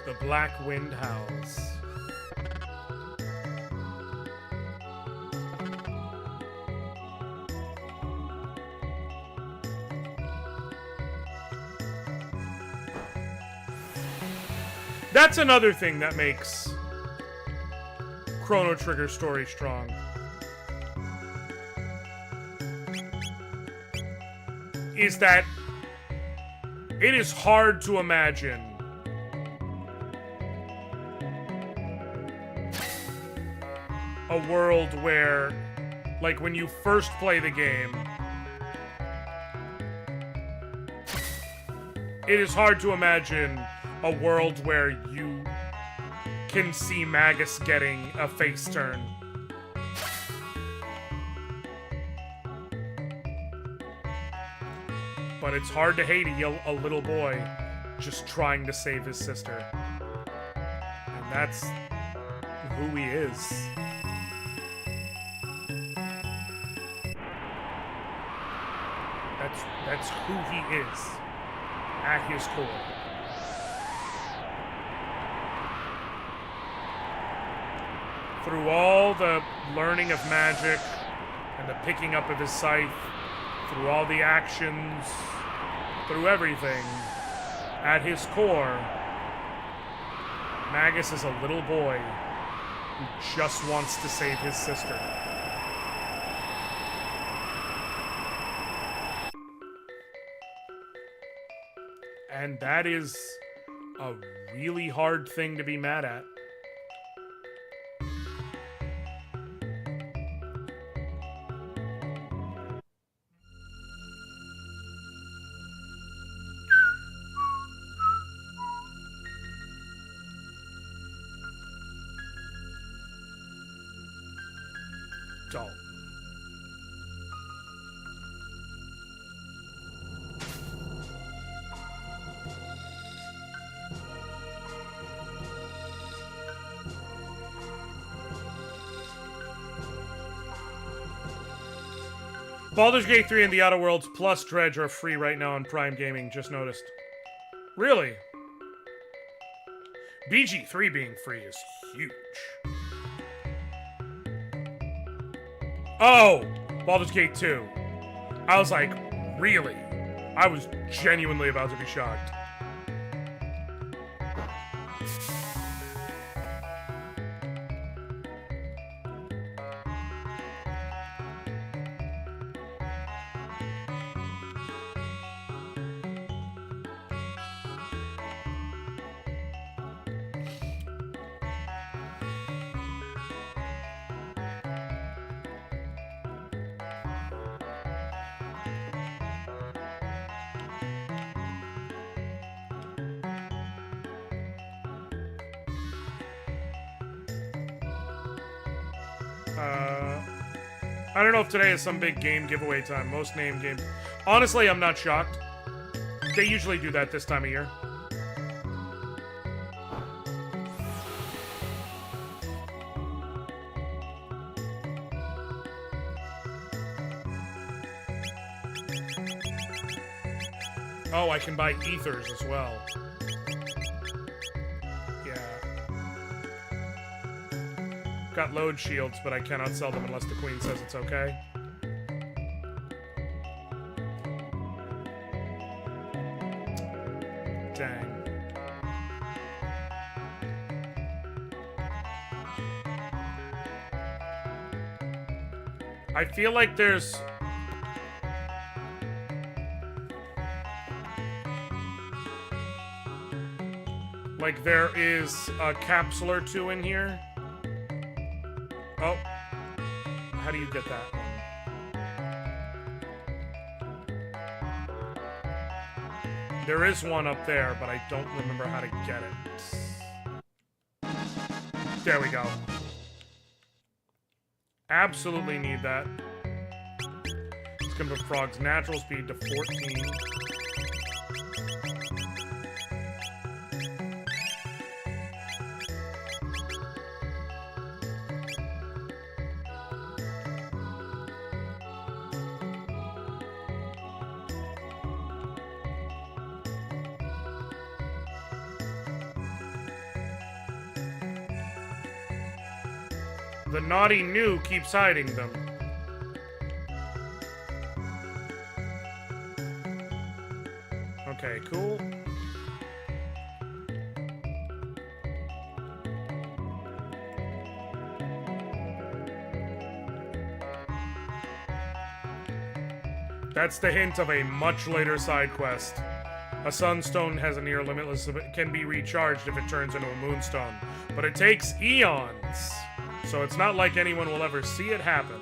The black wind howls. That's another thing that makes Chrono Trigger story strong. Is that it is hard to imagine a world where, like, when you first play the game, it is hard to imagine a world where you can see Magus getting a face turn. But it's hard to hate a little boy just trying to save his sister. And that's who he is. That's who he is at his core. Through all the learning of magic and the picking up of his scythe, through all the actions, through everything, at his core, Magus is a little boy who just wants to save his sister. And that is a really hard thing to be mad at. Dull. Baldur's Gate 3 and The Outer Worlds plus Dredge are free right now on Prime Gaming, just noticed. Really? BG3 being free is huge. Oh! Baldur's Gate 2. I was like, really? I was genuinely about to be shocked. I don't know if today is some big game giveaway time. Most name games. Honestly, I'm not shocked. They usually do that this time of year. Oh, I can buy ethers as well. Got load shields, but I cannot sell them unless the queen says it's okay. Dang. I feel like there's... like there is a capsule or two in here. Oh. How do you get that one? There is one up there, but I don't remember how to get it. There we go. Absolutely need that. Let's come to Frog's natural speed to 14. The naughty new keeps hiding them. Okay, cool. That's the hint of a much later side quest. A sunstone has a near limitless, can be recharged if it turns into a moonstone, but it takes eons. So it's not like anyone will ever see it happen.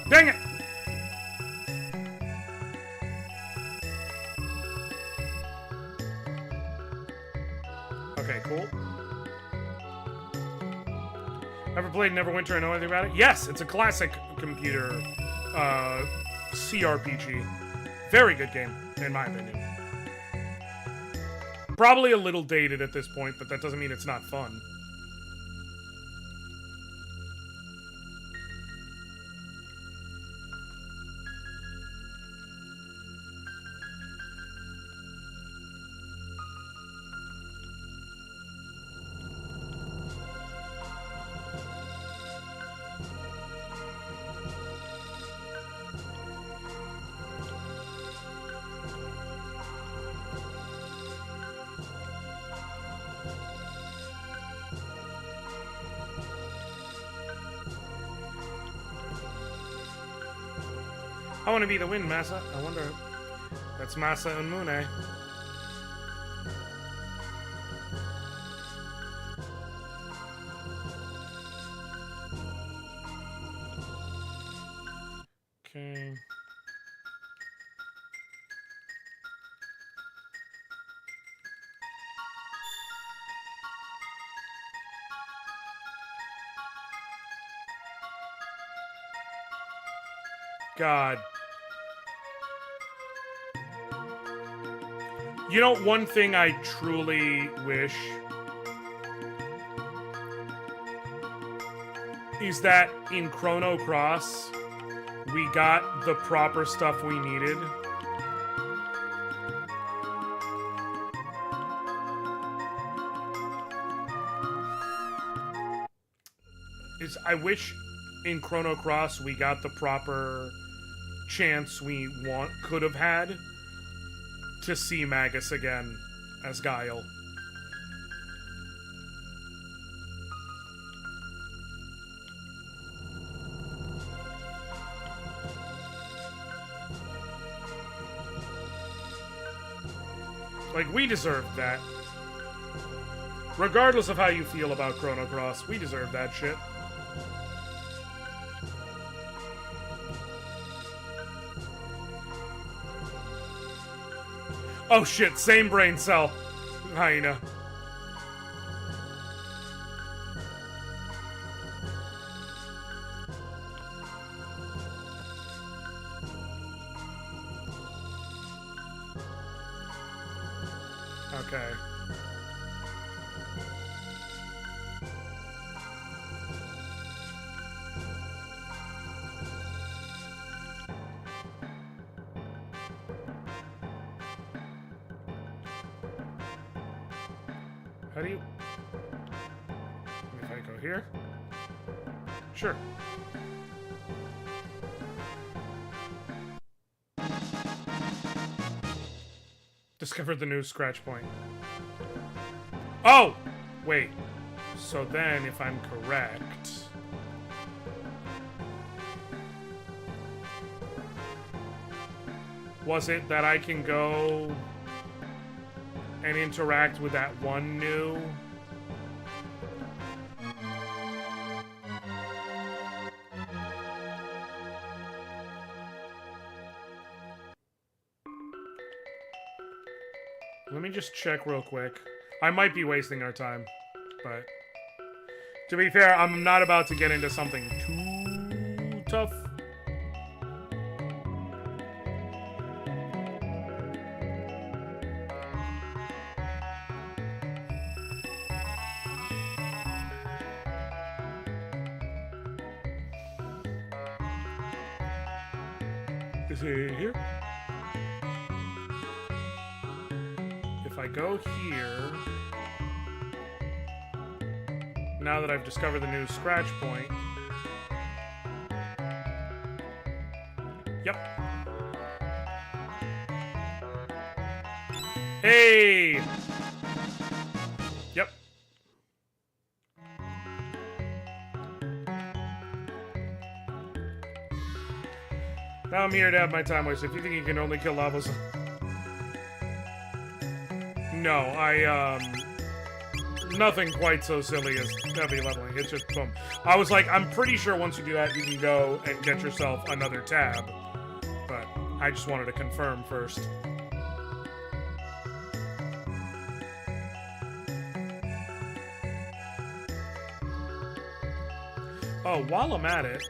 Dang it! Okay, cool. Ever played Neverwinter and know anything about it? Yes, it's a classic computer CRPG. Very good game, in my opinion. Probably a little dated at this point, but that doesn't mean it's not fun. I want to be the wind, Massa. I wonder... That's Massa and Mune. Okay. God. You know, one thing I truly wish is that in Chrono Cross, we got the proper stuff we needed. I wish in Chrono Cross we got the proper chance we could have had to see Magus again as Guile. Like, we deserved that. Regardless of how you feel about Chrono Cross, we deserve that shit. Oh shit, same brain cell. Hyena. Okay. How do you... If I go here? Sure. Discovered the new scratch point. Oh! Wait. So then, if I'm correct... Was it that I can go and interact with that one new... Let me just check real quick. I might be wasting our time, but... To be fair, I'm not about to get into something too tough. Is it here? If I go here... Now that I've discovered the new scratch point... Yep. Hey! Yep. Now I'm here to have my time wasted. If you think you can only kill lavas... No, nothing quite so silly as heavy leveling. It's just boom. I was like, I'm pretty sure once you do that, you can go and get yourself another tab. But I just wanted to confirm first. Oh, while I'm at it...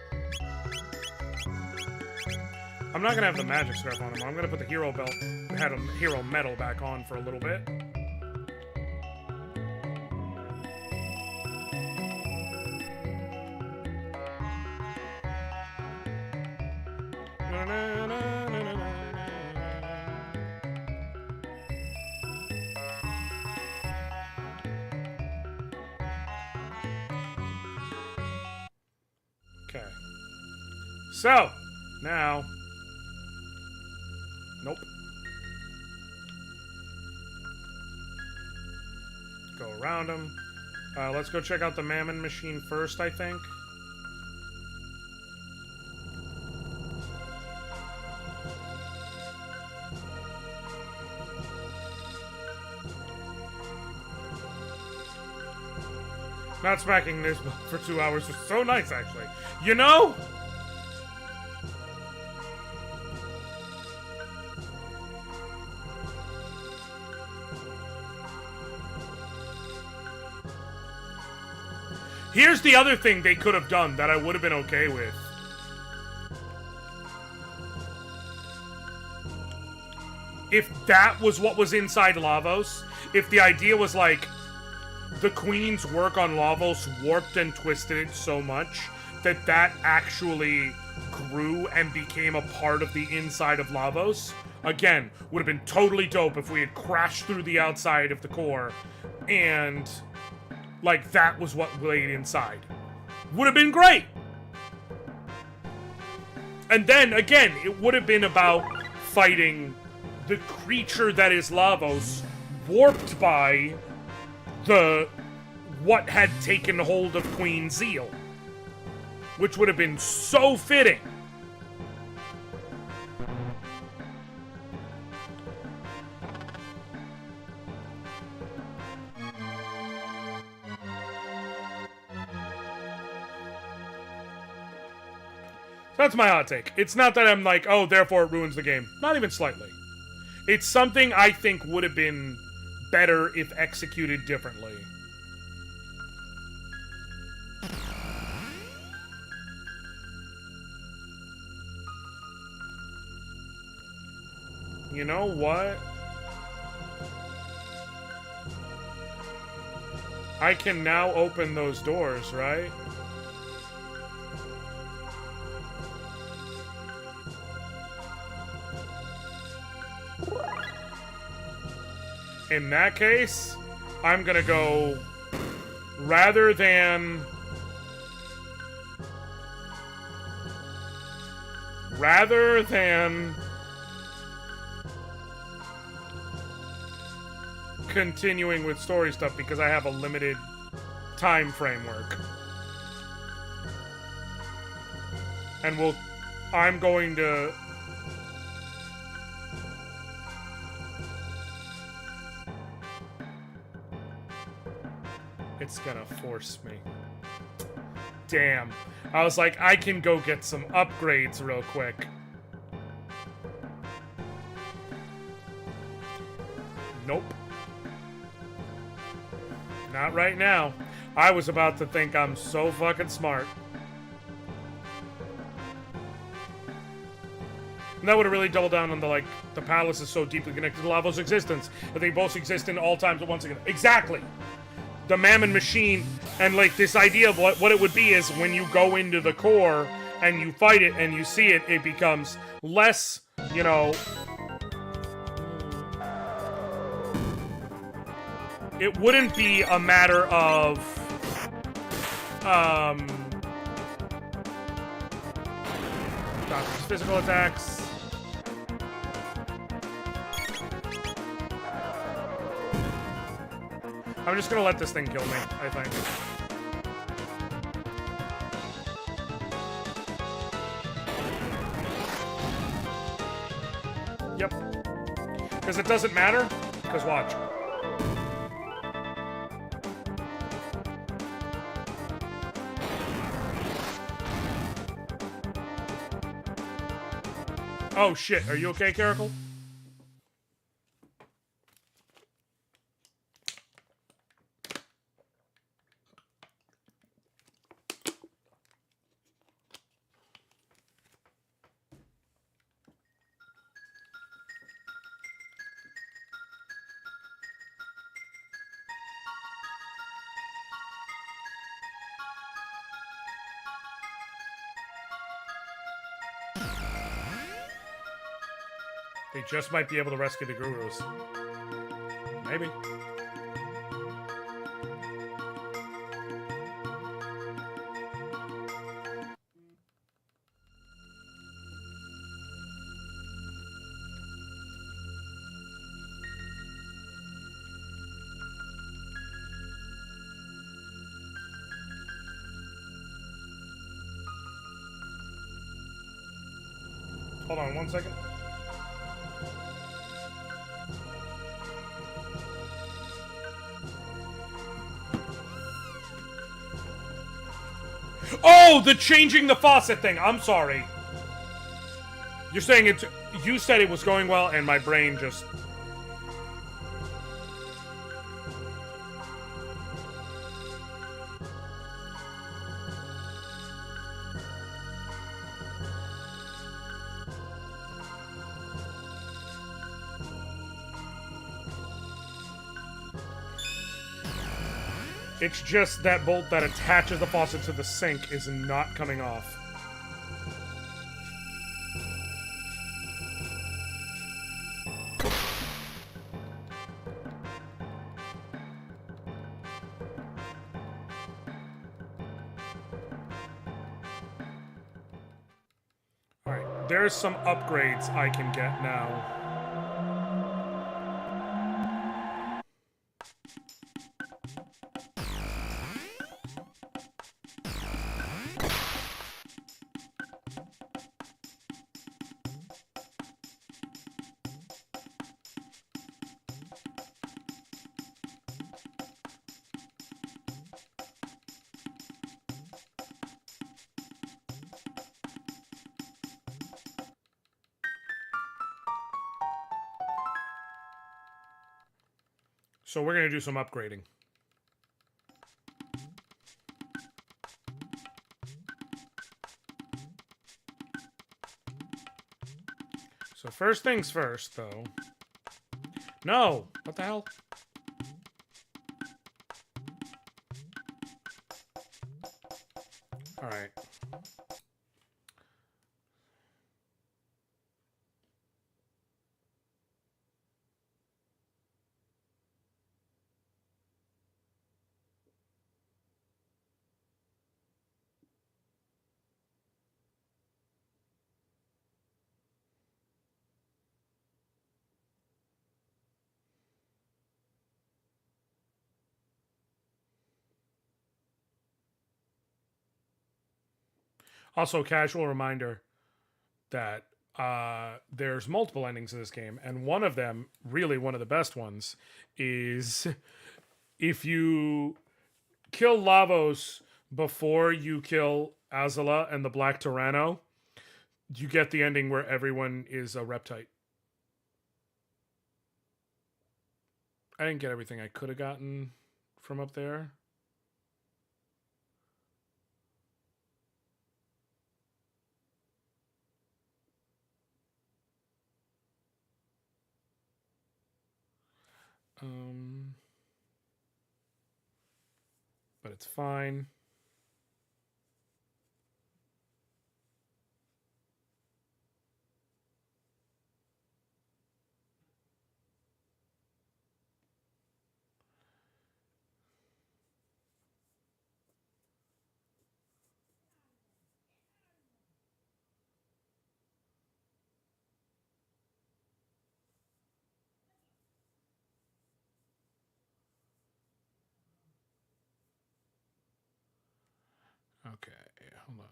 I'm not gonna have the magic strap on him. I'm gonna put the hero belt, hero medal back on for a little bit. Okay. So, now... Nope. Go around him. Let's go check out the Mammon machine first, I think. Not smacking Nizbel for 2 hours was so nice, actually. You know? Here's the other thing they could have done that I would have been okay with. If that was what was inside Lavos, if the idea was like, the Queen's work on Lavos warped and twisted it so much that that actually grew and became a part of the inside of Lavos, again, would have been totally dope if we had crashed through the outside of the core and... like, that was what laid inside. Would have been great! And then, again, it would have been about fighting the creature that is Lavos, warped by what had taken hold of Queen Zeal. Which would have been so fitting. That's my hot take. It's not that I'm like, oh, therefore it ruins the game. Not even slightly. It's something I think would have been better if executed differently. You know what? I can now open those doors, right? In that case, I'm gonna go rather than continuing with story stuff because I have a limited time framework. And I'm going to it's gonna force me. Damn. I was like, I can go get some upgrades real quick. Nope. Not right now. I was about to think I'm so fucking smart. And that would have really doubled down on the palace is so deeply connected to Lavo's existence that they both exist in all times at once again. Exactly! The Mammon Machine, and this idea of what it would be is when you go into the core and you fight it and you see it, it becomes less, you know... It wouldn't be a matter of... physical attacks... I'm just gonna let this thing kill me, I think. Yep. Because it doesn't matter. Because watch. Oh shit, are you okay, Caracal? They just might be able to rescue the gurus. Maybe. Hold on 1 second. Oh, the changing the faucet thing. I'm sorry. You're saying it's... You said it was going well, and my brain just... It's just that bolt that attaches the faucet to the sink is not coming off. Alright, there's some upgrades I can get now. So we're going to do some upgrading. So first things first, though. No! What the hell? Alright. Also, casual reminder that there's multiple endings in this game, and one of them, really one of the best ones, is if you kill Lavos before you kill Azala and the Black Tyranno, you get the ending where everyone is a reptite. I didn't get everything I could have gotten from up there. But it's fine. Okay, hold on.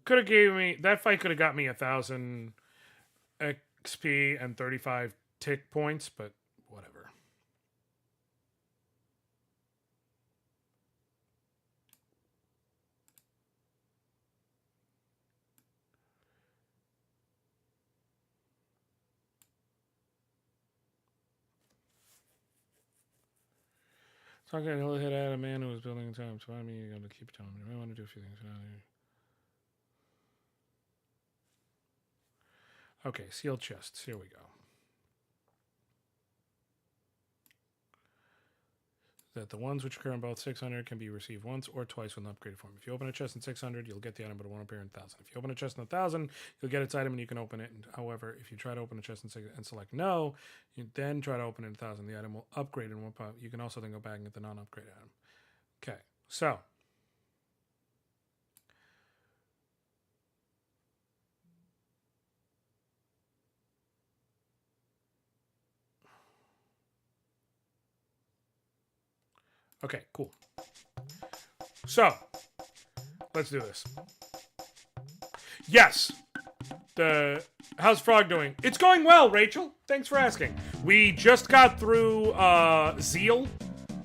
Could have gave me that fight. Could have got me 1,000 XP and 35 tick points, but whatever. Talking to hit at a man who was building a time. So I mean, you got to keep telling me. I want to do a few things. Okay, sealed chests. Here we go. That the ones which occur in both 600 can be received once or twice with an upgraded form. If you open a chest in 600, you'll get the item, but it won't appear in 1,000. If you open a chest in 1,000, you'll get its item and you can open it. However, if you try to open a chest in 600 and select no, you then try to open it in 1,000, the item will upgrade in one pop. You can also then go back and get the non-upgrade item. Okay, so okay, cool. So, let's do this. Yes. How's Frog doing? It's going well, Rachel. Thanks for asking. We just got through Zeal,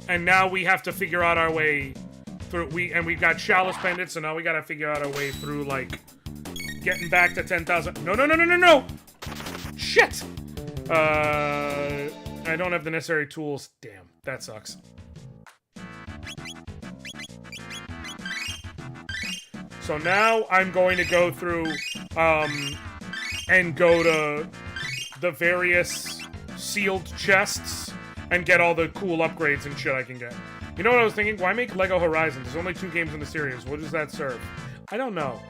and now we have to figure out our way through. We've got Chalice Pendant, so now we gotta figure out our way through, like, getting back to 10,000. No! Shit! I don't have the necessary tools. Damn, that sucks. So now I'm going to go through, and go to the various sealed chests and get all the cool upgrades and shit I can get. You know what I was thinking? Why make Lego Horizons? There's only 2 games in the series. What does that serve? I don't know.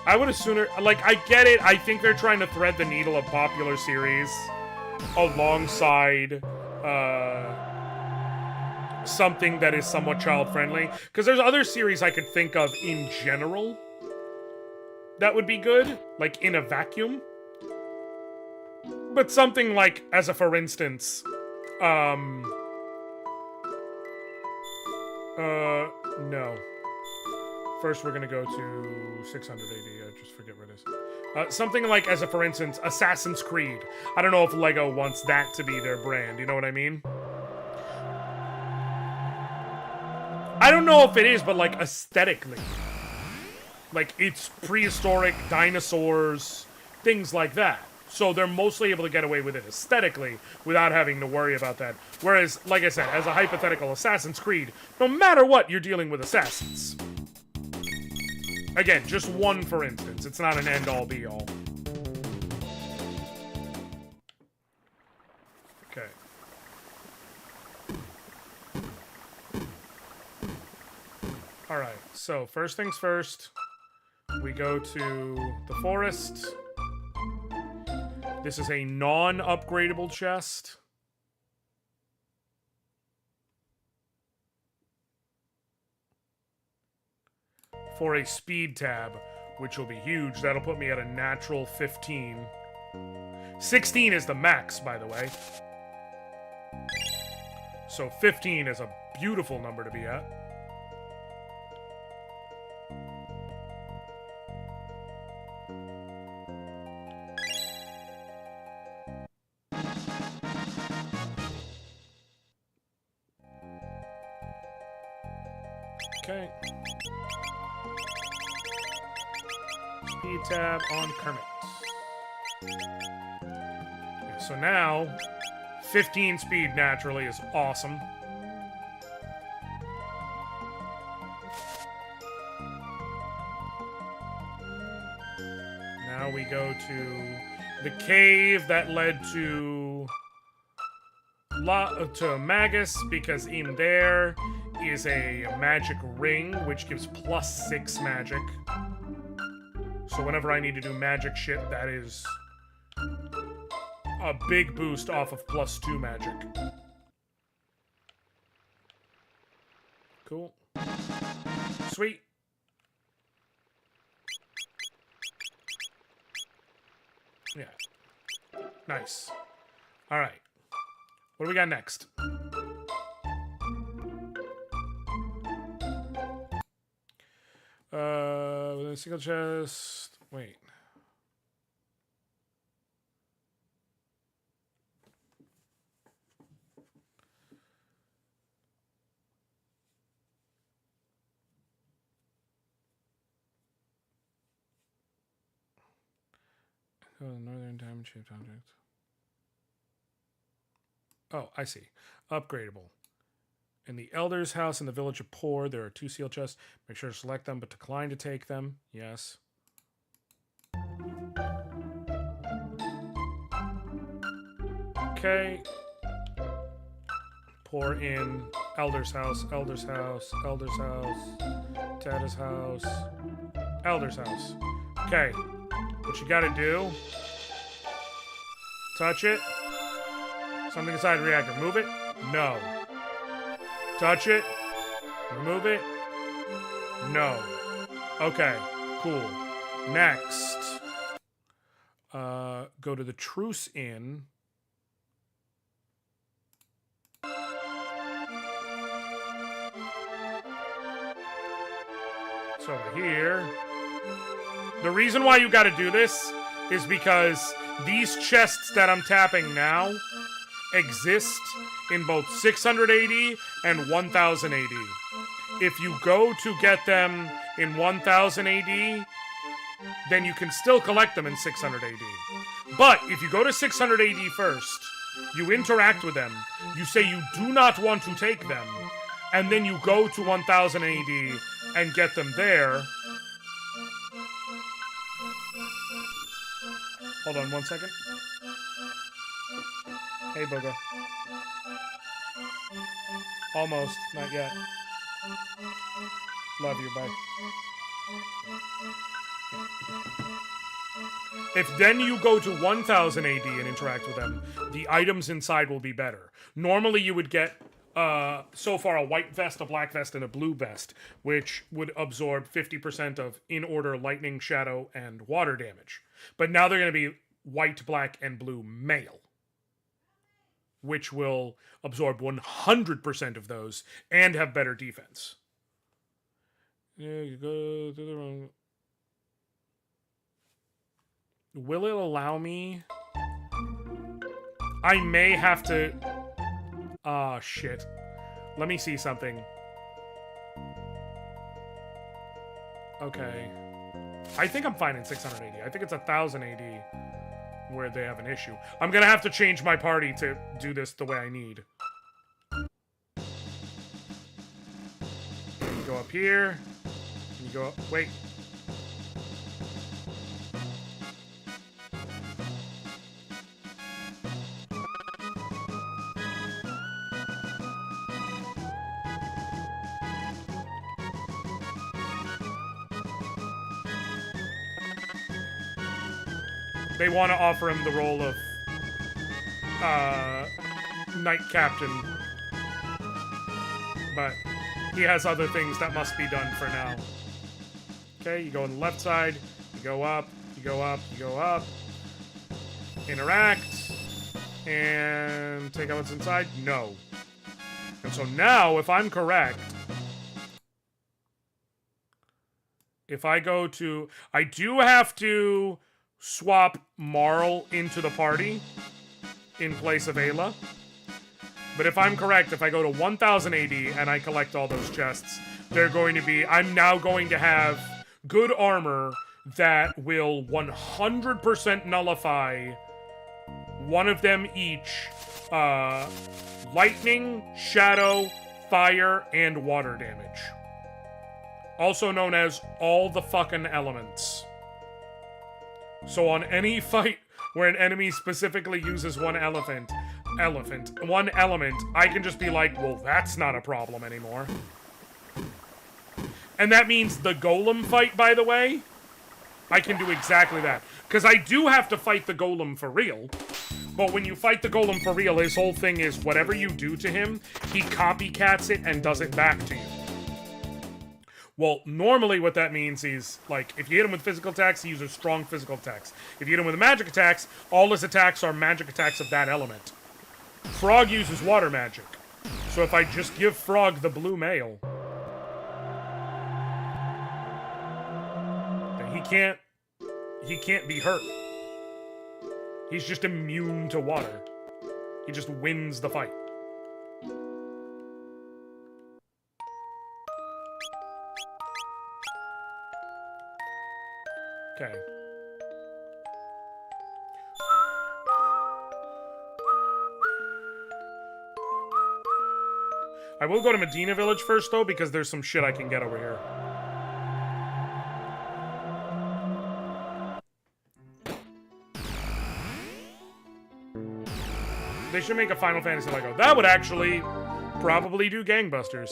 I would have sooner... Like, I get it. I think they're trying to thread the needle of popular series alongside, something that is somewhat child-friendly. Because there's other series I could think of in general that would be good, like in a vacuum. But something like, as a for instance, no. First we're gonna go to 600 AD, I just forget where it is. Something like, as a for instance, Assassin's Creed. I don't know if Lego wants that to be their brand, you know what I mean? I don't know if it is, but, like, aesthetically. Like, it's prehistoric dinosaurs, things like that. So they're mostly able to get away with it aesthetically without having to worry about that. Whereas, like I said, as a hypothetical Assassin's Creed, no matter what, you're dealing with assassins. Again, just one for instance. It's not an end-all, be-all. Okay. Alright, so first things first, we go to the forest. This is a non-upgradable chest. For a speed tab, which will be huge. That'll put me at a natural 15. 16 is the max, by the way. So 15 is a beautiful number to be at. Okay. Speed tab on Kermit. Okay, so now, 15 speed naturally is awesome. Now we go to the cave that led to Magus, because in there is a magic ring, which gives +6 magic. So whenever I need to do magic shit, that is a big boost off of +2 magic. Cool. Sweet. Yeah. Nice. All right. What do we got next? With a single chest. Wait. Oh, northern diamond shaped object. Oh, I see. Upgradable. In the Elder's house in the Village of Poor, there are 2 seal chests. Make sure to select them, but decline to take them. Yes. Okay. Pour in Elder's house, Elder's house, Elder's house, Tata's house, Elder's house. Okay. What you gotta do... touch it. Something inside the reactor. Move it? No. Touch it. Remove it? No. Okay. Cool. Next. Go to the Truce Inn. It's over here. The reason why you gotta do this is because these chests that I'm tapping now exist in both 680 and 1000 AD. If you go to get them in 1000 AD, then you can still collect them in 600 AD. But if you go to 600 AD first, you interact with them, you say you do not want to take them, and then you go to 1000 AD and get them there. Hold on 1 second. Hey, Booga. Almost. Not yet. Love you, bye. If then you go to 1000 AD and interact with them, the items inside will be better. Normally you would get, so far, a white vest, a black vest, and a blue vest, which would absorb 50% of in-order lightning, shadow, and water damage. But now they're going to be white, black, and blue mail, which will absorb 100% of those and have better defense. Yeah, you go through the wrong... Will it allow me? I may have to... Ah, shit. Let me see something. Okay. I think I'm fine in 680. I think it's 1080 where they have an issue. I'm gonna have to change my party to do this the way I need. You go up here. You go up... Wait. They want to offer him the role of Knight Captain, but he has other things that must be done for now. Okay, you go on the left side, you go up, you go up, you go up, interact, and take out what's inside. No. And so now, if I'm correct, if I go to... I do have to swap Marl into the party in place of Ayla. But if I'm correct, if I go to 1000 AD and I collect all those chests, they're going to be... I'm now going to have good armor that will 100% nullify one of them each. Lightning, shadow, fire, and water damage. Also known as all the fucking elements. So on any fight where an enemy specifically uses one element, I can just be like, well, that's not a problem anymore. And that means the golem fight, by the way, I can do exactly that. Because I do have to fight the golem for real. But when you fight the golem for real, his whole thing is whatever you do to him, he copycats it and does it back to you. Well, normally what that means is, like, if you hit him with physical attacks, he uses strong physical attacks. If you hit him with magic attacks, all his attacks are magic attacks of that element. Frog uses water magic. So if I just give Frog the blue mail, then he can't be hurt. He's just immune to water. He just wins the fight. Okay. I will go to Medina Village first, though, because there's some shit I can get over here. They should make a Final Fantasy Lego. That would actually probably do gangbusters.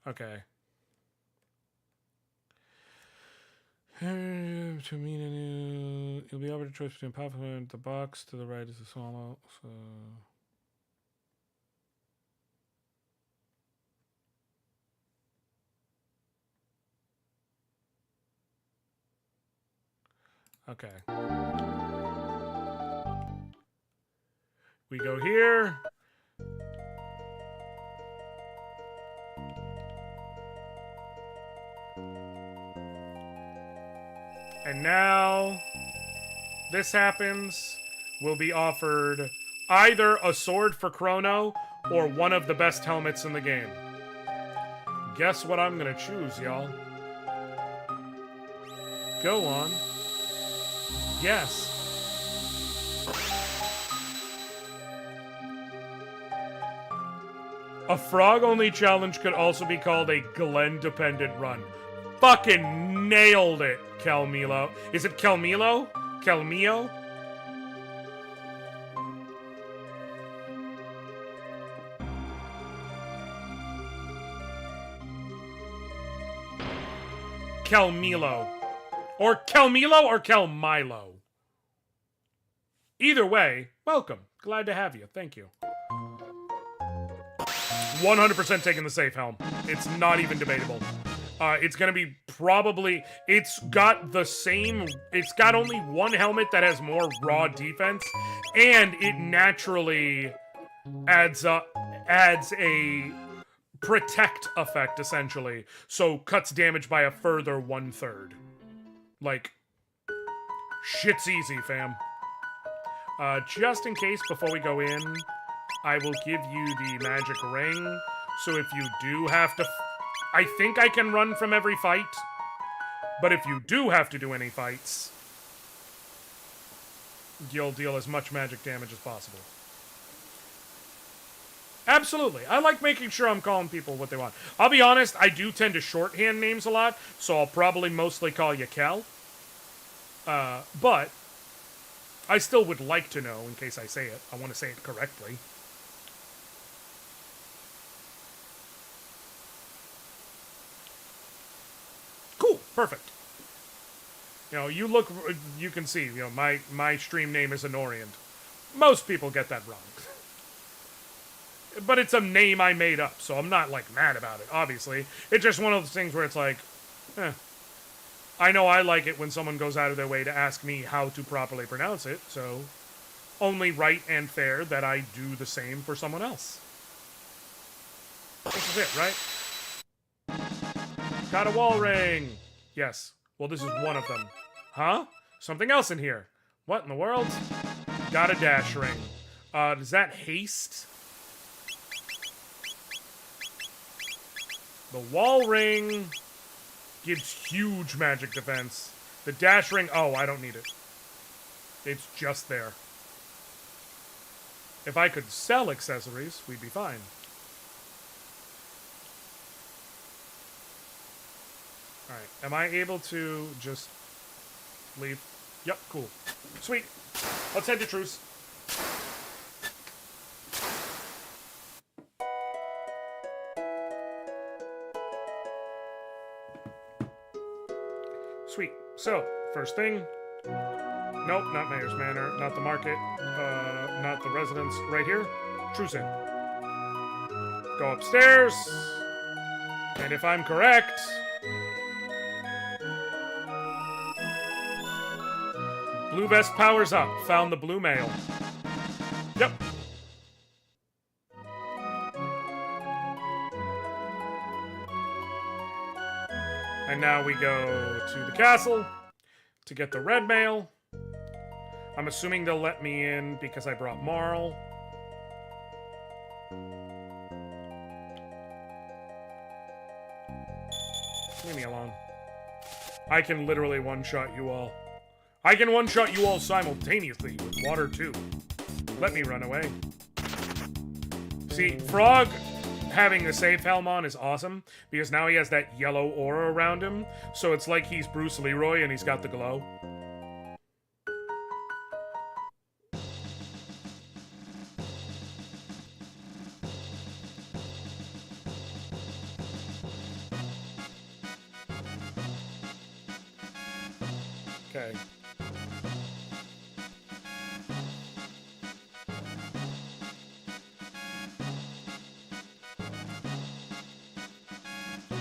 Okay. To mean you'll be able to choose between powerful and the box to the right is a swallow. So okay. We go here. And now, this happens, we'll be offered either a sword for Chrono or one of the best helmets in the game. Guess what I'm gonna choose, y'all? Go on. Yes. A frog-only challenge could also be called a Glen-dependent run. Fucking nailed it, Kelmilo. Is it Kelmilo? Kelmio? Kelmilo. Or Kelmilo or Kelmilo. Either way, welcome. Glad to have you. Thank you. 100% taking the safe helm. It's not even debatable. It's gonna be probably... It's got the same... It's got only one helmet that has more raw defense, and it naturally adds a protect effect, essentially. So, cuts damage by a further 1/3. Like, shit's easy, fam. Just in case, before we go in, I will give you the magic ring, so if you do have to... I think I can run from every fight, but if you do have to do any fights, you'll deal as much magic damage as possible. Absolutely. I like making sure I'm calling people what they want. I'll be honest, I do tend to shorthand names a lot, so I'll probably mostly call you Kel. But I still would like to know, in case I say it. I want to say it correctly. Cool. Perfect. You know, you can see, you know, my stream name is Anoriand. Most people get that wrong. But it's a name I made up, so I'm not, like, mad about it, obviously. It's just one of those things where it's like, I know I like it when someone goes out of their way to ask me how to properly pronounce it, so only right and fair that I do the same for someone else. This is it, right? Got a wall ring! Yes. Well, this is one of them. Huh? Something else in here. What in the world? Got a dash ring. Does that haste? The wall ring gives huge magic defense. The dash ring, oh, I don't need it. It's just there. If I could sell accessories, we'd be fine. Alright, am I able to just leave? Yep, cool. Sweet. Let's head to truce. Sweet. So, first thing. Nope, not Mayor's Manor, not the market, not the residence. Right here. Truce Inn. Go upstairs. And if I'm correct... Blue vest powers up. Found the blue mail. Yep. And now we go to the castle to get the red mail. I'm assuming they'll let me in because I brought Marl. Leave me alone. I can literally one-shot you all. I can one-shot you all simultaneously with water, too. Let me run away. See, Frog having the safe helm on is awesome, because now he has that yellow aura around him, so it's like he's Bruce Leroy and he's got the glow. Okay.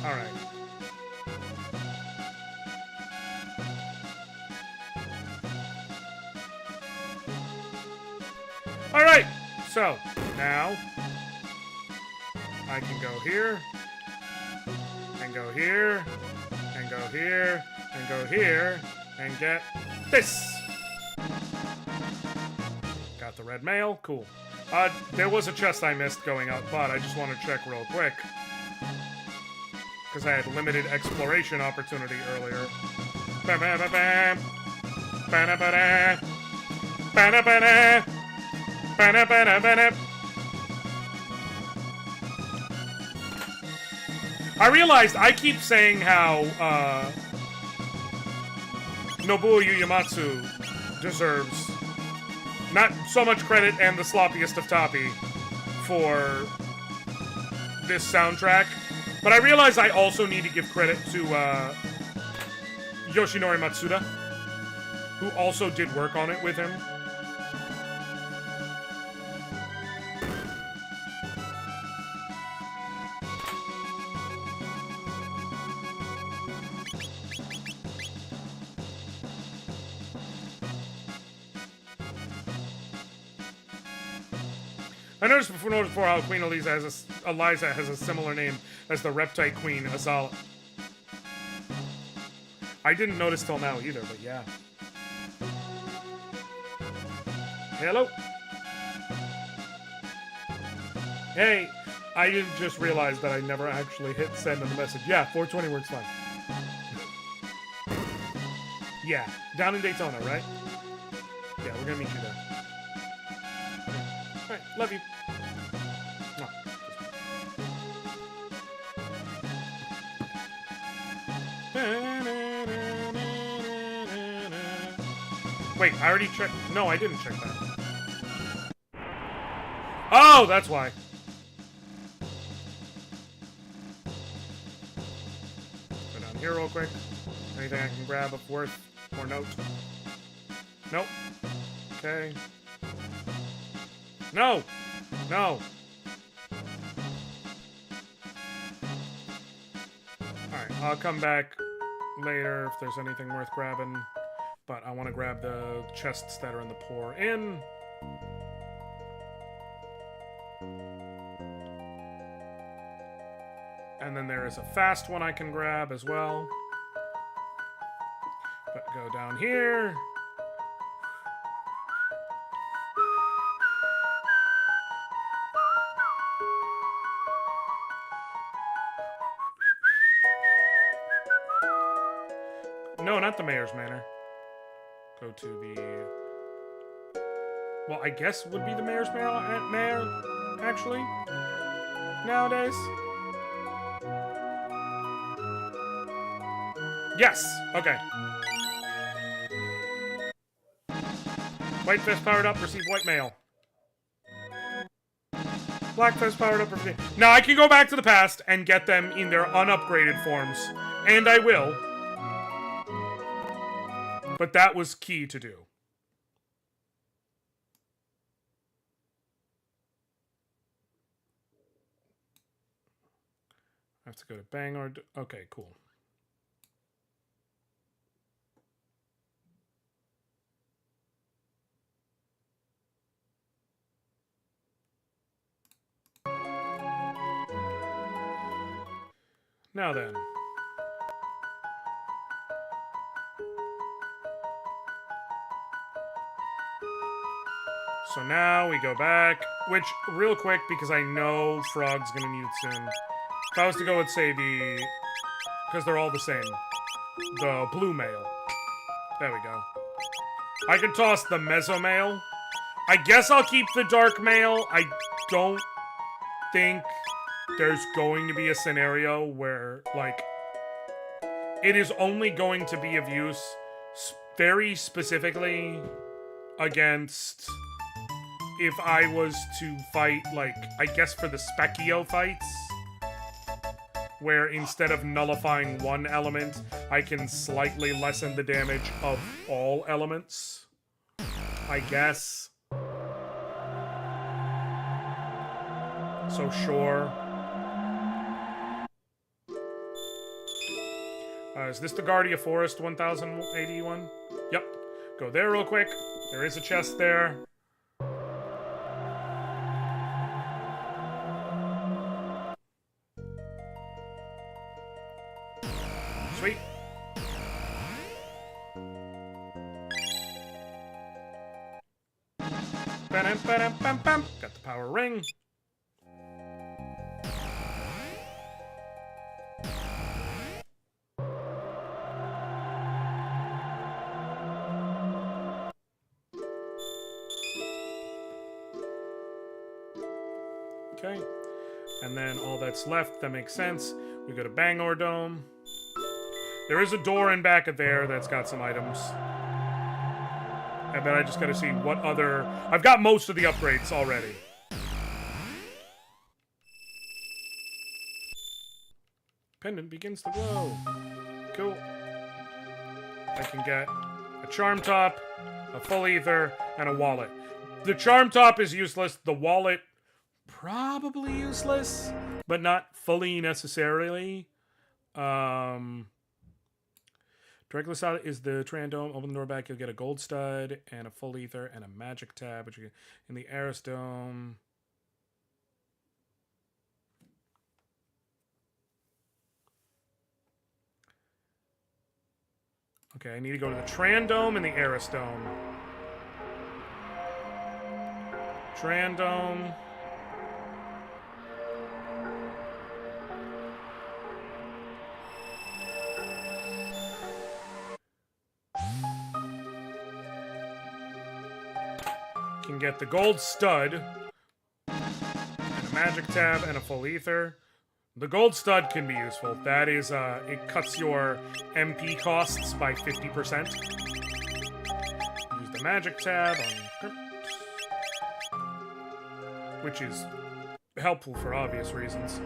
Alright. Alright! So, now, I can go here, and go here, and go here, and go here, and get this! Got the red mail, cool. There was a chest I missed going out, but I just want to check real quick. Because I had limited exploration opportunity earlier. Ba-ba-ba-bam. Ba-da-ba-da. Ba-da-ba-da. Ba-da-ba-da-ba-da. I realized I keep saying how, Nobuo Uematsu deserves not so much credit and the sloppiest of toppy for this soundtrack. But I realize I also need to give credit to Yoshinori Matsuda, who also did work on it with him. I noticed before how Queen Eliza has a similar name as the Reptite Queen, Azala. I didn't notice till now either, but yeah. Hello? Hey, I just realized that I never actually hit send on the message. Yeah, 420 works fine. Yeah, down in Daytona, right? Yeah, we're gonna meet you there. Alright, love you. Wait, I already checked. No, I didn't check that. Oh, that's why. Go down here real quick. Anything I can grab of worth or note? Nope. Okay. No! No! Alright, I'll come back later if there's anything worth grabbing. But I want to grab the chests that are in the Pour Inn. And then there is a fast one I can grab as well. But go down here. No, not the Mayor's Manor. Go to the... Well, I guess would be the Mayor's Manor, actually, nowadays. Yes! Okay. White Fist powered up, receive white mail. Black Fist powered up, receive... Now, I can go back to the past and get them in their unupgraded forms. And I will. But that was key to do. I have to go to Bangor. Okay, cool. Now then. So now we go back, which, real quick, because I know Frog's gonna need it soon. If I was to go with, say, the... Because they're all the same. The blue mail. There we go. I can toss the Meso mail. I guess I'll keep the dark mail. I don't think there's going to be a scenario where, like... It is only going to be of use very specifically against... If I was to fight, like, I guess for the Specchio fights, where instead of nullifying one element, I can slightly lessen the damage of all elements. I guess. So, sure. Is this the Guardia Forest 1081? Yep. Go there real quick. There is a chest there. Sweet. Ba-dum-ba-dum-bum-bum. Got the power ring. Okay. And then all that's left, that makes sense. We go to Bangor Dome. There is a door in back of there that's got some items. And then I just gotta see what other... I've got most of the upgrades already. Pendant begins to glow. Cool. I can get a Charm Top, a Full Ether, and a wallet. The Charm Top is useless. The wallet, probably useless, but not fully necessarily. Directly side is the Trandome. Open the door back, you'll get a gold stud and a full ether and a magic tab, which you get in the Aris Dome. Okay, I need to go to the Trandome and the Aris Dome. Trandome. Can get the gold stud, and a magic tab, and a full ether. The gold stud can be useful. That is, it cuts your MP costs by 50%. Use the magic tab on Crypt, which is helpful for obvious reasons.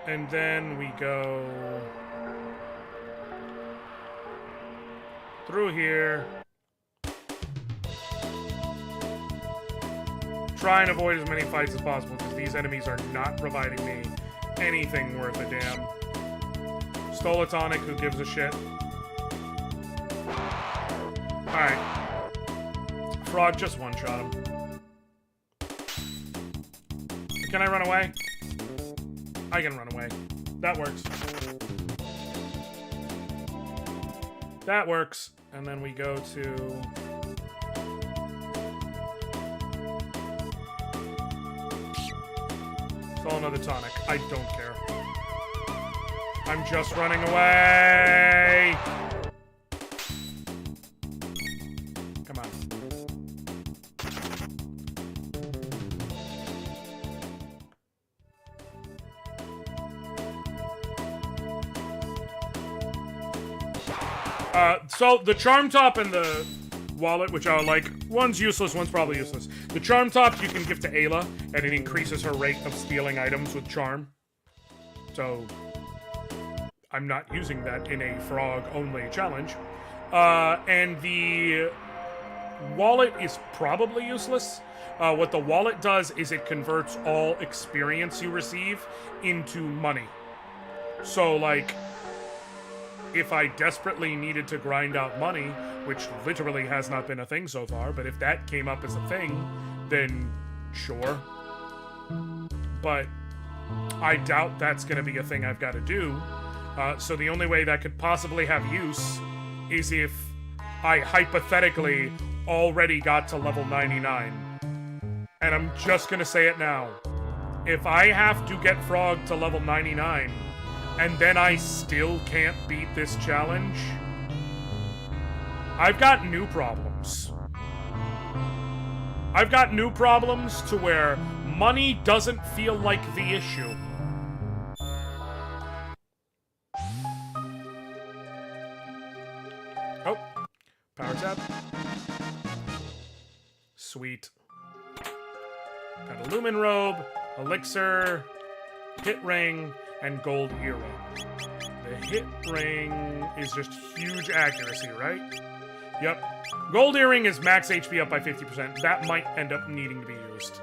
And then we go through here. Try and avoid as many fights as possible because these enemies are not providing me anything worth a damn. Stolatonic, who gives a shit? Alright. Frog, just one-shot him. Can I run away? I can run away. That works. That works. And then we go to... Call another tonic. I don't care. I'm just running away! Come on. So the Charm Top and the Wallet, which are like, one's useless, one's probably useless. The Charm Top you can give to Ayla, and it increases her rate of stealing items with Charm. So, I'm not using that in a frog-only challenge. And the Wallet is probably useless. What the Wallet does is it converts all experience you receive into money. So, like, if I desperately needed to grind out money, which literally has not been a thing so far, but if that came up as a thing, then sure. But I doubt that's going to be a thing I've got to do. So the only way that could possibly have use is if I hypothetically already got to level 99. And I'm just going to say it now. If I have to get Frog to level 99, and then I still can't beat this challenge, I've got new problems. I've got new problems to where money doesn't feel like the issue. Oh. Power tap. Sweet. Got a Lumen Robe, Elixir, Hit Ring, and Gold Earring. The Hit Ring is just huge accuracy, right? Yep. Gold Earring is max HP up by 50%. That might end up needing to be used.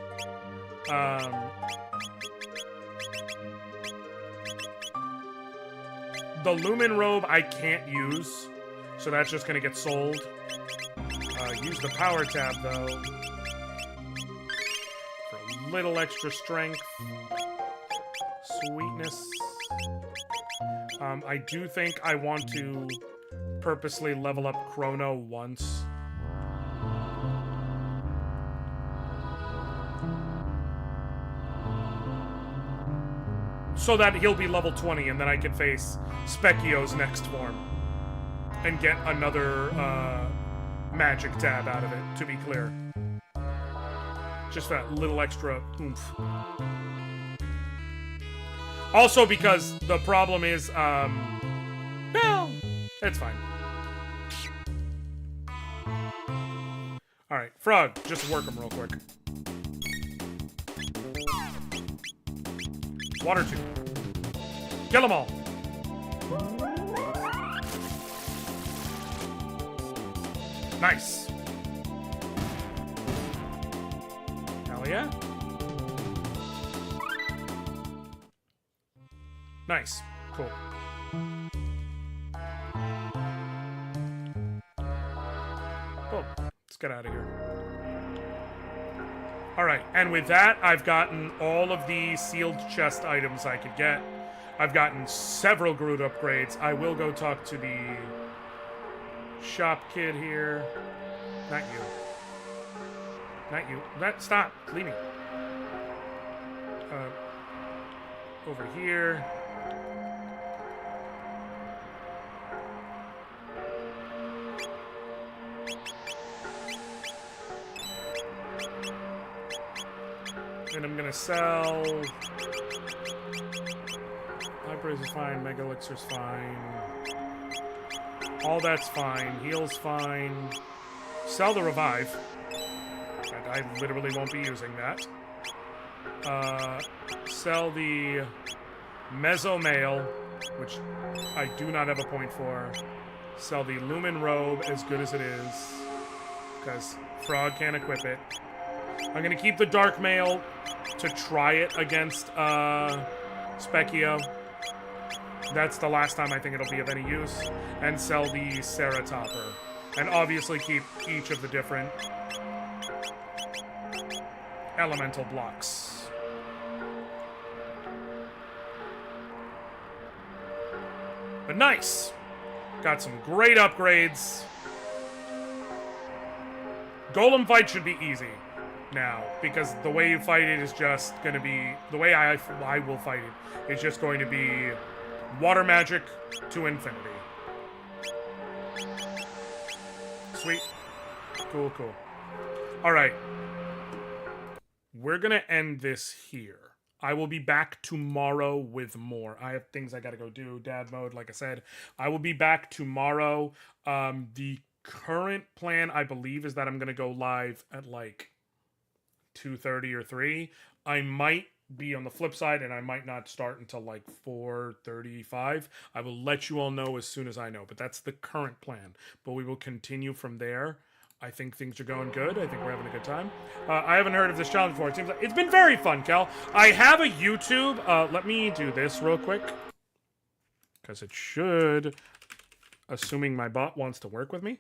The Lumen Robe I can't use, so that's just gonna get sold. Use the Power Tab, though. For a little extra strength. Sweetness. I do think I want to purposely level up Chrono once. So that he'll be level 20 and then I can face Specchio's next form. And get another magic tab out of it, to be clear. Just that little extra oomph. Also because the problem is, well, it's fine. Alright, Frog, just work him real quick. Water tube. Kill them all. Nice. Hell yeah. Nice. Cool. Cool. Let's get out of here. Alright, and with that, I've gotten all of the sealed chest items I could get. I've gotten several Groot upgrades. I will go talk to the shop kid here. Not you. Not you. Stop. Leave me. Over here. And I'm gonna sell... Libraries are fine, Mega Elixir's fine. All that's fine, heal's fine. Sell the Revive. I literally won't be using that. Sell the Mesomail, which I do not have a point for. Sell the Lumen Robe, as good as it is, because Frog can't equip it. I'm going to keep the Dark Mail to try it against Specchio. That's the last time I think it'll be of any use. And sell the Ceratopper. And obviously keep each of the different elemental blocks. But nice! Got some great upgrades. Golem fight should be easy now, because the way you fight it is just going to be... The way I will fight it is just going to be water magic to infinity. Sweet. Cool, cool. Alright. We're going to end this here. I will be back tomorrow with more. I have things I gotta go do. Dad mode, like I said. I will be back tomorrow. The current plan, I believe, is that I'm gonna go live at like 2:30 or 3. I might be on the flip side, and I might not start until like 4:35. I will let you all know as soon as I know, but that's the current plan. But we will continue from there. I think things are going good. I think we're having a good time. I haven't heard of this challenge before. It seems like it's been very fun, Kel. I have a YouTube. Let me do this real quick. Because it should, assuming my bot wants to work with me.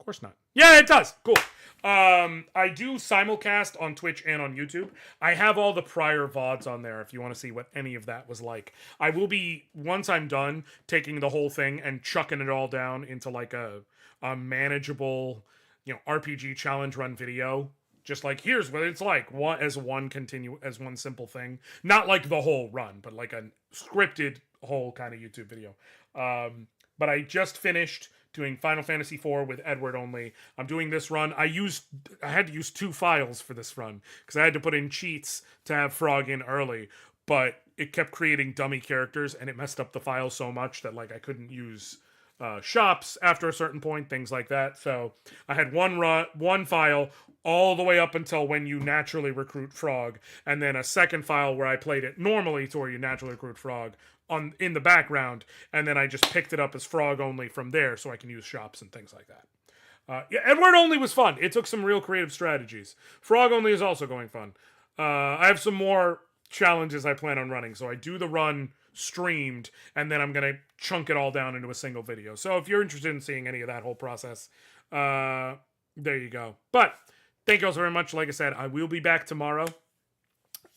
Of course not. Yeah, it does. Cool. I do simulcast on Twitch and on YouTube. I have all the prior VODs on there if you want to see what any of that was like. I will be, once I'm done, taking the whole thing and chucking it all down into like a manageable, RPG challenge run video. Just like, here's what it's like, as one simple thing. Not like the whole run, but like a scripted whole kind of YouTube video. But I just finished doing Final Fantasy IV with Edward only. I'm doing this run. I had to use 2 files for this run, because I had to put in cheats to have Frog in early, but it kept creating dummy characters, and it messed up the file so much that like I couldn't use shops after a certain point, things like that. So I had one file all the way up until when you naturally recruit Frog, and then a second file where I played it normally to where you naturally recruit Frog in the background, and then I just picked it up as Frog only from there so I can use shops and things like that. Yeah, Edward only was fun. It took some real creative strategies. Frog only is also going fun. I have some more challenges I plan on running, so I do the run streamed, and then I'm gonna chunk it all down into a single video. So if you're interested in seeing any of that whole process, there you go. But thank you all so very much. Like I said, I will be back tomorrow.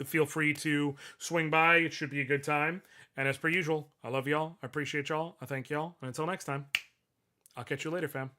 Feel free to swing by. It should be a good time. And as per usual, I love y'all. I appreciate y'all. I thank y'all. And until next time, I'll catch you later, fam.